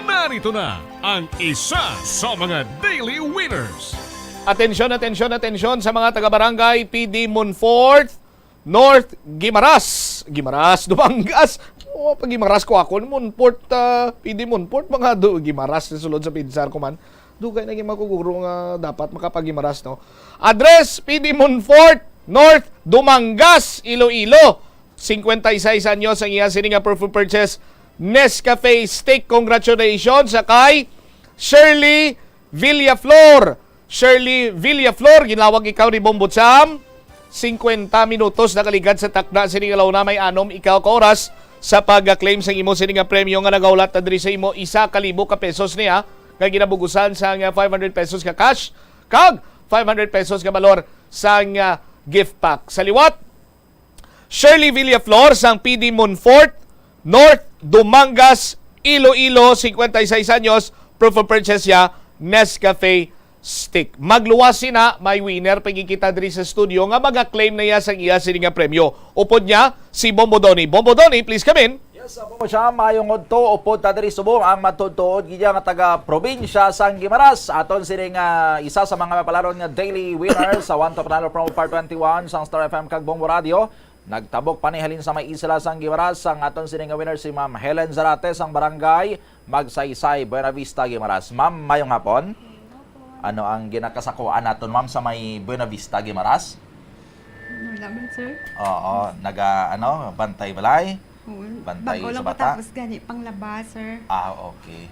Narito na ang isa sa mga daily winners. Atensyon sa mga taga-barangay PD Monfort, North Guimaras, Dumangas. O, pag Guimaras ko ako, Monfort, PD Monfort, mga Guimaras na sulod sa pinsar ko man. Dugay na maguguro nga dapat makapag-Guimaras, no? Address, PD Monfort, North Dumangas, Iloilo. 56 anyos ang iya sininga proof of purchase Nescafe Steak. Congratulations sa kay Shirley Villaflor. Ginawag ikaw ni Bombo Cham. 50 minutos nakaligad sa takna siningalaw na may anom ikaw ka oras sa pag-claim sa imo sininga premyo nga nagaulat na diri sa imo 1,000 ka pesos niya nga ginabugusan sa 500 pesos ka cash kag 500 pesos ka balor sa gift pack. Sa liwat, Shirley Villaflor sang PD Monfort, North Dumangas, Iloilo, 56 anyos, proof of purchase ya, Nescafe Stick. Magluwasi na, may winner, pagkikita diri sa studio nga mag-claim na iya sa iya sininga premyo. Upod niya, si Bombo Doni. Bombo Doni, please come in. Yes, po siya, mayong odto, upod ta diri subong ang matutuod gidya nga taga-probinsya sang Guimaras. Aton sining isa sa mga mapalaron nga daily winners sa 1 to Panalo Promo Part 21 sang Star FM kag Bombo Radio. Nagtabok panihalin sa may isla sang Guimaras ang aton sining winner si Ma'am Helen Zarate sang barangay Magsaysay, Buena Vista, Guimaras. Ma'am, mayong hapon. Ano ang ginakasakuan naton, ma'am, sa may Buena Vista, Guimaras? Laban, sir. Oo, bantay balay? Bantay sa bata? Tapos gani pang labas, sir. Okay.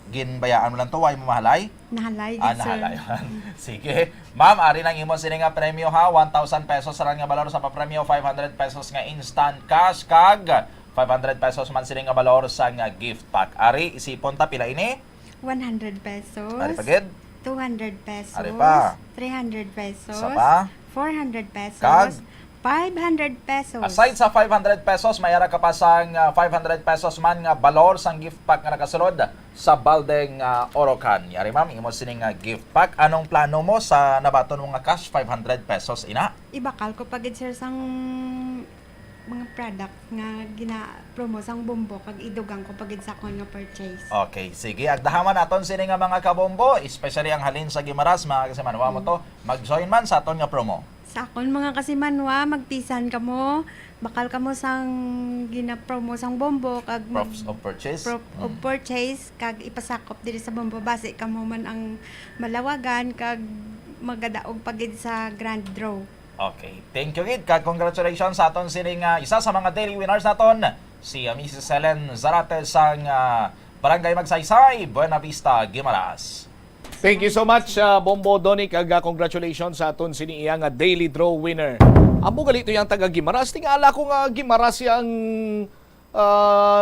Ginbayaan mo lang to, why mo mahalay? Nahalay, sir. Nahalay. Sige. Ma'am, ari nang imo sini nga premyo ha, 1,000 pesos sa nga balor sa papremyo, 500 pesos nga instant cash kag 500 pesos man sini nga balor sa nga gift pack. Ari isipon ta pila ini? 100 pesos. Ari pagid? 200 pesos. Ari pa? 300 pesos. Isa pa? 400 pesos. Kag? 500 pesos. Aside sa 500 pesos, mayara ka pa sang 500 pesos man nga balor sang gift pack nga nakasulod sa Baldeng Orocan. Yari ma'am, imo sining gift pack. Anong plano mo sa nabaton mo nga cash 500 pesos ina? Ibakal ko pagid, sir, sang mga product nga gina-promo sang bombo kag idugang ko pagid sa kon nga purchase. Okay, sige. Agdahaman aton sini nga mga kabombo, especially ang halin sa Gimaras, mga kasimanwa mo to, mag-join man sa aton nga promo. Sa akon mga kasimanwa, magpisan kamo, bakal kamo sang gina-promo sang bombo kag Proofs of purchase. proof of purchase kag ipasakop diri sa bombo base kamo man ang malawagan kag magadaog pagid sa grand draw. Okay. Thank you, Gid. Congratulations sa aton sini nga isa sa mga daily winners naton, si Mrs. Helen Zarate sang Barangay Magsaysay, Buena Vista, Gimaras. Thank you so much, Bombo Doni, kag congratulations sa aton sini iya nga daily draw winner. Amo galito yang taga Gimaras, tingala ko nga Gimaras yang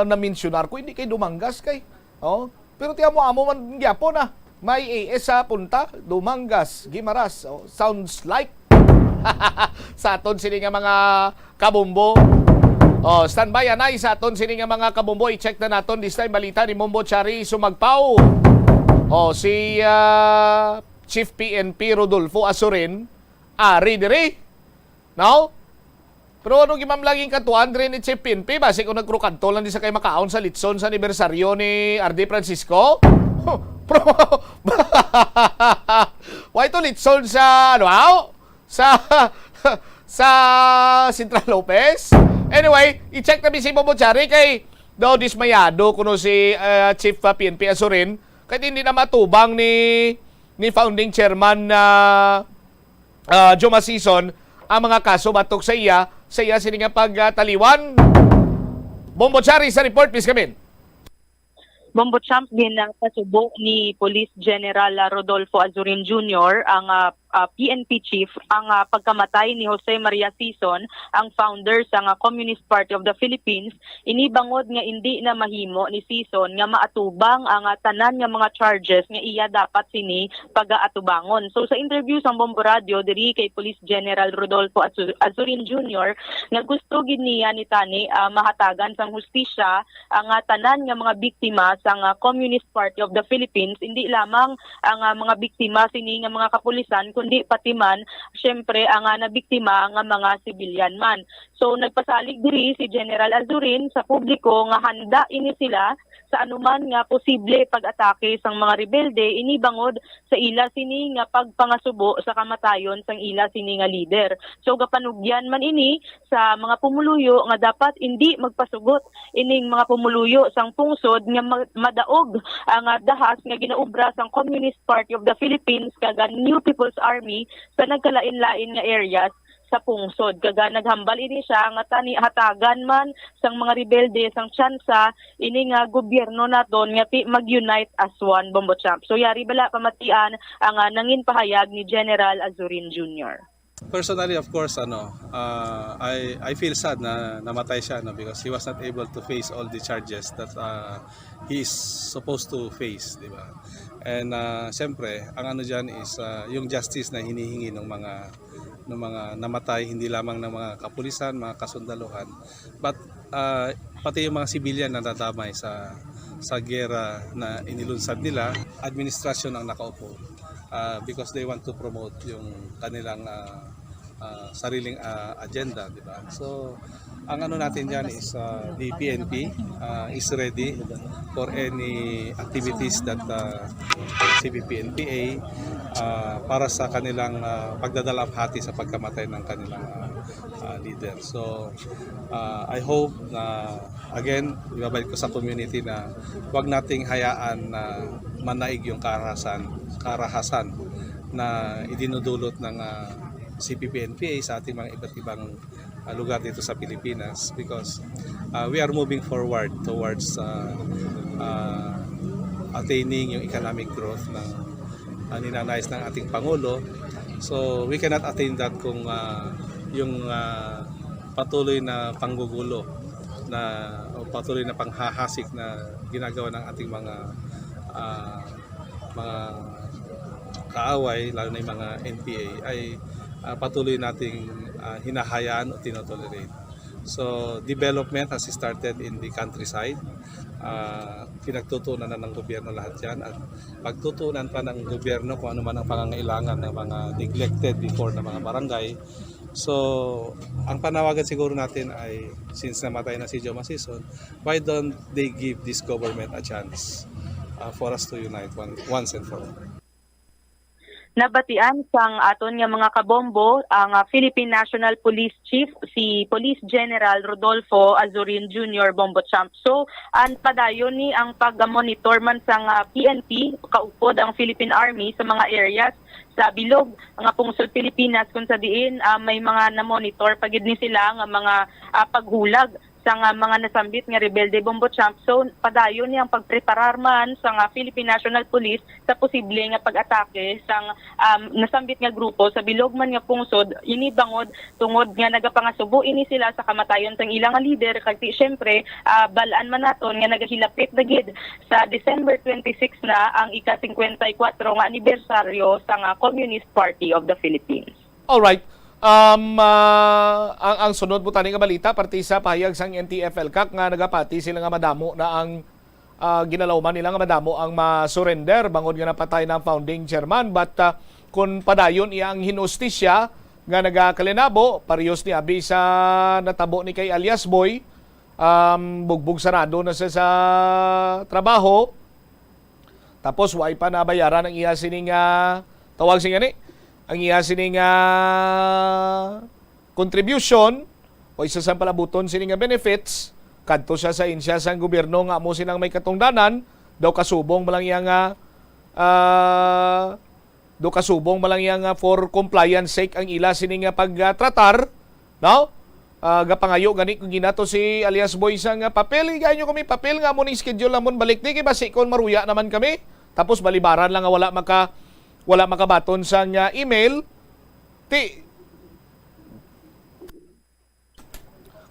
na-mentionar ko, hindi kay Dumangas kay. Oh, pero tiyan mo amo man gyapon na. May AS sa punta, Dumangas, Gimaras. Oh, sounds like sa aton sini nga mga kabombo. Oh, standby anay sa aton sini nga mga kabombo. I-check na naton this time balita ni Mombo Chari Sumagpao. Oh, si Chief PNP Rodolfo Asurin ari diri. No? Pero ano gimam laging katuan rin ni Chief PNP base kung nagkrukanto lang di sa kay makaon sa litson sa anibersaryo ni RD Francisco. Pro. Why to litson sa ano? Sa Central Lopez. Anyway, i-check na si Mombo Chari kay daw dismayado kuno si Chief PNP Asurin kahit hindi na matubang ni founding chairman na Joma Season ang mga kaso batok sa iya sini nga pagtaliwan. Bombo Chari sa report, please come in. Bombo Champ din ang kasubo ni Police General Rodolfo Azurin Jr., ang PNP chief, ang pagkamatay ni Jose Maria Sison, ang founder sa Communist Party of the Philippines. Inibangod nga hindi na mahimo ni Sison nga maatubang ang tanan nga mga charges nga iya dapat sini pag-aatubangon. So sa interview sa Bombo Radio diri kay Police General Rodolfo Azurin Jr., nga gusto gid niya ni tani mahatagan sang hustisya ang tanan nga mga biktima sa Communist Party of the Philippines, hindi lamang ang mga biktima sini nga mga kapulisan kundi pati man syempre ang nabiktima nga mga sibilyan man. So nagpasalig diri si General Azurin sa publiko nga handa ini sila sa anuman nga posible pag-atake sang mga rebelde, inibangod sa ila sini nga pagpangasubo sa kamatayon sang ila sini nga leader. So gapanugyan man ini sa mga pumuluyo nga dapat hindi magpasugot ining mga pumuluyo sang pungsod nga madaog ang dahas nga ginaubra sang Communist Party of the Philippines kaga New People's Army sa nagkalain-lain nga areas sa pungsod. Kaga naghambal ini siya nga tani hatagan man sang mga rebelde sang tsansa ini nga gobyerno naton nga mag-unite as one, Bombo Champ. So yari bala pamatian ang nangin pahayag ni General Azurin Jr. Personally, of course, I feel sad na namatay siya because he was not able to face all the charges that he is supposed to face, di ba? And siyempre, ang diyan is yung justice na hinihingi ng mga namatay, hindi lamang ng mga kapulisan, mga kasundaluhan, but pati yung mga sibilyan na nadamay sa gera na inilunsad nila, administrasyon ang nakaupo. Because they want to promote yung kanilang sariling agenda, di ba? So, ang natin diyan is the PNP is ready for any activities that CPP-NPA para sa kanilang pagdadalamhati sa pagkamatay ng kanilang leader. So, I hope na again, ibabalik ko sa community na huwag nating hayaan na manaig yung karahasan na idinudulot ng CPP-NPA sa ating mga iba't ibang lugar dito sa Pilipinas because we are moving forward towards attaining yung economic growth ng ninanais ng ating Pangulo. So we cannot attain that kung yung patuloy na panggugulo o patuloy na panghahasik na ginagawa ng ating mga kaaway, lalo na yung mga NPA, ay patuloy nating hinahayaan o tinotolerate. So, development has started in the countryside. Pinagtutunan na ng gobyerno lahat yan at pagtutunan pa ng gobyerno kung ano man ang pangangailangan ng mga neglected before na mga barangay So, ang panawagan siguro natin ay, since namatay na si Joe Masison, why don't they give this government a chance for us to unite once and for all? Nabatian sang aton nga mga kabombo ang Philippine National Police Chief si Police General Rodolfo Azurin Jr. Bombo Champ. So an padayon ni ang pag-monitor man sang PNP kaupod ang Philippine Army sa mga areas sa bilog nga pungsod Pilipinas kung sa diin may mga na-monitor pagid ni sila nga mga paghulag sa mga nasambit nga rebelde Bombo Champ. So padayon niyang pagpreparar man sa Philippine National Police sa posible nga pag-atake sa nasambit nga grupo sa bilog man nga pungsod inibangod tungod nga nagapangasubo ini sila sa kamatayon sang ilang nga leader kag syempre balaan man naton nga nagahilapit na gid sa December 26 na ang ika-54 nga anibersaryo sa Communist Party of the Philippines. All right. Ang sunod mo tani nga balita parti sa pahayag sang NTF-ELCAC nga nagapati sila nga madamo na ang ginalawman nila nga madamo ang ma-surrender bangod nga napatay ng founding chairman, but kung padayon iya ang hinustisya nga nagakalinabo parehas ni abi sa natabo ni kay alias Boy, bugbog sarado na sa trabaho tapos way pa nabayaran ang iya sining tawag siya ni ang iya sining contribution o isa sa palabuton sining benefits kadto siya sa insya sang gobyerno nga mo sinang may katungdanan daw kasubong malang iya for compliance sake ang ila sining pagtratar, no? Gapangayo gani kung ginato si alias Boy sang papel, gayon kami papel nga mo ning schedule namon balik di kay basi kon maruya naman kami tapos balibaran lang nga wala makabaton sa email.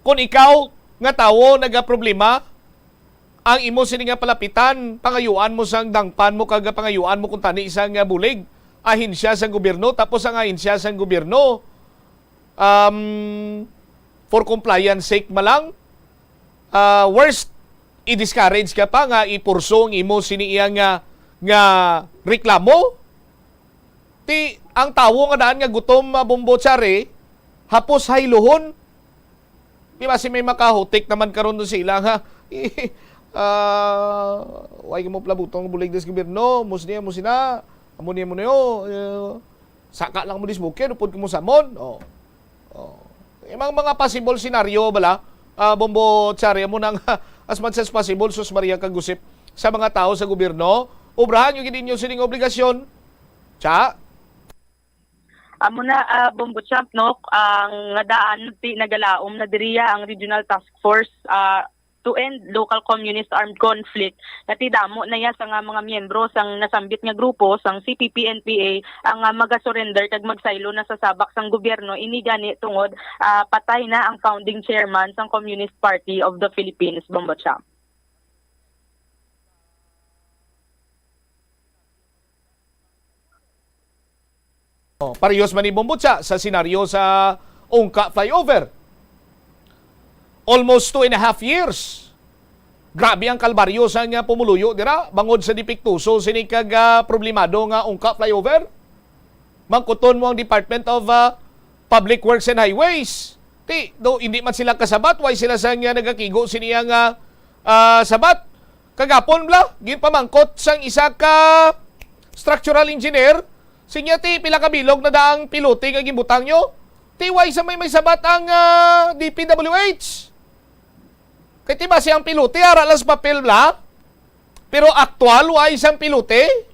Kung ikaw nga tawo nagaproblema, ang imo sini nga palapitan, pangayuan mo sang dangpan mo kag pangayuan mo kung tani isang bulig, ahinsya sa gobyerno, tapos ang ahinsya sa gobyerno for compliance sake malang worst i-discourage ka pa nga ipurso ang imo sini nga reklamo. Ang tawo nga daan nga gutom Bombo Tsare, hapos hayluhon. Di ba si may makahutik naman karon do sila nga. Way mo plabutong bulig des gobyerno, musniya mo sina, amunia mo niyo. Saka lang mo disbukin, upod mo samon. Mga possible scenario bala, Bombo Tsare mo nang as much as possible sus Maria kagusip sa mga tao sa gobyerno, obrahan yung ginin nyo sining obligasyon. Tsa? Amo na Bombo Champ no, ang daan nagalaom na diriya ang Regional Task Force to end local communist armed conflict. Nati damo na ya sa mga miyembro sang nasambit nga grupo sang CPP-NPA ang magasurrender kag magsaylo na sa sabak sang gobyerno ini gani tungod patay na ang founding chairman sang Communist Party of the Philippines, Bombo Champ. Parehas man ni Bombutsa sa senaryo sa Ungka flyover. Almost 2.5 years. Grabe ang kalbaryo sa nga pumuluyo dira bangod sa dipiktuso sini kag problemado nga Ungka flyover. Mangkuton mo ang Department of Public Works and Highways. Do hindi man sila kasabat, why sila sa nga nagakigo siniya nga sabat. Kagapon bla, ginpamangkot sang isa ka structural engineer. Sinya pila ka bilog na daang pilote nga gibutang nyo. Why sa may sabat ang DPWH. Kaya ba siyang pilote, aralas papel bla. Pero aktual, why isang pilote?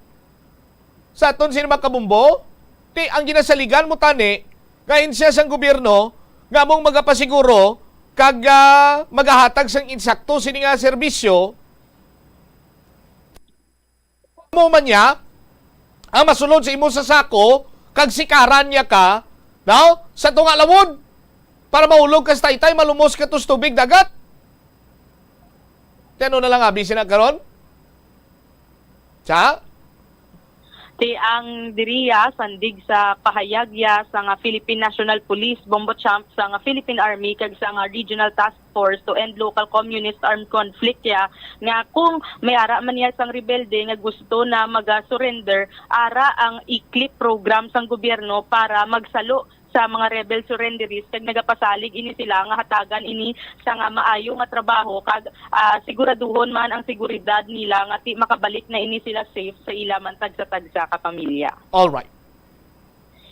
Sa aton sino makabumbo? Ang ginasaligan mo tani, ngayon siya sang gobyerno, nga mong magapasiguro, kag magahatag sang insakto sini nga serbisyo, mo man niya, ang masulod sa imo sa sako, kag sikaran niya ka, no? Sa tunga lawod, para mahulog ka sa taytay, malumos ka tos tubig dagat. Teno na lang abi sinagkaron? Tsa? Ang diriya sandig sa pahayagya sa Philippine National Police, Bombo Champ, sa Philippine Army, kag sa Regional Task Force to end local communist armed conflict ya, nga kung may ara man niya sang rebelde nga gusto na mag-surrender, ara ang i-clip program sang gobyerno para magsalo sa mga rebel surrenderies kag nagapasalig ini sila nga hatagan ini sa nga maayo nga trabaho kag siguraduhon man ang seguridad nila nga ti makabalik na ini sila safe sa ila man tagsa-tagsa ka pamilya. All right.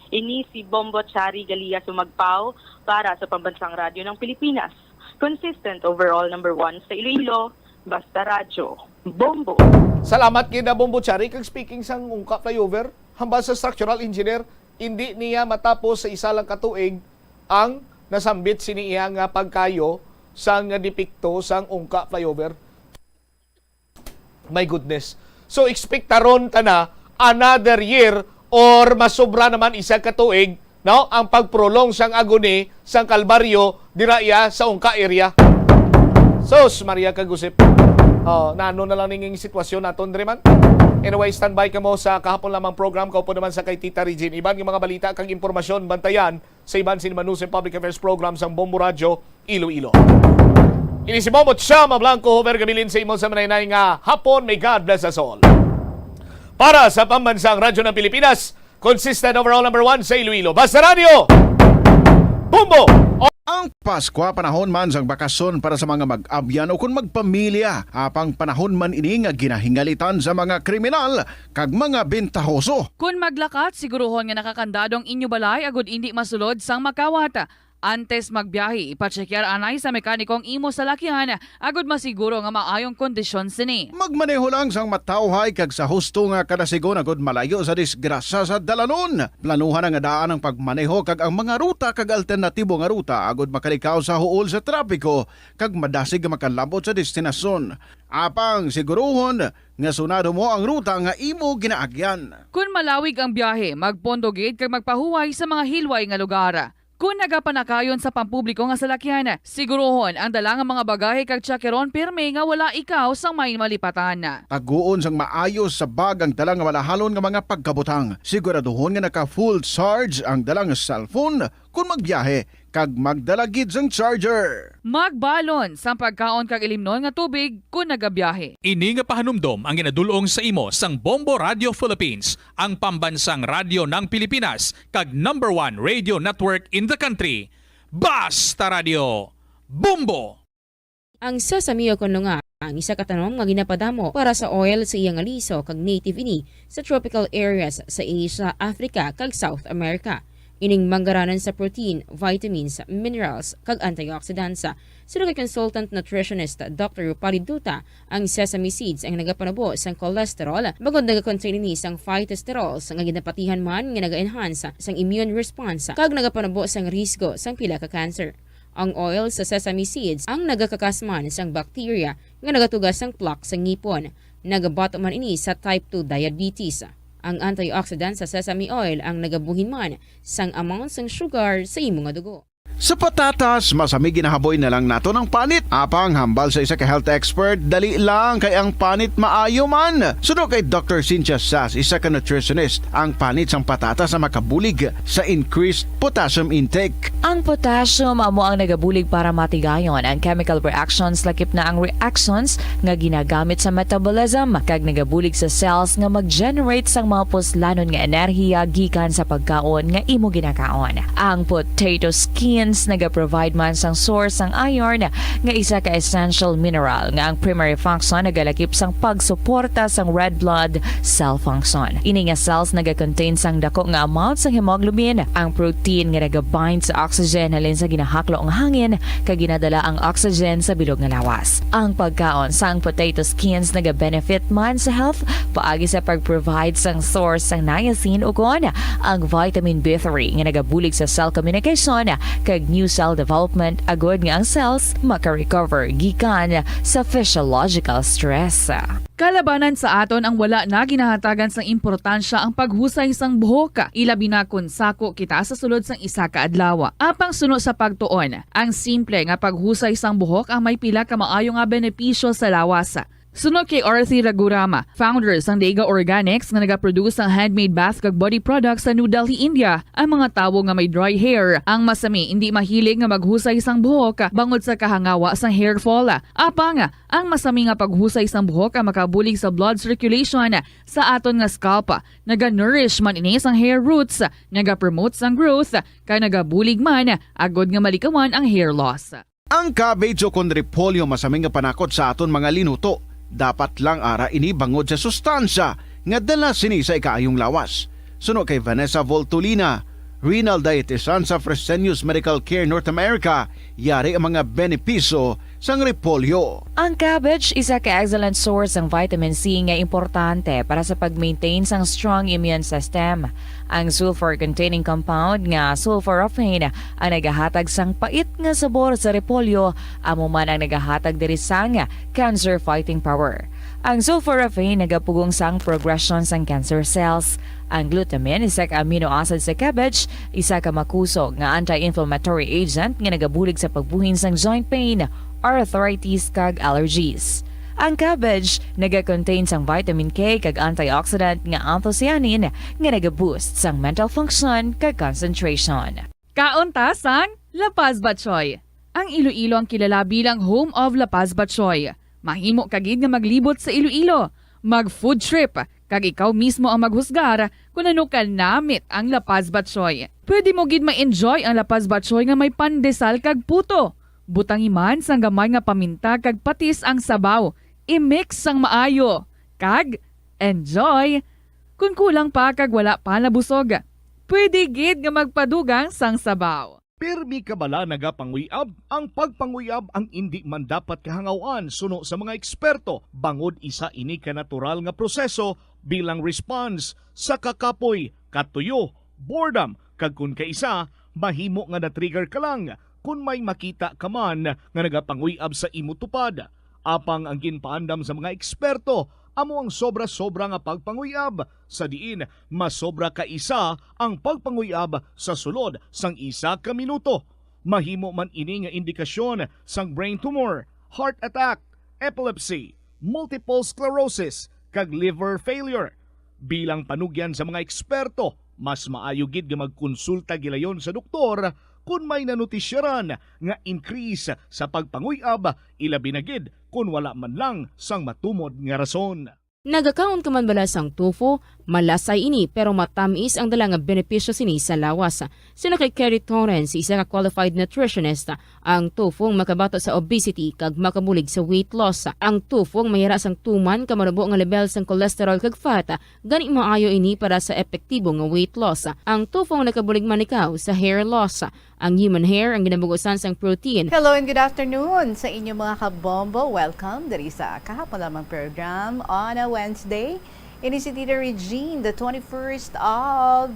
Ini si Bombo Chari Galia Sumagpao para sa Pambansang Radyo ng Pilipinas. Consistent overall number 1 sa Iloilo, basta radyo. Bombo. Salamat kina Bombo Chari. Kag speaking sang ungka flyover, hambal sa structural engineer, hindi niya matapos sa isa lang katuig ang nasambit siniya nga pagkayo sang depikto sang ungka flyover. My goodness. So expect taron ta na another year or masobra naman isa katuig, no, ang pagprolong sang aguni sang Kalbaryo diraya sa ungka area. Sos Maria Kagusip. Nano na lang ninging sitwasyon naton Dreman. Anyway, standby ka mo sa kahapon lamang program. Kaupo naman sa kay Tita Regine. Iban yung mga balita kang impormasyon, bantayan sa iban Sinmanusin Public Affairs Program sa Bombo Radio, Iloilo. Ini si Bombo Chama Blanco, Hover Gabilin sa imo sa manaynay nga hapon. May God bless us all. Para sa Pambansang Radyo ng Pilipinas, consistent overall number 1 sa Iloilo. Basta Radio! Bombo! Ang Pasko, panahon man sang bakasyon para sa mga mag-abyan o kung magpamilya. Apang panahon man ini nga ginahingalitan sa mga kriminal kag mga bentahoso. Kung maglakat, siguruhon nga nakakandadong inyo balay agud hindi masulod sang makawata. Antes magbiyahe, ipatsekyar anay sa mekanikong imo sa lakyan agud masiguro nga maayong kondisyon sini. Magmaneho lang sang matawhay kag sa husto nga kadasigon agud malayo sa disgrasya sa dalanon. Planuhan nga daan ang pagmaneho kag ang mga ruta kag alternatibo nga ruta agud makalikaw sa huol sa trapiko kag madasig nga makalabot sa destinasyon. Apang siguruhon nga sunado mo ang ruta nga imo ginaagyan. Kung malawig ang biyahe, magpondogid kag magpahuway sa mga hilway nga lugar. Kung nagapanakayon sa pampubliko nga salakyan, sigurohon ang dalang mga bagahe kag tsakeron pirme nga wala ikaw sang may malipatan. Taguon sang maayos sa bag ang dalang nga malahalon nga mga pagkabutang. Siguraduhon nga naka full charge ang dalang cellphone kung magbiyahe kag magdalagid sang charger. Magbalon sa pagkaon kag ilimnon nga tubig kung nagabiyahe. Ini nga pahanumdom ang ginadulong sa imo sang Bombo Radio Philippines, ang pambansang radyo ng Pilipinas kag number 1 radio network in the country. Basta Radio Bombo! Ang Sesame kuno nga ang isa ka tanom nga ginapadamo para sa oil sa iyang aliso kag native ini sa tropical areas sa Asia, Africa kag South America. Ining manggaranan sa protein, vitamins, minerals, kag antioxidants. Sino kay consultant nutritionist Dr. Rupali Duta, ang sesame seeds ang nagapanabo sang cholesterol, bagod nagakontain ini sang phytosterols nga ginapatihan man nga naga-enhance sang immune response, kag nagapanabo sang risgo sang pila ka cancer. Ang oil sa sesame seeds ang nagakakasman sang bacteria nga nagatugas sang plaque sa ngipon. Nagabato man ini sa type 2 diabetes. Ang antioxidant sa sesame oil ang nagabuhin man sang amount sang sugar sa imong nga dugo. Sa patatas, masami ginahaboy na lang nato ng panit. Apang hambal sa isa ka health expert, dali lang kay ang panit maayo man. Suno kay Dr. Cynthia Sass, isa ka nutritionist, ang panit sang patatas na makabulig sa increased potassium intake. Ang potassium amo ang nagabulig para matigayon ang chemical reactions lakip na ang reactions nga ginagamit sa metabolism kag nagabulig sa cells nga mag-generate sang mga puslanon nga enerhiya gikan sa pagkaon nga imo ginakaon. Ang potato skins naga-provide man sang source sang iron nga isa ka essential mineral nga ang primary function nagalakip sang pagsuporta sang red blood cell function. Ini nga cells naga-contain sang dako nga amount sang hemoglobin, ang protein nga naga-bind sa oxygen halin sa ginahaklo ang hangin kag ginadala ang oxygen sa bilog nga lawas. Ang pagkaon sang potato skins naga-benefit man sa health paagi sa pag-provide sang source sang niacin ug ang vitamin B3 nga nagabulig sa cell communication kag new cell development agud nga ang cells maka-recover gikan sa physiological stress. Kalabanan sa aton ang wala na ginahatagan sang importansya ang paghusay sang buhok, ilabi na kun sako kita sa sulod sang isa ka adlaw. Apang suno sa pagtuon, ang simple nga paghusay sang buhok ang may pila ka maayo nga benepisyo sa lawas. Sunod kay Arthi Ragurama, founder sang Dega Organics nga nagaproduce ng handmade bath kag body products sa New Delhi, India. Ang mga tawo nga may dry hair, ang masami hindi mahilig nga maghusay sang buhok bangod sa kahangawa sang hair fall. Apang ang masami nga paghusay sang buhok ang makabulig sa blood circulation sa aton nga scalp. Naga-nourish man ini sang hair roots, naga-promote sang growth, kay nagabulig man agod nga malikawan ang hair loss. Ang cabbage o kon repolyo masaming nga panakot sa aton mga linuto. Dapat lang ara ini bangod sa sustansya nga dala sini sa ikaayong lawas. Suno kay Vanessa Voltolina, renal dietitian sa Fresenius Medical Care North America, yari ang mga benepisyo sang repolyo. Ang cabbage isa ka excellent source ng vitamin C nga importante para sa pag-maintain sang strong immune system. Ang sulfur-containing compound nga sulforaphane ang nagahatag sang pait nga sabor sa repolyo, amo man ang nagahatag diri sang cancer-fighting power. Ang sulforaphane nagapugong sang progression sang cancer cells. Ang glutamine, isa ka amino acid sa cabbage, isa ka makusog nga anti-inflammatory agent nga nagabulig sa pagbuhin sang joint pain, arthritis kag allergies. Ang cabbage naga-contain sang vitamin K kag antioxidant nga anthocyanin nga naga-boost sang mental function kag concentration. Kaunta sang La Paz Batchoy. Ang Iloilo ang kilala bilang home of La Paz Batchoy. Mahimo kagid nga maglibot sa Iloilo, mag-food trip, kag ikaw mismo ang maghusgar kung ano ka namit ang La Paz Batchoy. Pwede mo gid ma-enjoy ang La Paz Batchoy nga may pandesal kag puto. Butang iman sang gamay nga paminta kag patis ang sabaw. I-mix sang maayo. Kag, enjoy! Kung kulang pa kag wala pa nabusog, pwede gid nga magpadugang sang sabaw. Pirmi kabala nagapanguyab, ang pagpanguyab ang hindi man dapat kahangawan suno sa mga eksperto. Bangod isa ini ka natural nga proseso bilang response sa kakapoy, katuyo, boredom, kag kun kaisa, mahimo nga na-trigger ka lang kung may makita ka man nga nagapanguyab sa imo tupad. Apang ang ginpaandam sa mga eksperto, amo ang sobra-sobra nga pagpanguyab, sa diin masobra ka isa ang pagpanguyab sa sulod sang isa ka minuto. Mahimo man ini nga indikasyon sang brain tumor, heart attack, epilepsy, multiple sclerosis, kag liver failure. Bilang panugyan sa mga eksperto, mas maayo gid nga magkonsulta gilayon sa doktor kung may nanutisyaran nga increase sa pagpanguyab, ilabi na gid kung wala man lang sang matumod nga rason. Nagakaon ka man bala sang tofu, malasay ini pero matamis ang dala nga benepisyo sini sa lawas. Sino kay Kerry Torrens, isa ka qualified nutritionist, ang tofu ang makabato sa obesity kag makabulig sa weight loss. Ang tofu ang mahira sang tuman kamanubo nga level sang cholesterol kag fat, gani maayo ini para sa epektibo nga weight loss. Ang tofu ang nakabulig man ikaw sa hair loss. Ang human hair ang ginabugusan sang protein. Hello and good afternoon sa inyo mga kabombo. Welcome diri sa kahapon lamang program on a Wednesday. Ini si Tita Regine, the 21st of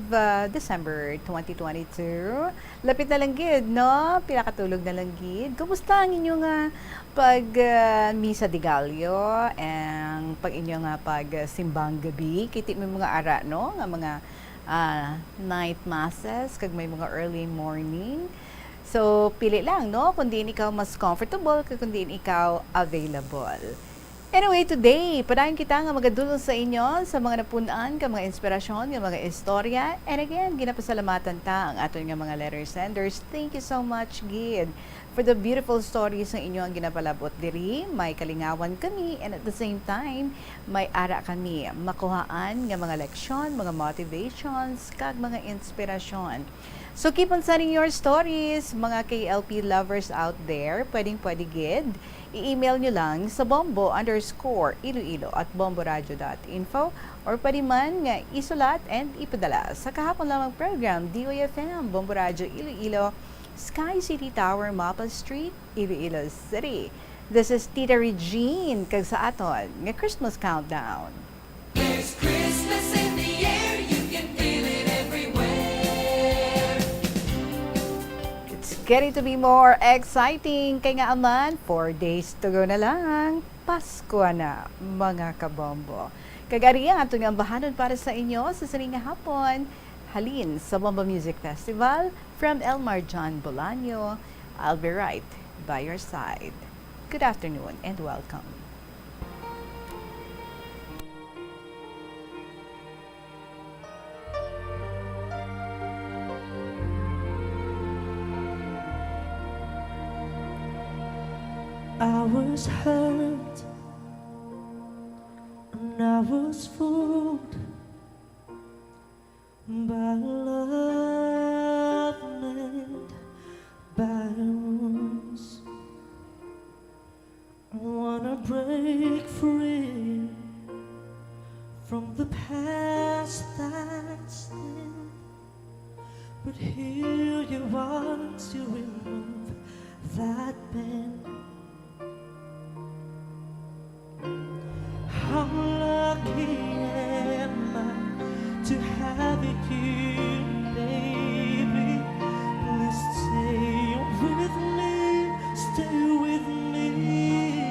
December 2022. Lapit na lang gid, no? Pinakatulog na lang gid. Kumusta ang inyong pag-misa de Gallo and pag inyong pag-simbang gabi? Kiti may mga ara, no? Nga mga night masses, kag may mga early morning. So, pili lang, no? Kung diin ikaw mas comfortable, kung diin ikaw available. Anyway, today, padayon kita nga magadulong sa inyo sa mga napunan, ka mga inspirasyon, ka mga istorya. And again, ginapasalamatan ta ang aton nga mga letter senders. Thank you so much, Gid, for the beautiful stories ng inyo ang ginapalabot diri. May kalingawan kami and at the same time, may ara kami makuhaan nga mga leksyon, mga motivations, kag mga inspirasyon. So keep on sending your stories, mga KLP lovers out there. Pwede gid. I-email nyo lang sa bombo_iloilo@bomboradio.info or pwede man nga isulat and ipadala sa kahapon lamang program DOFM, Bombo Radio Iloilo, Sky City Tower, Maple Street, Iloilo City. This is Tita Regine kag sa aton nga Christmas Countdown. There's Christmas in the air, you can feel it everywhere. It's getting to be more exciting kay nga aman, 4 days to go na lang. Pasko na, mga kabombo. Kagari ang ato nga bahanon para sa inyo sa sining hapon. Halin sa Bombo Music Festival from Elmar John Bolaño. I'll be right by your side. Good afternoon and welcome. I was hurt and I was fooled by love made by wounds. I wanna break free from the past that's thin, but here you are to remove that pain. How lucky am I to have you, baby? Please stay with me, stay with me.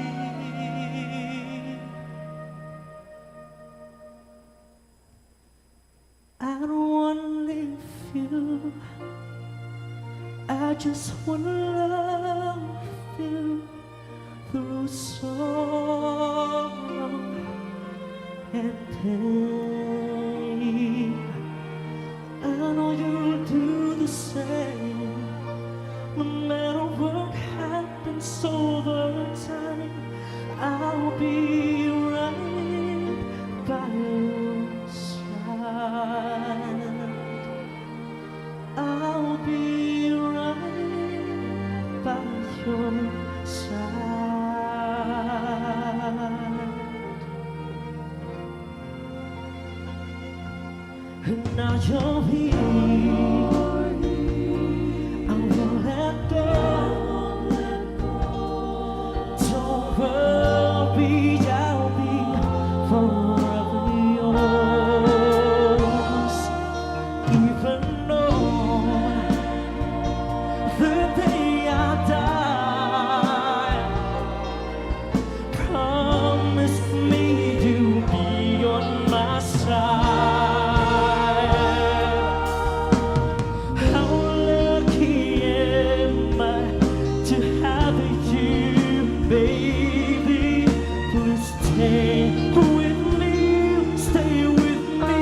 I don't wanna leave you, I just wanna love you through sorrow and pain. I know you'll do the same, no matter what happens over time. I'll be right by your side. I'll be right by your side. And now you're here, I won't let go. Don't worry, I'll be forever yours. Even though the day I die, promise me you'll be on my side. How lucky am I to have you, baby? Please stay with me, stay with me.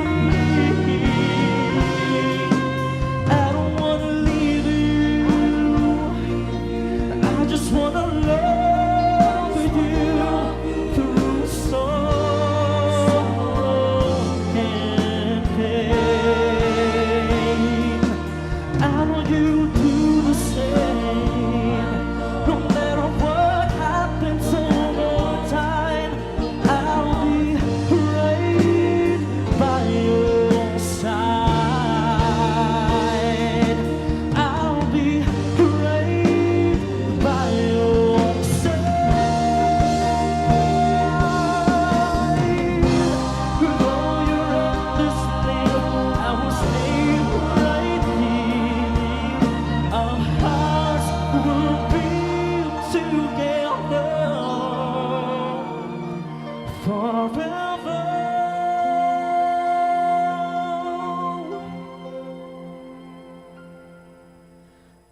I don't wanna leave you, I just wanna love you through sorrow and pain. I know you do the same, no matter what happens over time. I'll be right by your side. I'll be right by your side. With all your understanding, I will stay right here. Our hearts will be together forever.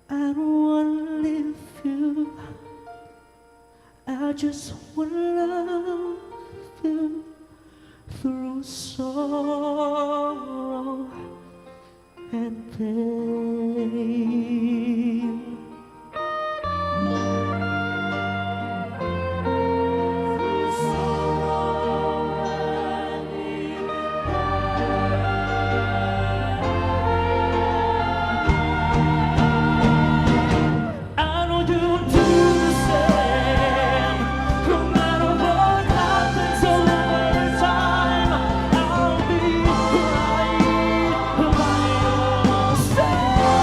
I don't wanna leave you, I just wanna love you through sorrow and pain. I know you'll do the same, no matter what happens over time. I'll be right by your side.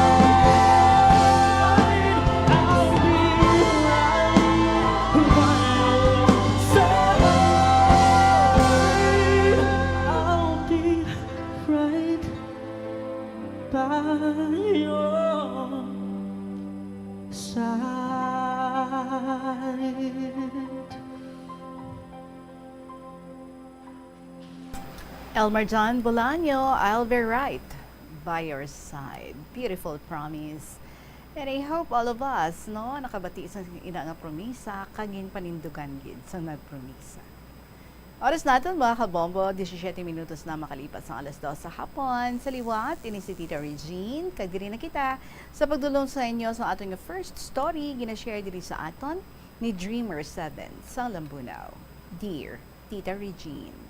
I'll be right by your side. I'll be right by your side. Elmer John Bolaño, I'll be right by your side. Beautiful promise. And I hope all of us, no, nakabati sa ina nga promisa, kagin panindugan gid sa nagpromisa. Oras natin mga kabombo, 17 minutos na makalipas ang alas 2 sa hapon. Sa liwat, ini si Tita Regine, kagdiri na kita sa pagdulong sa inyo sa ating first story, ginashare diri sa aton ni Dreamer 7 sa Lambunaw. Dear Tita Regine.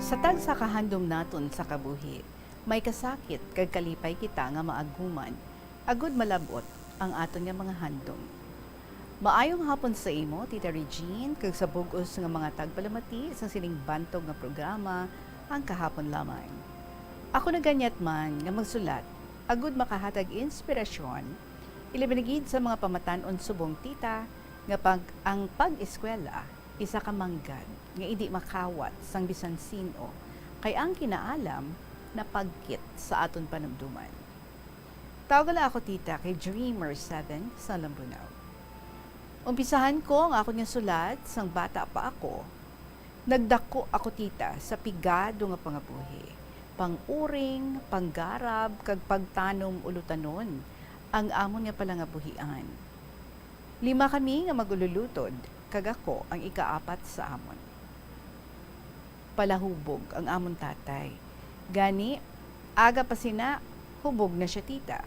Sa tagsa kahandom naton sa kabuhi, may kasakit kag kalipay kita nga maaguman, agud malabot ang aton nga mga handom. Maayong hapon sa imo, Tita Regine, kag sa bugos nga mga tagpalamati sa sining bantog nga programa ang kahapon lamang. Ako na ganyat man nga magsulat, agud makahatag inspirasyon, ilibinigid sa mga pamatanon subong tita nga ang pag-eskwela isa ka manggad nga hindi makawat sang bisan sino kay ang kinaalam na pagkit sa aton panamduman. Tawag ako tita kay Dreamer 7 sa Lambunaw. Umpisahan ko ang ako nga sulat sang bata pa ako. Nagdako ako tita sa pigado nga pangabuhi, panguring, panggarab kag pagtanom ulutanon ang amon nga palangabuhian. 5 kami nga magululutod, kag ako ang ika-4 sa amon. Palahubog ang amon tatay. Gani, aga pa sina, hubog na siya tita.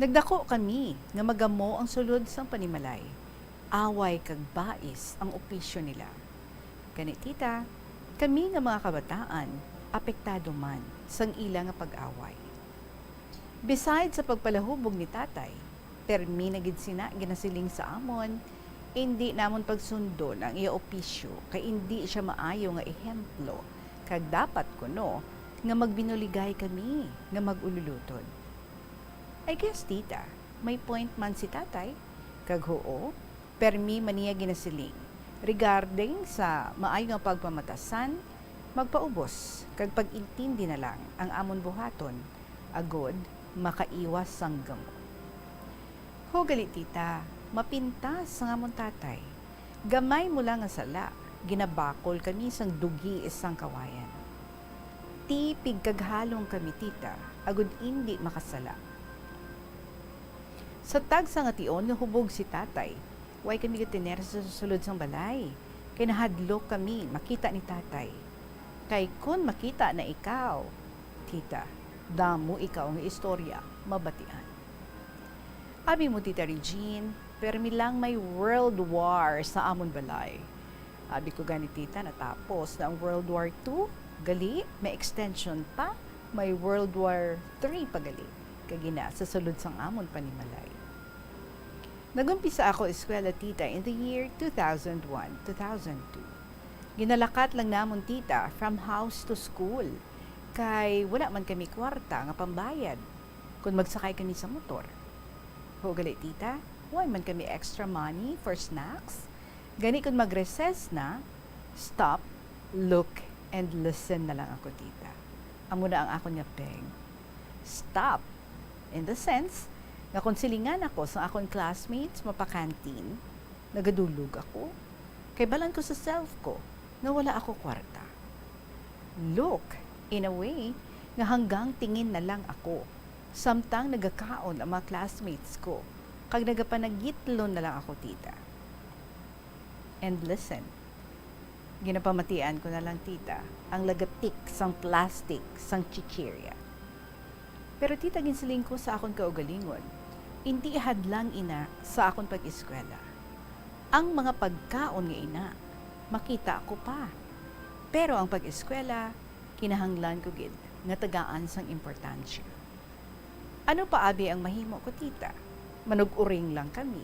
Nagdako kami nga magamo ang sulod sang panimalay. Away kag bais ang opisyo nila. Gani tita, kami nga mga kabataan, apektado man sang ila nga pag-away. Besides sa pagpalahubog ni tatay, permi na gid sina ginasiling sa amon, hindi namon pagsundo ang iya opisyo kay hindi siya maayo nga ehemplo kag dapat kuno nga magbinuligay kami nga magululutod. I guess tita, may point man si tatay kag hoo, permi man niya ginasiling regarding sa maayo nga pagpamatasan, magpaubos kag pag-intindi na lang ang amon buhaton agod makaiwas sang gamo. Hugali tita, mapintas sa amon tatay. Gamay mo lang nga sala, ginabakol kami sang dugi isang kawayan. Tipig kaghalong kami tita, agud hindi makasala. Sa tagsa nga tion nga hubog si tatay, way kami gatiner sa susulod sang balay. Kay nahadlok kami makita ni tatay. Kay kun makita na ikaw, tita, damo ikaw ang istorya, mabatian. Abi mo tita Regine, permi lang may World War sa amon balay. Abi ko gani tita, natapos na ang World War II, gali, may extension pa, may World War III pa gali, kagina sa sulod sang amon panimalay. Nagumpisa ako eskwela tita in the year 2001-2002. Ginalakat lang namon tita from house to school, kay wala man kami kwarta nga pambayad kung magsakay kami sa motor. Hugali tita, why man kami extra money for snacks? Gani kung mag-recess na, stop, look, and listen na lang ako tita. Amo na ang ako nga peg. Stop, in the sense, nga kung silingan ako sa akong classmates mapakantin, nagadulog ako, kay balan ko sa self ko, na wala ako kwarta. Look, in a way, nga hanggang tingin na lang ako, samtang nagakaon ang mga classmates ko, kag nagapanagitlon na lang ako tita. And listen, ginapamatian ko na lang tita, ang lagatik sang plastic sang chichirya. Pero tita ginsiling ko sa akong kaugalingon, hindi hadlang ina sa akong pag-eskwela. Ang mga pagkaon nga ina, makita ko pa. Pero ang pag-eskwela, kinahanglan ko gid nga tagaan sang importansya. Ano pa abi ang mahimo ko tita? Manug-uring lang kami.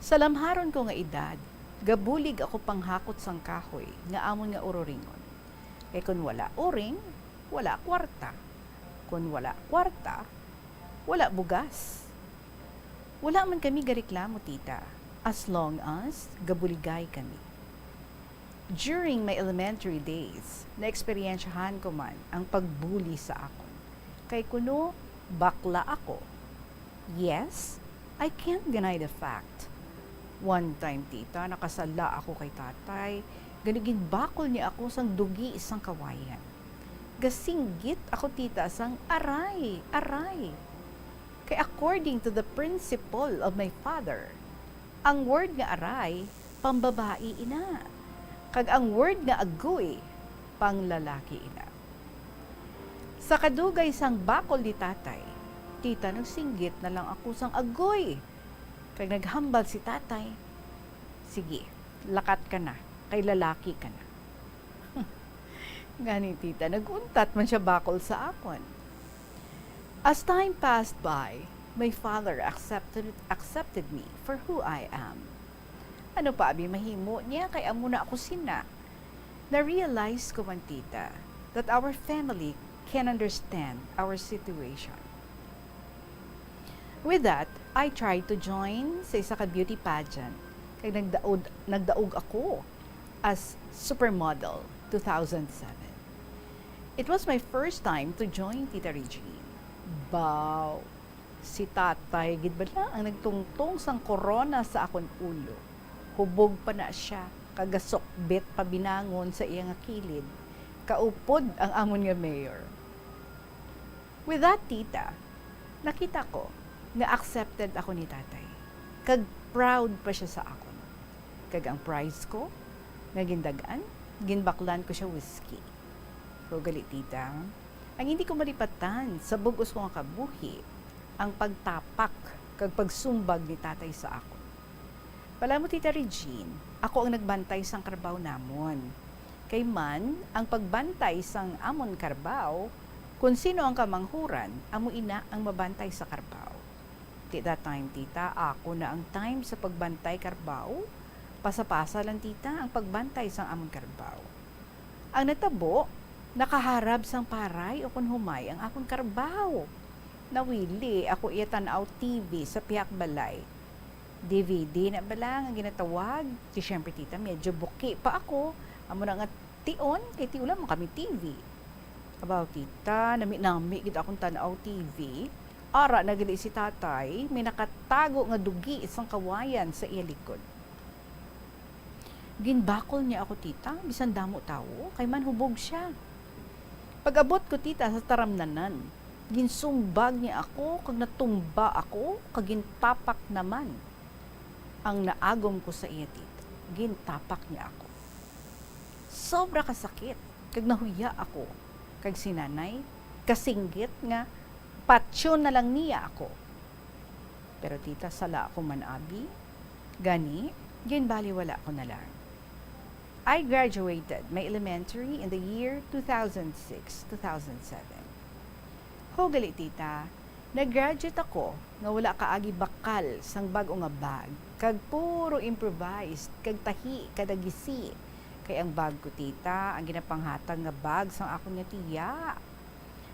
Sa lamharon ko nga edad, gabulig ako panghakot sang kahoy nga amon nga ururingon. Kay kun wala uring, wala kwarta. Kun wala kwarta, wala bugas. Wala man kami gareklamo tita, as long as gabuligay kami. During my elementary days, na-eksperyensyahan ko man ang pagbuli sa akon. Kay kuno, bakla ako. Yes, I can't deny the fact. One time, tita, nakasala ako kay tatay, Ganigin bakol niya ako sang dugi isang kawayan. Gasinggit ako tita sang aray. Kay according to the principle of my father, ang word nga aray, pambabae ina. Kag ang word nga agoy, panglalaki ina. Sa kadugay sang bakol ni tatay, tita nagsinggit na lang ako sang agoy. Kag naghambal si tatay, sige, lakat ka na, kay lalaki ka na. Gani tita, naguntat man siya bakol sa akon. As time passed by, my father accepted me for who I am. Ano pa abi mahimo niya kay amo na ako sina. Na-realize ko man tita that our family can understand our situation. With that, I tried to join sa isa ka beauty pageant. Kay nagdaog ako as supermodel 2007. It was my first time to join Tita Regine. Bow! Si tatay, gid ba lang ang nagtungtong sang korona sa akon ulo. Hubog pa na siya, kagasokbet pa binangon sa iyang kilid. Kaupod ang amon nga mayor. With that, tita, nakita ko nga accepted ako ni tatay. Kag proud pa siya sa akon. Kag ang prize ko, nga gindagan, ginbaklan ko siya whiskey. So, gali tita, ang hindi ko malipatan sa bugos ko nga kabuhi, ang pagtapak kag pagsumbag ni tatay sa ako. Pala mo tita Regine, ako ang nagbantay sang karbaw namon. Kay man, ang pagbantay sang amon karbaw, kung sino ang kamanghuran, amo ina ang mabantay sa karbaw. That time tita, ako na ang time sa pagbantay karbaw, pasa-pasa lang tita ang pagbantay sang amon karbaw. Ang natabo, nakaharap sang paray o kun humay ang akong karbaw. Nawili ako iya tanaw TV sa pihak balay. DVD na balang ang ginatawag. Di syempre tita, medyo buki pa ako. Amo na nga tion, kay tiula mo kami TV. Abaw tita, nami gid akong tanaw TV. Ara na gali si tatay, may nakatago nga dugi isang kawayan sa iya likod. Ginbakol niya ako tita, bisan damo tawo, kay man hubog siya. Pag-abot ko tita sa taramnanan, ginsumbag niya ako, kag natumba ako, kag gintapak naman. Ang naagom ko sa iya tita, gintapak niya ako. Sobra kasakit, kag nahuya ako, kag sinanay, kasinggit nga, patsyon na lang niya ako. Pero tita, sala ako man abi, gani, ginbaliwala ko na lang. I graduated my elementary in the year 2006-2007. Hogali tita, nag-graduate ako nga wala kaagi bakal sang bag-o nga bag, kag puro improvised, kag tahi, kadagisi. Kay ang bag ko tita, ang ginapanghatag nga bag sang ako nga tiya.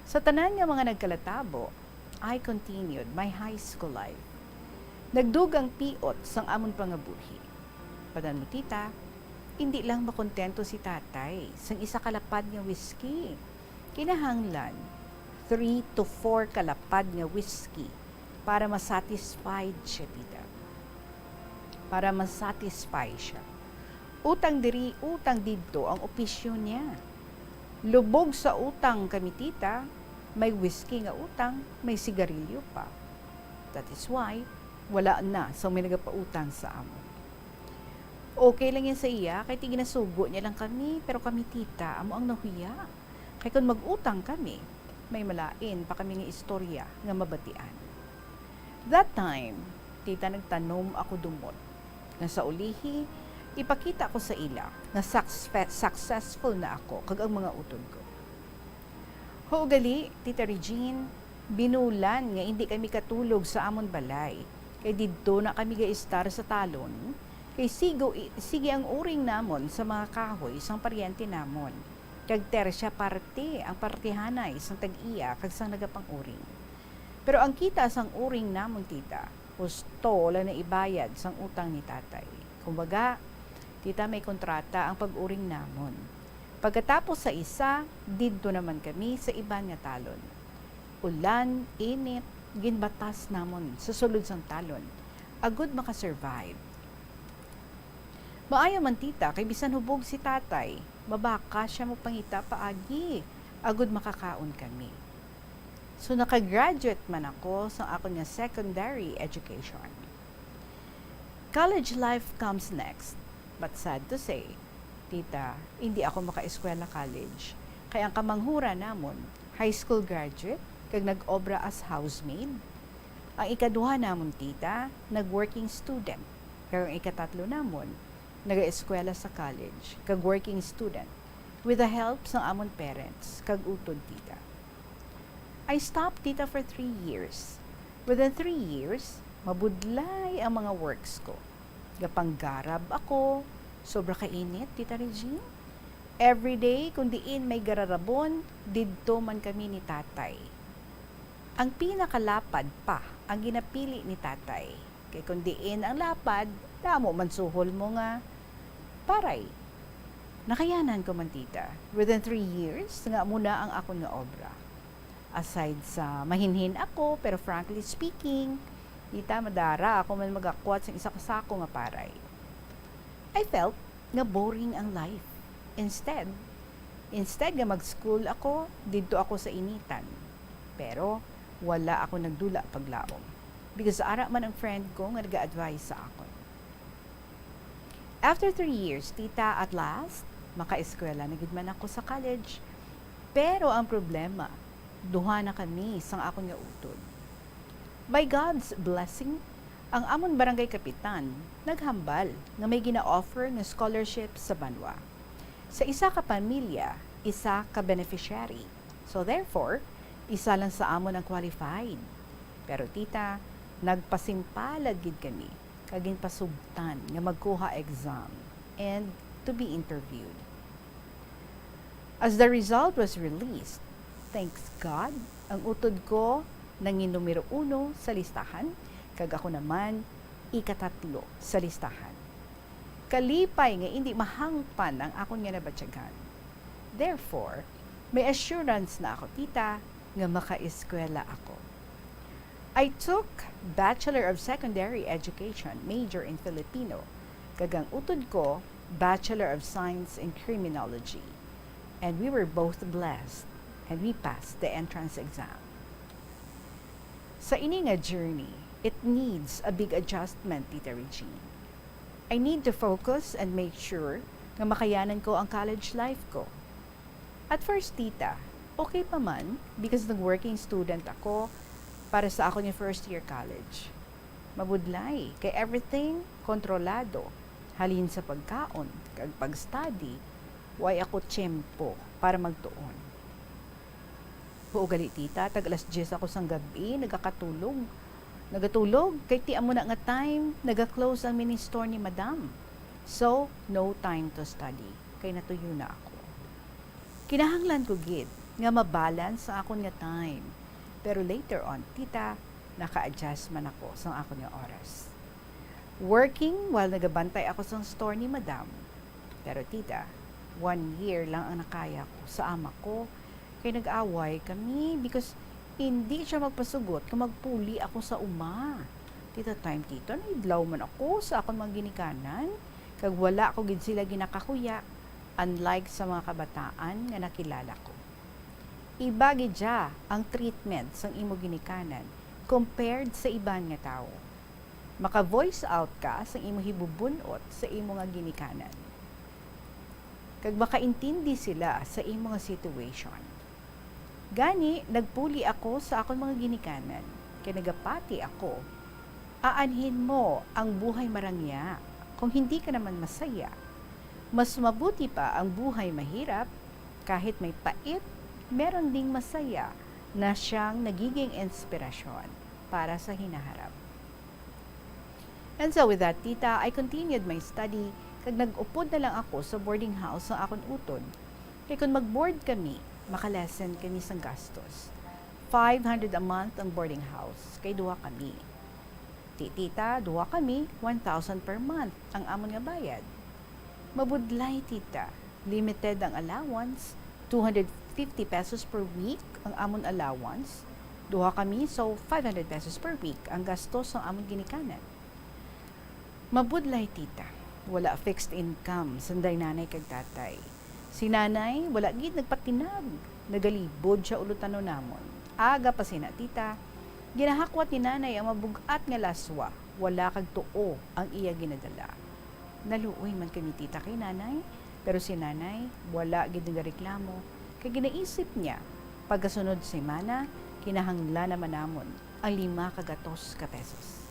Sa tanan nga mga nagkalatabo, I continued my high school life. Nagdugang piot sang amon pangabuhi. Padan mo tita, hindi lang makontento si tatay sang isa kalapad nga whiskey. Kinahanglan 3 to 4 kalapad nga whiskey para masatisfied siya tita. Para masatisfy siya. Utang diri, utang didto ang opisyon niya. Lubog sa utang kami tita, may whiskey nga utang, may sigarilyo pa. That is why wala na sa may nagapautang sa amon. Okay lang yan sa iya, kay ginasugo niya lang kami, pero kami tita, amo ang nahuya. Kay kung mag-utang kami, may malain pa kami nga istorya nga mabatian. That time, tita nagtanom ako dumot. Nga sa ulihi, ipakita ko sa ila nga successful na ako kag ang mga utod ko. Hugali, Tita Regine, binulan nga hindi kami katulog sa amon balay. Kay didto na kami ga-istar sa talon. Kay sige ang uring namon sa mga kahoy sang paryente namon. Kag tersya parte, ang partihanay sang tag-iya kag sang nagapang uring. Pero ang kita sang uring namon tita, husto lang na ibayad sang utang ni tatay. Kumbaga, tita may kontrata ang pag-uring namon. Pagkatapos sa isa, didto naman kami sa iban nga talon. Ulan, init, ginbatas namon sa sulod sang talon. Agud makasurvive. Maayo man tita, kay bisan hubog si tatay, mabaka siya magpangita paagi, agud makakaon kami. So nakagraduate man ako sa ako nga secondary education. College life comes next, but sad to say, tita, hindi ako maka-eskwela college. Kaya ang kamanghura namon, high school graduate, kag nag-obra as housemaid. Ang ikaduha namon, tita, nag-working student. Kaya ang ikatatlo namon, nag-eskwela sa college, kag working student, with the help sa amon parents, kag utod, tita. I stopped, tita, for 3 years. Within 3 years, mabudlay ang mga works ko. Gapanggarab ako, sobra kainit, tita Regine. Every day, kung diin may gararabon, didto man kami ni tatay. Ang pinakalapad pa ang ginapili ni tatay. Kay kung diin ang lapad, damo man suhol mo nga, paray. Nakayanan ko man, tita. Within 3 years, nga muna ang ako nga obra. Aside sa mahinhin ako, pero frankly speaking, tita, madara ako man magakwat sa isa kasako nga paray. I felt nga boring ang life. Instead nga mag-school ako, dito ako sa initan. Pero wala ako nagdula paglaom. Because ara man ang friend ko nga nag-advise sa akon. After 3 years, tita, at last, maka-eskwela na gid man ako sa college. Pero ang problema, duha na kami sang akon nga utod. By God's blessing, ang amon barangay kapitan naghambal nga may gina-offer nga scholarship sa Banwa. Sa isa ka pamilya, isa ka beneficiary. So therefore, isa lang sa amon ang qualified. Pero tita, nagpasimpalad gid kami kagin pasugtan nga magkuha exam and to be interviewed. As the result was released, thanks God, ang utod ko nangin numero 1 sa listahan, kag ako naman ikatatlo sa listahan. Kalipay nga hindi mahangpan ang akon nga nabatsyagan. Therefore, may assurance na ako, tita, nga maka-eskwela ako. I took Bachelor of Secondary Education, major in Filipino. Kagang utod ko, Bachelor of Science in Criminology. And we were both blessed, and we passed the entrance exam. Sa ini nga journey, it needs a big adjustment, Tita Regine. I need to focus and make sure na makayanan ko ang college life ko. At first, tita, okay pa man because nag-working student ako para sa ako yung first year college. Mabudlay, kay everything kontrolado. Halin sa pagkaon, kag pag-study, way ako tiyempo para magtuon. Ugali tita, tag alas 10 ako sang gabi, nagatulog, kay ti amo na nga time, naga-close ang mini store ni madam. So, no time to study, kay natuyo na ako. Kinahanglan ko gid, nga mabalance sa akon nga time. Pero later on, tita, naka-adjust man ako sa akon nga oras. Working while nagabantay ako sa store ni madam. Pero tita, 1 year lang ang nakaya ko sa ama ko, kay nag-away kami because hindi siya magpasugot kung magpuli ako sa uma. Tita time tito, naidlaw man ako sa akong mga ginikanan, kag wala ko gid sila ginakakuya, unlike sa mga kabataan nga nakilala ko. Iba gid siya ang treatment sang imo ginikanan compared sa iban nga tao. Maka-voice out ka sang imo hibubunot sa imo nga ginikanan. Kag makaintindi sila sa imo nga situation. Gani, nagpuli ako sa akong mga ginikanan, kaya nagapati ako. Aanhin mo ang buhay marangya kung hindi ka naman masaya. Mas mabuti pa ang buhay mahirap, kahit may pait, meron ding masaya na siyang nagiging inspirasyon para sa hinaharap. And so with that, tita, I continued my study, kag nag-upod na lang ako sa boarding house sa akong utod. Kaya kung mag-board kami, makalesen kami sang gastos. 500 a month ang boarding house, kay duha kami. Tita, duha kami, 1,000 per month ang amon nga bayad. Mabudlay, tita. Limited ang allowance, 250 pesos per week ang amon allowance. Duha kami, so 500 pesos per week ang gastos ng amon ginikanan. Mabudlay, tita. wala fixed income sanday nanay kag tatay. Si nanay wala gid nagpatinag, nagalibod siya ulutanon namon. Aga pa sina tita, ginahakwat ni nanay ang mabugat nga laswa, wala kag tuo ang iya ginadala. Naluoy man kami tita kay nanay, pero si nanay wala gid nagareklamo kay ginaisip niya pagkasunod semana kinahanglan naman namon ang 5 ka pesos.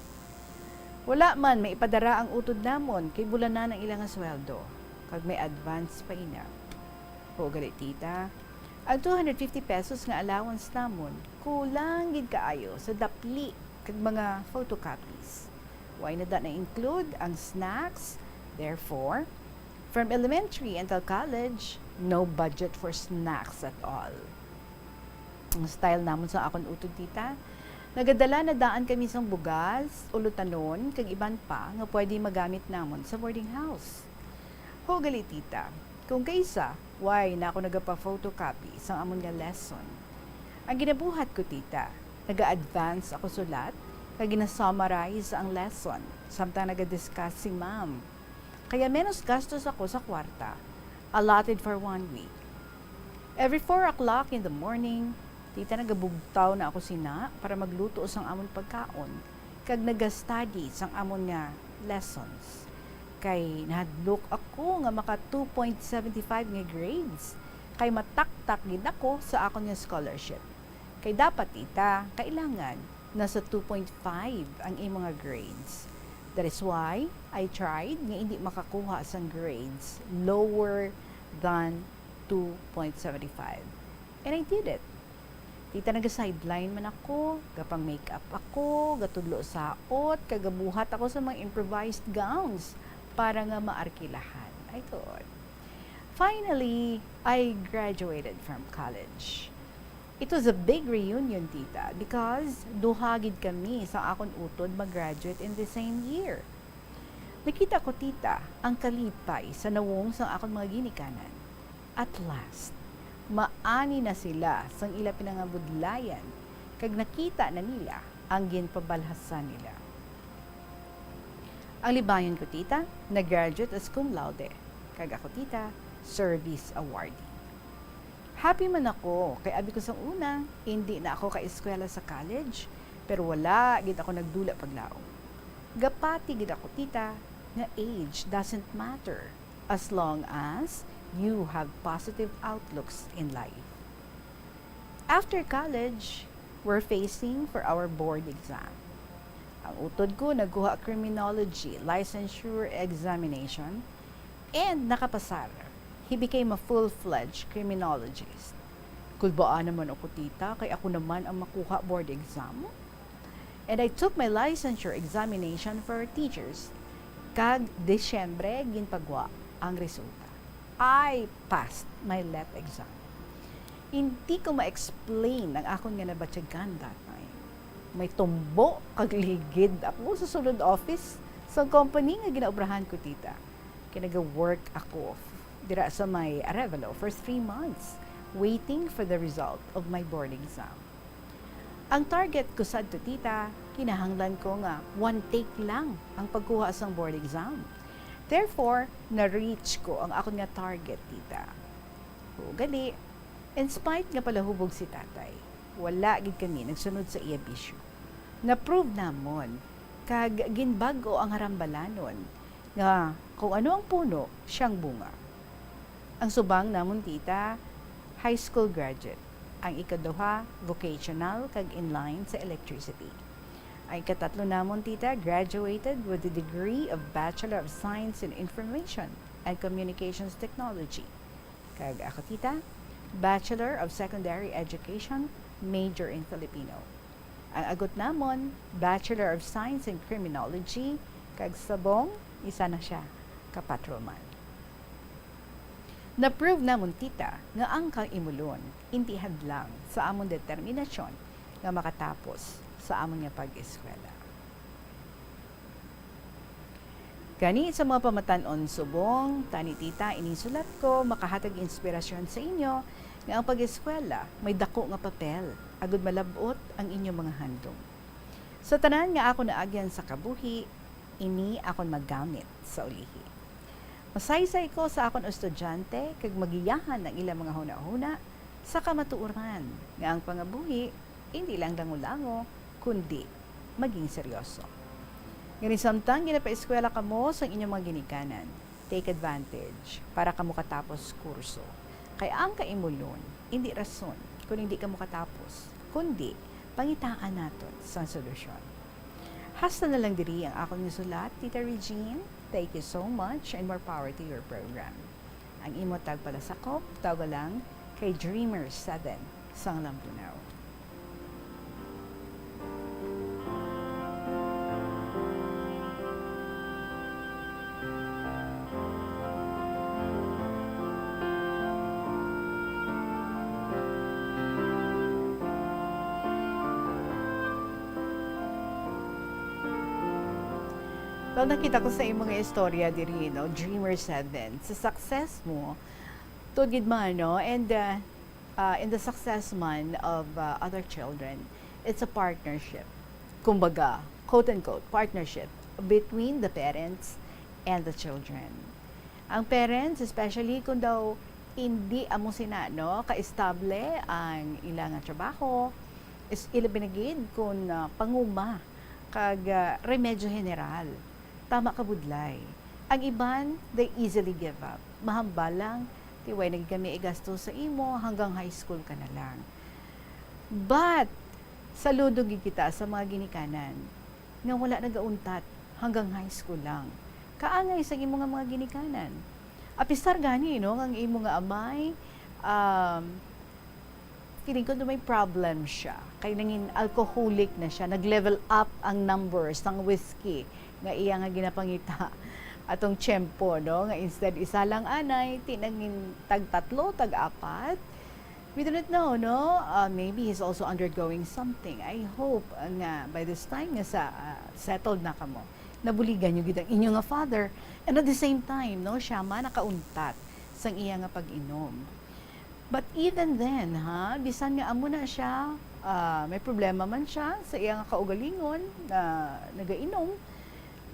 Wala man may ipadara ang utod namon kay bulanan ang ilang sweldo kag may advance pa ina. O gali tita, ang 250 pesos nga allowance namon kulang gid kaayo sa dapli kag mga photocopies. Why na that na include ang snacks? Therefore, from elementary until college, no budget for snacks at all. Ang style namon sa akon utod tita, nagadala na daan kami sang bugas, ulutanon, kag iban pa nga pwede magamit namon sa boarding house. Ho gali tita, kung kaysa, why na ako nagapa-photocopy sa amon nga lesson. Ang ginabuhat ko tita, naga-advance ako sulat, kag gina-summarize ang lesson, samtang naga-discuss si ma'am. Kaya menos gastos ako sa kwarta, allotted for 1 week. Every 4 o'clock in the morning, tita nagabugtaw na ako sina para magluto sang amon pagkaon, kag naga-study sang amon nga lessons. Kay nahadlok ako nga maka 2.75 nga grades, kay mataktak gid ako sa akon nga scholarship. Kay dapat tita, kailangan nasa 2.5 ang imong nga grades. That is why I tried nga hindi makakuha sang grades lower than 2.75. And I did it. Tita naga-sideline man ako, gapang makeup ako, gatudlo sa ot, kagabuhat ako sa mga improvised gowns para nga maarkilahan. I thought. Finally, I graduated from college. It was a big reunion, tita, because duhagid kami sa akon utod mag-graduate in the same year. Nakita ko, tita, ang kalipay sa nawong sa akon mga ginikanan. At last, maani na sila sang ila pinangabudlayan kag nakita na nila ang ginpabalhasan nila. Ang libayon ko tita, nag-graduate as cum laude, kag ako tita, service awardee. Happy man ako, kay abi ko sang una, hindi na ako ka-eskwela sa college, pero wala gid ako nagdula paglaom. Gapati gid ako tita, nga age doesn't matter as long as you have positive outlooks in life. After college, we're facing for our board exam. Ang utod ko nagkuha criminology licensure examination and nakapasar. He became a full-fledged criminologist. Kulbaan naman ako tita, kay ako naman ang makuha board exam. And I took my licensure examination for teachers. Kag Desyembre, ginpagwa ang resulta. I passed my LET exam. Hindi ko ma-explain ang akong nga nabatyagan that time. May tumbo kag ligid ako sa sulod office sa company nga ginaobrahan ko tita. Kinaga-work ako dira sa may Arevalo for 3 months waiting for the result of my board exam. Ang target ko sad to tita, kinahanglan ko nga 1 take lang ang pagkuha sang board exam. Therefore, na-reach ko ang akong nga target, tita. O gali, in spite nga palahubog si tatay, wala gid kami nagsunod sa iya bisyo. Na-prove namon, kag ginbago ang harambalanon, nga kung ano ang puno, siyang bunga. Ang subang namon tita, high school graduate. Ang ikaduha, vocational, kag inline sa electricity. Ang ikatatlo namon tita, graduated with the degree of Bachelor of Science in Information and Communications Technology. Kag ako tita, Bachelor of Secondary Education, major in Filipino. Ang agot namon, Bachelor of Science in Criminology, kag sabong, isa na siya, kapatroman. Na-prove namon tita nga ang kaimulon, hindi hadlang sa amon determinasyon nga makatapos sa amon nga pag-eskwela. Gani sa mga pamatanon subong, tani tita, inisulat ko, makahatag inspirasyon sa inyo nga ang pag-eskwela may dako nga papel, agud malabot ang inyong mga handom. Sa tanan nga ako naagyan sa kabuhi, ini akon magamit sa ulihi. Masaysay ko sa akon estudyante kag magiyahan ng ilang mga huna-huna sa kamatuoran nga ang pangabuhi hindi lang lango-lango kundi maging seryoso. Ngani samtang ginapaeskwela kamo sa inyong mga ginikanan, take advantage para kamo katapos kurso. Kay ang kaimulon, hindi rason kung hindi kamo katapos, kundi pangitaan naton sa solusyon. Hasta na lang diri ang akong nisulat, Tita Regine. Thank you so much and more power to your program. Ang imo tagpalasakop, tawag lang kay Dreamer 7 sang Lambunaw. Well, nakita ko sa imong mga istorya diri, no? Dreamer 7. Sa success mo, tugid man, no? And in the success man of other children, it's a partnership. Kumbaga, quote-unquote, partnership between the parents and the children. Ang parents, especially kung daw hindi amo sina, no? Ka-estable ang ilang trabaho, is ilabinagid kung panguma kag remedyo general. Tama ka budlay. Ang iban, they easily give up. Mahamba lang, tiway nagkami igasto sa imo hanggang high school ka na lang. But, saludo gid kita sa mga ginikanan nga wala nagauntat hanggang high school lang. Kaangay sa imo nga mga ginikanan. Apisar gani, no, ang imo nga amay, feeling ko na may problem siya. Kaya nangin alcoholic na siya. Nag-level up ang numbers ng whiskey nga iya nga ginapangita atong tiyempo, no? Nga instead isa lang anay, tinangin tag-tatlo, tag-apat. We do not know, no? Maybe he's also undergoing something. I hope nga by this time nga sa settled na kamo, nabuligan yung gidang inyo nga father. And at the same time, no, siya man nakauntat sang iya nga pag-inom. But even then, bisan nga amo na siya, may problema man siya sa iya nga kaugalingon na nagainom,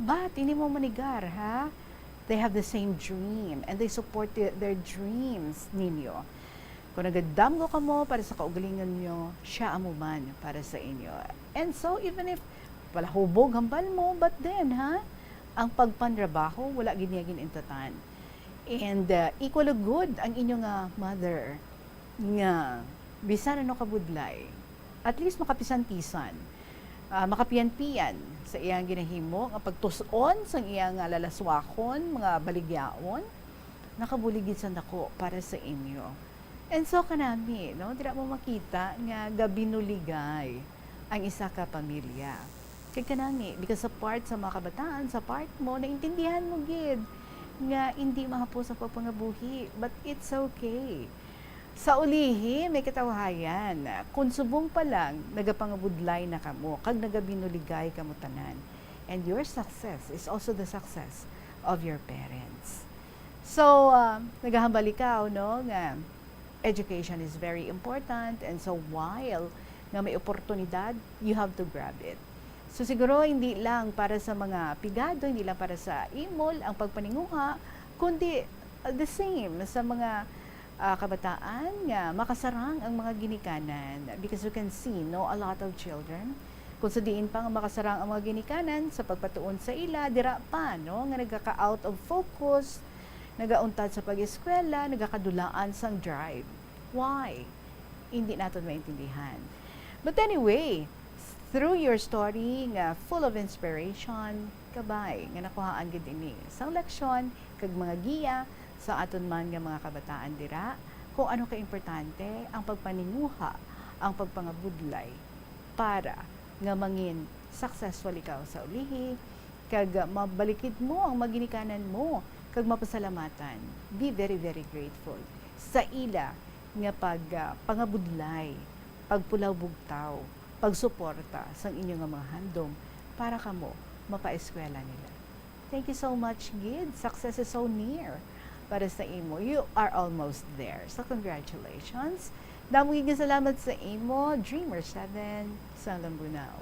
but hindi mo manigar, They have the same dream and they support their dreams ninyo. Kung nagadamgo ka mo para sa kaugalingon nyo, siya amo man para sa inyo. And so, even if wala hubog hambal mo, but then, ang pagpanrabaho, wala giniagin intatan. And equal good ang inyong mother nga bisan ano kabudlay, at least makapisan-pisan, makapiyan-piyan sa iyang ginahimo nga pagtuson sa iyang lalaswakon, mga baligyaon, nakabuligid sa nako para sa inyo. And so kanami, no, dira mo makita nga gabi nuligay ang isa ka pamilya. Kay kanami, because sa part sa mga kabataan, sa part mo, naintindihan mo gid nga hindi mahapos sa papangabuhi, but it's okay. Sa ulihi, may katawahayan. Kung subong pa lang, nagapangabudlay na kamo, kag nagabinuligay kamo tanan. And your success is also the success of your parents. So, naghahambal ikaw, no, nga education is very important, and so while nga may oportunidad, you have to grab it. So siguro hindi lang para sa mga pigado, hindi lang para sa imol ang pagpaninguha, kundi the same sa mga kabataan nga makasarang ang mga ginikanan, because you can see, no, a lot of children kung sa diin pa nga makasarang ang mga ginikanan sa pagpatuon sa ila, dira pa, no, nga nagaka-out of focus, nagauntad sa pag-eskwela, nagakadulaan sang drive. Why? Hindi natin maintindihan. But anyway, through your story nga full of inspiration, kabay nga nakuhaan gid ini sang leksyon kag mga giya sa aton man nga mga kabataan dira kung ano ka importante ang pagpaninguha, ang pagpangabudlay para nga mangin successful ikaw sa ulihi kag mabalikid mo ang maginikanan mo kag mapasalamatan. Be very, very grateful sa ila nga pangabudlay, pagpulaw bugtaw, pagsuporta sa inyong mga handom para kamo mapaeskwela nila. Thank you so much, Gid. Success is so near para sa imo. You are almost there. So congratulations. Daming salamat sa imo, Dreamer 7 sa Lambunaw.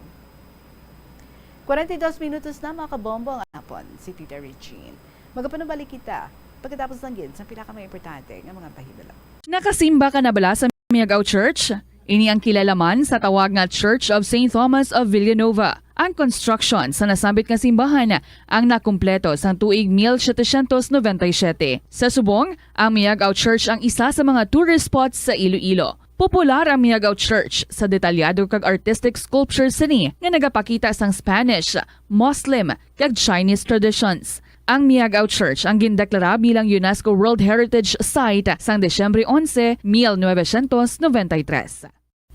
42 minutos na mga kabombo ang hapon, si Tita Regine. Magapanabalik kita Pagkatapos ng gid, sa pinaka may importante ng mga pahibala. Nakasimba ka na bala sa Miagaw Church? Ini ang kilalaman sa tawag nga Church of St. Thomas of Villanova. Ang construction sa nasambit nga simbahan ang nakumpleto sa tuig 1797. Sa subong, ang Miagaw Church ang isa sa mga tourist spots sa Iloilo. Popular ang Miagaw Church sa detalyado kag artistic sculptures sini nga nagapakita sang Spanish, Muslim kag Chinese traditions. Ang Miagaw Church ang gindeklara bilang UNESCO World Heritage Site sang Desyembre 11, 1993.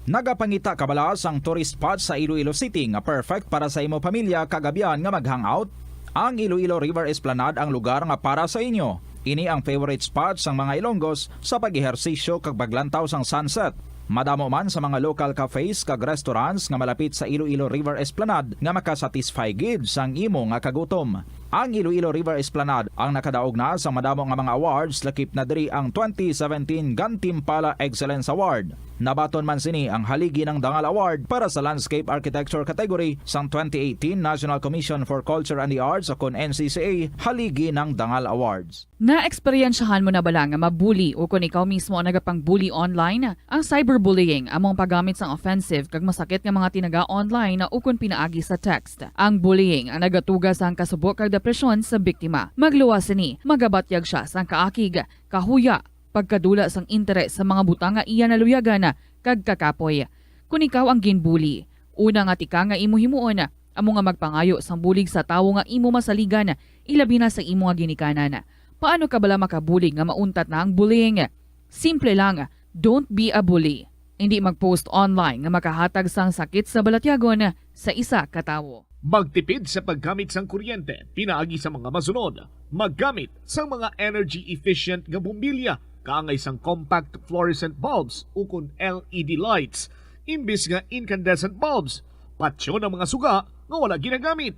Nagapangita kabala ang tourist spot sa Iloilo City nga perfect para sa imo pamilya kagabihan nga mag-hangout. Ang Iloilo River Esplanade ang lugar nga para sa inyo. Ini ang favorite spot sang mga Ilonggos sa pag-ehersisyo kag paglantaw sang sunset. Madamo man sa mga local cafes kag restaurants nga malapit sa Iloilo River Esplanade nga makasatisfy gid sang imo nga kagutom. Ang Iloilo River Esplanade ang nakadaog na sa madamo nga mga awards lakip na diri ang 2017 Gantimpala Excellence Award. Nabaton man sini ang haligi ng Dangal Award para sa Landscape Architecture category sang 2018 National Commission for Culture and the Arts o kun NCCA haligi ng Dangal Awards. Na-eksperyensyahan mo na bala nga mabuli o kung ikaw mismo ang nagapang-bully online? Ang cyberbullying among paggamit sang offensive kag masakit nga mga tinaga online na ukon pinaagi sa text. Ang bullying ang nagatuga sang kasubok kag depresyon sa biktima. Magluwas sini, magabatyag siya sang kaakig, kahuya, pagkadula sang interes sa mga butang nga iya naluyagan kag kakapoy. Kung ikaw ang ginbully, una nga tika nga imo himuon, amo nga magpangayo sang bulig sa tawo nga imo masaligan, ilabi na sa imo nga ginikanan. Paano ka bala makabuli nga mauntat na ang bullying? Simple lang, don't be a bully. Hindi mag-post online nga makahatag sang sakit sa balatyagon sa isa ka tawo. Magtipid sa paggamit sang kuryente, pinaagi sa mga masunod. Maggamit sa mga energy-efficient nga bumbilya, kaangay sang compact fluorescent bulbs ukon LED lights, imbis nga incandescent bulbs. Patsyo ng mga suga nga wala ginagamit.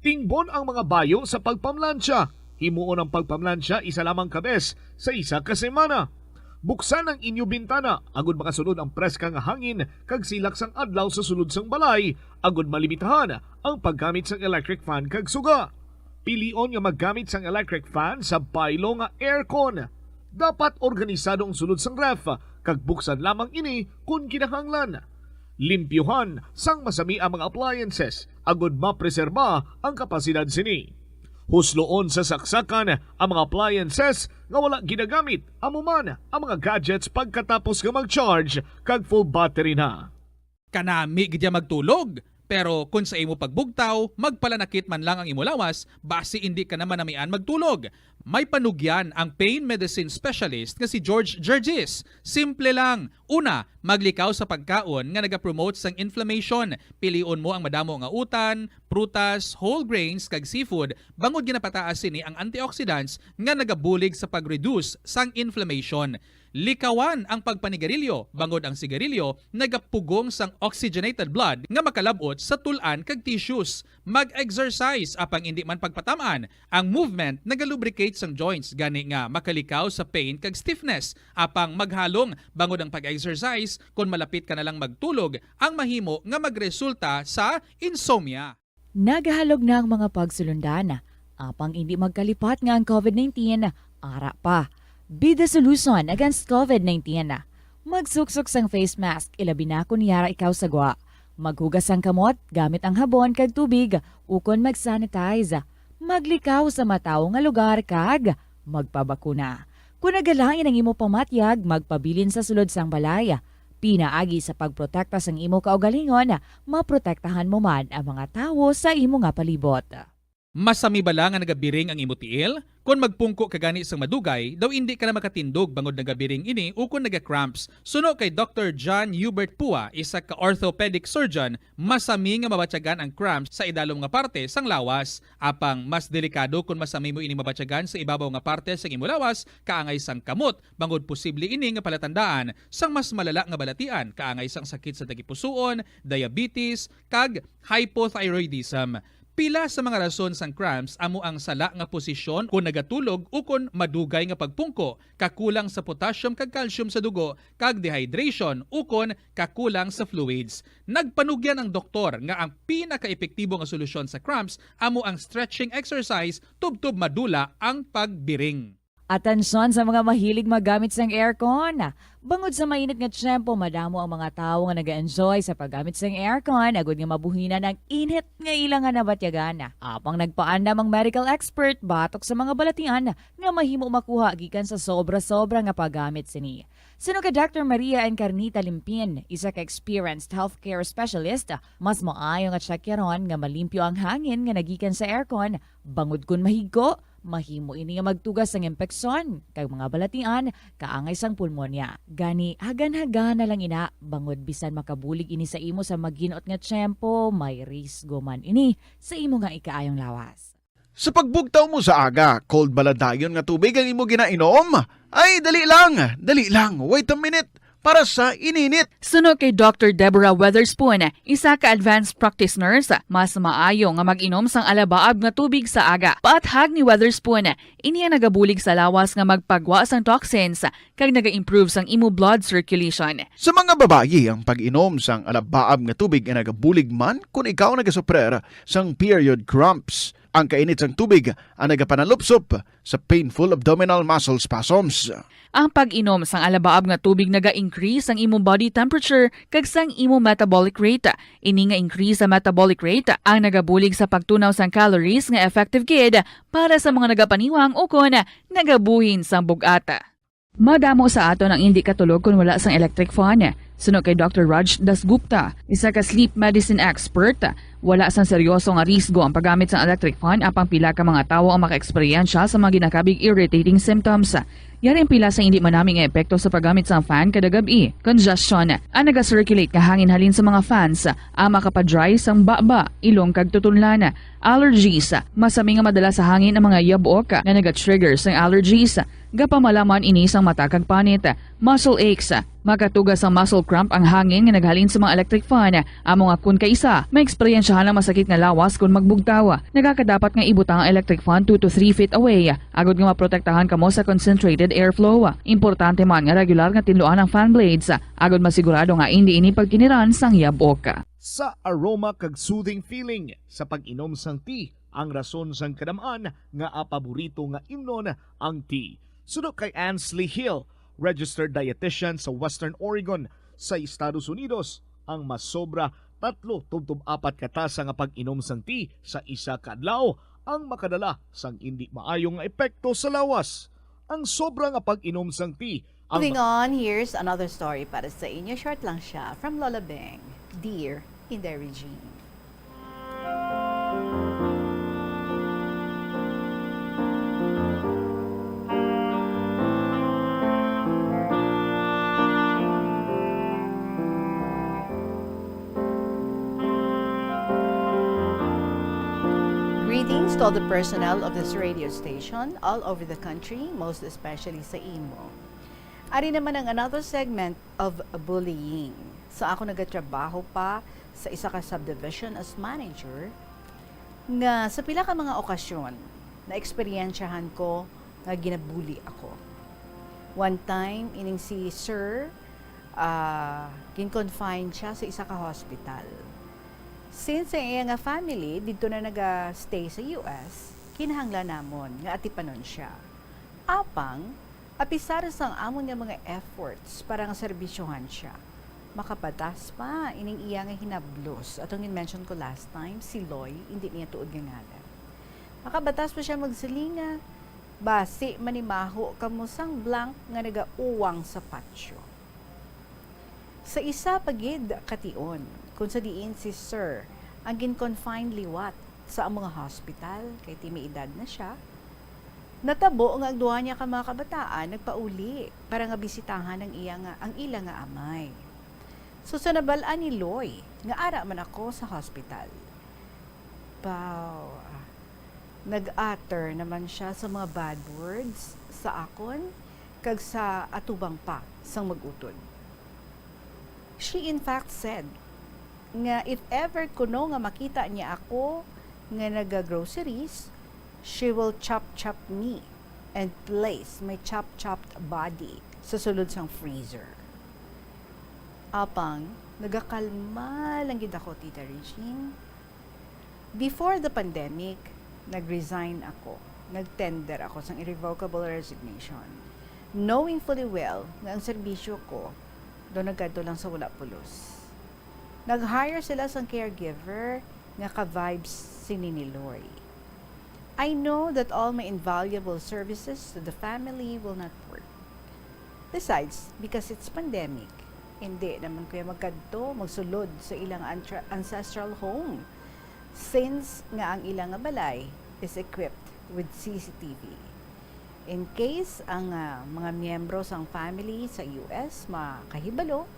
Tingbon ang mga bayo sa pagpamlansya. Himuon ang pagpamlansya isa lamang kabes sa isa ka semana. Buksan ang inyo bintana agud makasunod ang preska nga hangin kag silak sang adlaw sa sulod sang balay agud malimitahan ang paggamit sang electric fan kag suga. Pilion nga maggamit sang electric fan sa baylo nga aircon. Dapat organisado ang sulod sang ref kag buksan lamang ini kung kinahanglan. Limpyuhan sang masami ang mga appliances agud mapreserba ang kapasidad sini. Husloon sa saksakan ang mga appliances nga wala ginagamit amuman ang mga gadgets pagkatapos nga mag-charge kag full battery na. Kanami gidya magtulog. Pero kung sa imo pagbugtaw, magpalanakit man lang ang imo lawas, basi hindi ka naman namian magtulog. May panugyan ang pain medicine specialist nga si George Gergis. Simple lang. Una, maglikaw sa pagkaon nga nagapromote sang inflammation. Pilion mo ang madamo nga utan, prutas, whole grains kag seafood. Bangod ginapataas sini ang antioxidants nga nagabulig sa pag-reduce sang inflammation. Likawan ang pagpanigarilyo, bangod ang sigarilyo, nagapugong sang oxygenated blood nga makalabot sa tulan kag tissues. Mag-exercise apang hindi man pagpatamaan. Ang movement nagalubricate sang joints gani nga makalikaw sa pain kag stiffness. Apang maghalong bangod ang pag-exercise kung malapit ka na lang magtulog, ang mahimo nga magresulta sa insomnia. Nagahalog na ang mga pagsulundan. Apang hindi magkalipat nga ang COVID-19, ara pa. Be the solution against COVID-19. Magsuksok sang face mask, ilabi na kung niyara ikaw sagwa. Maghugas ang kamot, gamit ang habon kag tubig, ukon mag-sanitize. Maglikaw sa mataw nga lugar kag magpabakuna. Kung nagalangin ang imo pamatyag, magpabilin sa sulod sang balay. Pinaagi sa pagprotekta sang imo kaugalingon, maprotektahan mo man ang mga tawo sa imo nga palibot. Masami bala nga nagabiring ang imo tiil? Kung magpungko ka gani sang madugay, daw hindi ka na makatindog bangod nagabiring ini o kung naga-cramps. Suno kay Dr. John Hubert Pua, isa ka orthopedic surgeon, masami nga mabatyagan ang cramps sa idalom nga parte sang lawas. Apang mas delikado kung masami mo ini mabatyagan sa ibabaw nga parte sang imo lawas, kaangay sang kamot, bangod posible ini nga palatandaan sang mas malala nga balatian, kaangay sang sakit sa tagipusoon, diabetes, kag hypothyroidism. Pila sa mga rason sang cramps amo ang sala nga posisyon kung nagatulog o kung madugay nga pagpungko, kakulang sa potassium kag calcium sa dugo, kag dehydration o kung kakulang sa fluids. Nagpanugyan ang doktor nga ang pinaka-epektibo nga solusyon sa cramps amo ang stretching exercise tubtob madula ang pagbiring. Atensyon sa mga mahilig magamit sang aircon. Bangod sa mainit nga tiyempo, madamo ang mga tao nga nag-enjoy sa paggamit sang aircon agud nga mabuhinan ang init nga ilang nga nabatyagan. Apang nagpaanda mang medical expert batok sa mga balatian nga mahimo makuha gikan sa sobra-sobra nga paggamit sini. Sino ka Dr. Maria Encarnita Limpin, isa ka experienced healthcare specialist, mas maayo nga tsakyaron nga malimpyo ang hangin nga nagikan sa aircon bangod kun mahigko. Mahimo ini nga magtugas ng impeksyon kay mga balatian kaangay sang pulmonya. Gani hagan-hagan na lang ina bangod bisan makabulig ini sa imo sa maginot nga tiyempo, may risgo man ini sa imo nga ikaayong lawas. Sa pagbugtaw mo sa aga, cold baladayon nga tubig ang imo ginainom? Ay, dali lang, wait a minute. Para sa ininit. Suno kay Dr. Deborah Weatherspoon, isa ka advanced practice nurse, mas maayo nga mag-inom sang alabaab nga tubig sa aga. Paathag ni Weatherspoon, iniya nagabulig sa lawas nga magpagwa sang toxins kag naga-improve sang imo blood circulation. Sa mga babayi, ang pag-inom sang alabaab nga tubig ay nagabulig man kung ikaw nagasuprer sang period cramps. Ang kainit sang tubig ang nagapanalupsop sa painful abdominal muscle spasms. Ang pag-inom sang alabaab nga tubig naga-increase ang imong body temperature kag sang imong metabolic rate. Ini nga increase sa metabolic rate ang nagabulig sa pagtunaw sang calories nga effective gid para sa mga nagapaniwang o kon nagabuhin sang bugata. Madamo sa aton ang hindi katulog kung wala sang electric fan. Suno kay Dr. Raj Dasgupta, isa ka sleep medicine expert, wala sang seryoso nga risgo ang paggamit sang electric fan apang pila ka mga tawo ang maka-eksperyensya sa mga ginakabig irritating symptoms. Yari ang pila sa hindi manaming epekto sa paggamit sang fan kada gabi. Congestion, ang naga-circulate ka hangin halin sa mga fans, ang makapadry sang baba, ilong kag tutunlan. Allergies, masami nga madala sa hangin ang mga yabok na naga-trigger sang allergies. Gapamalaman ini sang mata kag panit. Muscle aches, makatugas ang muscle cramp ang hangin nga naghalin sa mga electric fan. Amo nga kun kaisa, may eksperyensyahan ang masakit nga lawas kung magbugtaw. Nagakadapat nga ibutang ang electric fan 2 to 3 feet away. Agod nga maprotektahan kamo sa concentrated airflow. Importante man nga regular nga tinluan ang fan blades. Agod masigurado nga hindi ini pagkiniran sang yabok. Sa aroma kag soothing feeling sa pag-inom sang tea, ang rason sang kadamaan nga paborito nga imnon ang tea. Sunod kay Ansley Hill, registered dietitian sa Western Oregon sa Estados Unidos, ang mas sobra 3-4 katasa nga pag-inom sang tea sa isa ka adlaw ang makadala sang hindi maayong epekto sa lawas. Ang sobra nga pag-inom sang tea ang Moving on, here's another story para sa inyo. Short lang siya from Lola Beng, Dear in the Regime. Greetings to all the personnel of this radio station all over the country, most especially sa imo. Ari naman ang another segment of bullying. So ako nagatrabaho pa sa isa ka subdivision as manager nga sa pila ka mga okasyon na eksperyensyahan ko nga ginabully ako. One time, ining si Sir, kin-confine siya sa isa ka hospital. Since sa iya nga family, dito na naga-stay sa US, kinahanglan namon nga atipanon siya. Apang, apisar sang amon nga mga efforts para nga serbisyohan siya. Makapatas pa, ining iya nga hinablos. Atong in-mention ko last time, si Loy, hindi niya tuod nga ngalan. Makabatas pa siya magsilinga, basi manimaho kamusang blank nga nagauwang sa patsyo. Sa isa pagid kation, kung sa diin si Sir, ang gin-confine liwat sa mga hospital, kay may edad na siya, natabo nga ang duha niya ka mga kabataan, nagpauli para nga bisitahan ang ila nga amay. So sa nabalaan ni Loy, nga ara man ako sa hospital. Nag-utter naman siya sa mga bad words sa akon, kag sa atubang pa sang mag-utod. She in fact said, nga if ever kuno nga makita niya ako nga naga-groceries, she will chop me and place my chopped body sa sulod sang freezer. Apang, nagakalma lang gid ako, Tita Regine. Before the pandemic, nag-resign ako nagtender ako sa irrevocable resignation. Knowing fully well nga ang serbisyo ko doon nagkadto lang sa wala pulos. Nag-hire sila sa caregiver nga ka-vibes si Nini Lori. I know that all my invaluable services to the family will not work. Besides, because it's pandemic, hindi naman kuya magkadto, magsulod sa ilang ancestral home since nga ang ilang balay is equipped with CCTV. In case ang mga miyembro sang family sa US makahibalo,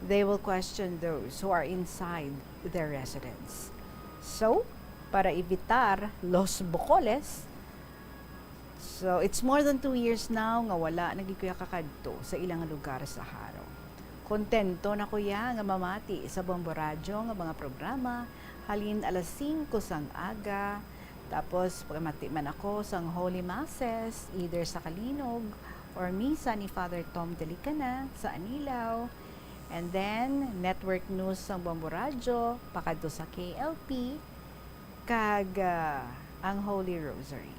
they will question those who are inside their residence. So, para evitar los bocoles, so it's more than 2 years now nga wala nagikuya kakadto sa ilang lugar sa Haro. Kontento na kuya nga mamati sa Bombo Radyo nga mga programa halin alas 5 sang aga, tapos pagmati man ako sang Holy Masses either sa Kalinog or misa ni Father Tom Delicana sa Anilaw, and then network news sang Bombo Radyo pakadto sa KLP kag ang Holy Rosary.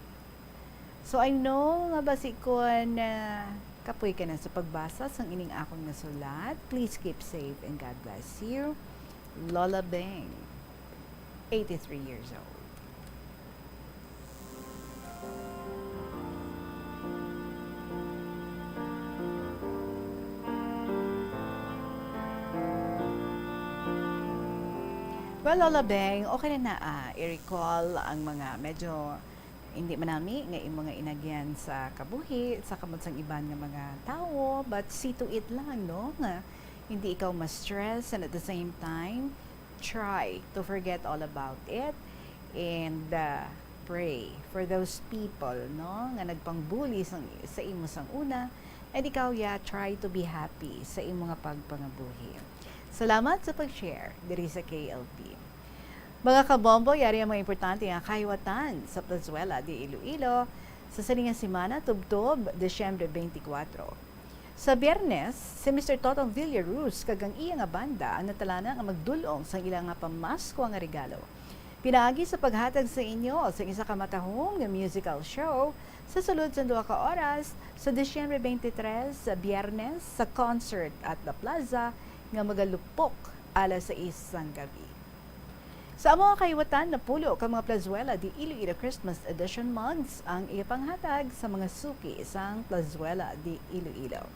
So I know nga basikon kapoy ka na sa pagbasa sang ining akong nasulat. Please keep safe and God bless you. Lola Beng, 83 years old. Well, Lola Beng, okay na i-recall ang mga medyo hindi manami nga yung mga inagyan sa kabuhi, sa kamutsang iban nga mga tao, but see to it lang, no? Nga hindi ikaw ma-stress, and at the same time, try to forget all about it and pray for those people, no? Nga nagpangbuli sa imo sang una, and ikaw try to be happy sa imo nga pagpangabuhi. Salamat sa pag-share diri sa KLP. Mga kabombo, yari ang mga importante nga kahiwatan sa Plazuela de Iloilo sa salingang simana tubtob Desyembre 24. Sa Biyernes, si Mr. Totong Villaruz kagang iya nga banda ang natalana nga magdulong sa ilang nga pamasko nga regalo. Pinaagi sa paghatag sa inyo sa isa ka matahong nga musical show sa sulod sa 2 ka oras sa Desyembre 23 sa Biyernes sa concert at La Plaza nga magalupok alas 6 ng gabi. Sa mga kahiwatan na pulo ka mga Plazuela di Iloilo Christmas Edition mugs ang ipanghatag sa mga suki isang Plazuela di Iloilo.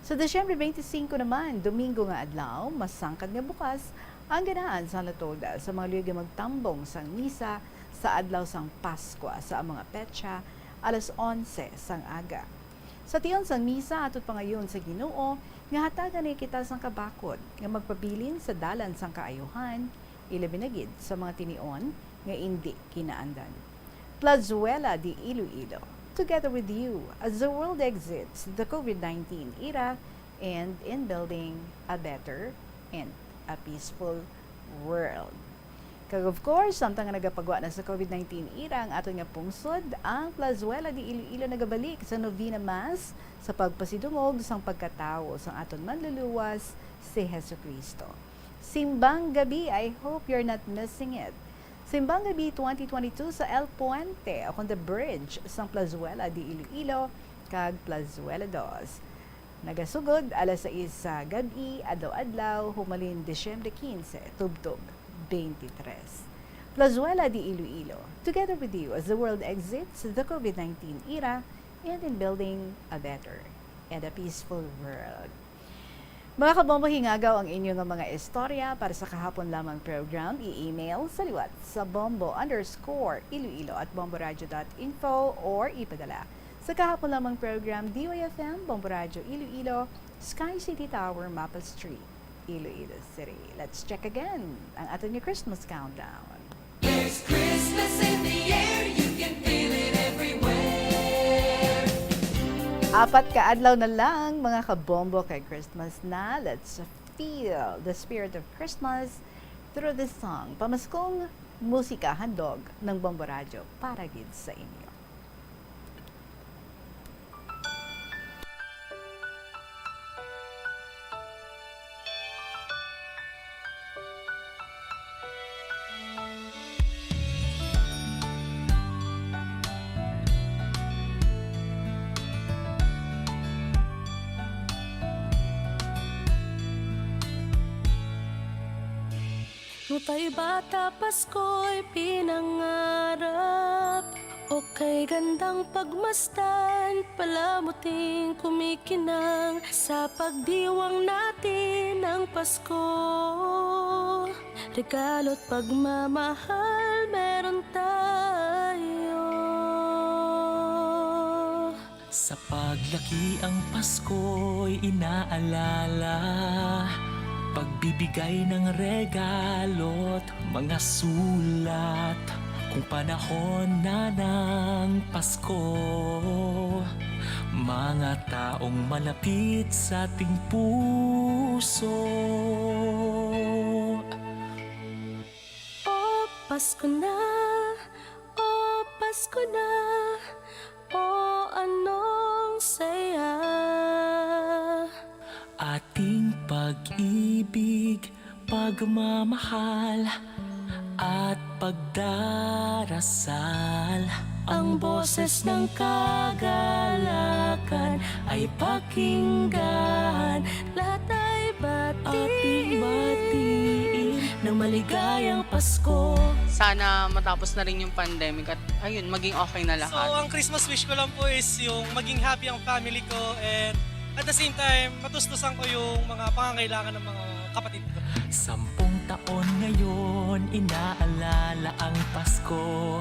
Sa Desyembre 25 naman, Domingo nga adlaw, masangkad nga bukas ang ganahan sa Latoda sa mga lugar magtambong sang misa sa adlaw sang Paskwa sa mga petsa alas 11 sang aga. Sa tiyon sang misa atot pa ngayon sa Ginoo, nga hatagan ni kita sang kabakod nga magpabilin sa dalan sang kaayuhan, ilabinagid sa mga tinion nga hindi kinaandan. Plazuela di Iloilo, together with you as the world exits the COVID-19 era and in building a better and a peaceful world. Kag of course, samtang nga nagapagwa na sa COVID-19 era ang ato nga pungsod, ang Plazuela di Iloilo nagabalik sa Novena Mass sa pagpasidungog sang pagkatawo sang aton manluluwas si Jesucristo. Simbang Gabi, I hope you're not missing it. Simbang Gabi 2022 sa El Puente on the bridge sang Plazuela di Iloilo kag Plazuela 2. Nagasugod alas 6 sa gabi, adlaw-adlaw, humalin Desyembre 15, tubtob 23. Plazuela di Iloilo, together with you as the world exits the COVID-19 era and in building a better and a peaceful world. Mga kabombo, hingagaw ang inyong mga istorya para sa kahapon lamang program. I-email sa liwat sa bombo_iloilo@bomboradio.info or ipadala sa kahapon lamang program DYFM, Bombo Radio Iloilo, Sky City Tower, Maple Street, Iloilo City. Let's check again ang ating Christmas countdown. There's Christmas in the air, you can feel it everywhere. 4 ka adlaw na lang mga kabombo kay Christmas na. Let's feel the spirit of Christmas through this song. Pamaskong musika handog ng Bombo Radio para gid sa inyo. Nutay bata Pasko'y pinangarap. O kay gandang pagmasdan, palamuting kumikinang sa pagdiwang natin ng Pasko. Regalo't pagmamahal meron tayo. Sa paglaki ang Pasko'y inaalala, pagbibigay ng regalo't mga sulat. Kung panahon na ng Pasko, mga taong malapit sa ating puso. O Pasko na, o Pasko na, o anong saya. Ating pag-ibig, pagmamahal, at pagdarasal. Ang boses ng kagalakan ay pakinggan. Lahat ay Ating batiin ng maligayang Pasko. Sana matapos na rin yung pandemic at ayun, maging okay na lahat. So, ang Christmas wish ko lang po is yung maging happy ang family ko and at the same time, matustusan ko yung mga pangangailangan ng mga kapatid ko. 10 taon ngayon, inaalala ang Pasko.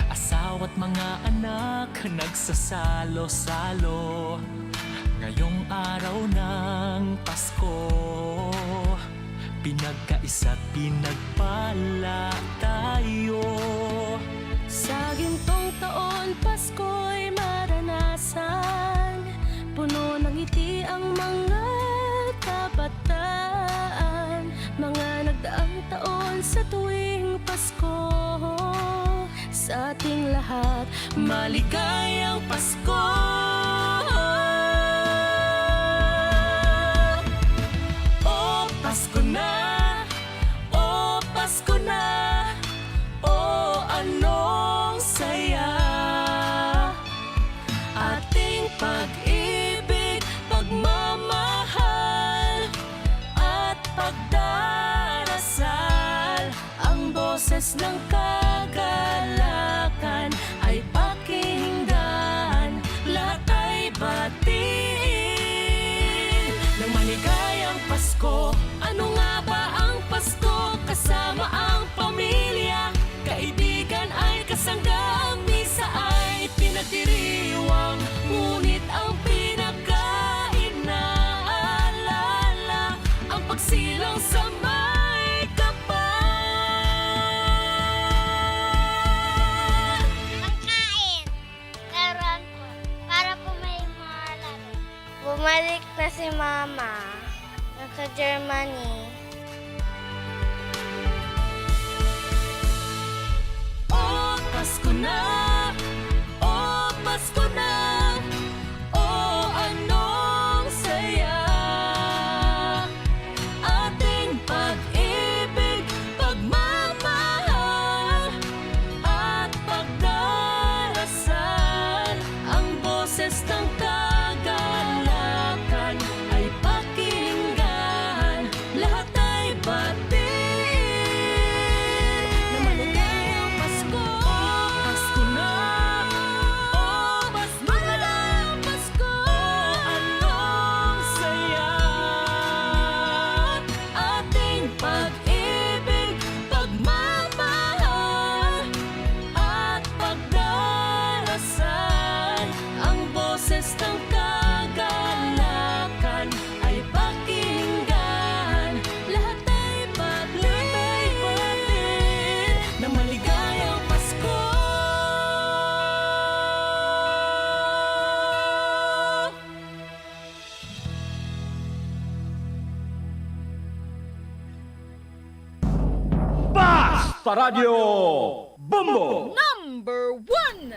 Asawa't mga anak, nagsasalo-salo. Ngayong araw ng Pasko, pinagkaisa't pinagpala tayo. Sa gintong taon, Pasko'y maranasan. Puno ng ngiti ang mga kabataan. Mga nagdaang taon sa tuwing Pasko. Sa ating lahat, maligayang Pasko. O Pasko na, o Pasko na, o anong saya. Ating pag-ibig, pagmamahal, at pagdarasal. Ang boses ng kagalakan ay pakinggan. Lahat ay batiin ng maligayang Pasko. Ano nga ba ang Pasko? Kasama ang pamilya, kaibigan ay kasangga. Ang misa ay pinagdiriwang, ngunit ang pinaka-inaalala ang pagsilang sa may kapal. Ang kain, laruan po, para po may mga laro. Bumalik na si Mama, nasa Germany. O Pasko na, o Pasko na, o anong saya. Ating pag-ibig, pagmamahal, at pagdarasal. Ang boses ng kagalakan ay pakinggan. Lahat ay batiin na maligayang Pasko. Pasko na, o maligayang Pasko. Anong saya. Ating pag-ibig, pagmamahal, at pagdarasal. Ang boses ng kagalakan ay pakinggan. Lahat ay batiin na maligayang Pasko. Basta Radio Bombo! Number 1!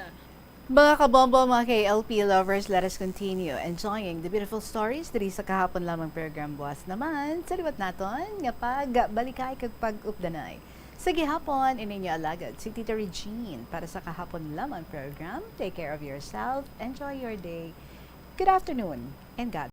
Mga kabombo, mga KLP lovers, let us continue enjoying the beautiful stories diri sa kahapon lamang program. Buwas naman, sa liwat naton, nga pagbalikay kag pag-updanay. Sa gihapon, ininyo alagad si Tita Regine para sa kahapon lamang program. Take care of yourself, enjoy your day. Good afternoon, and God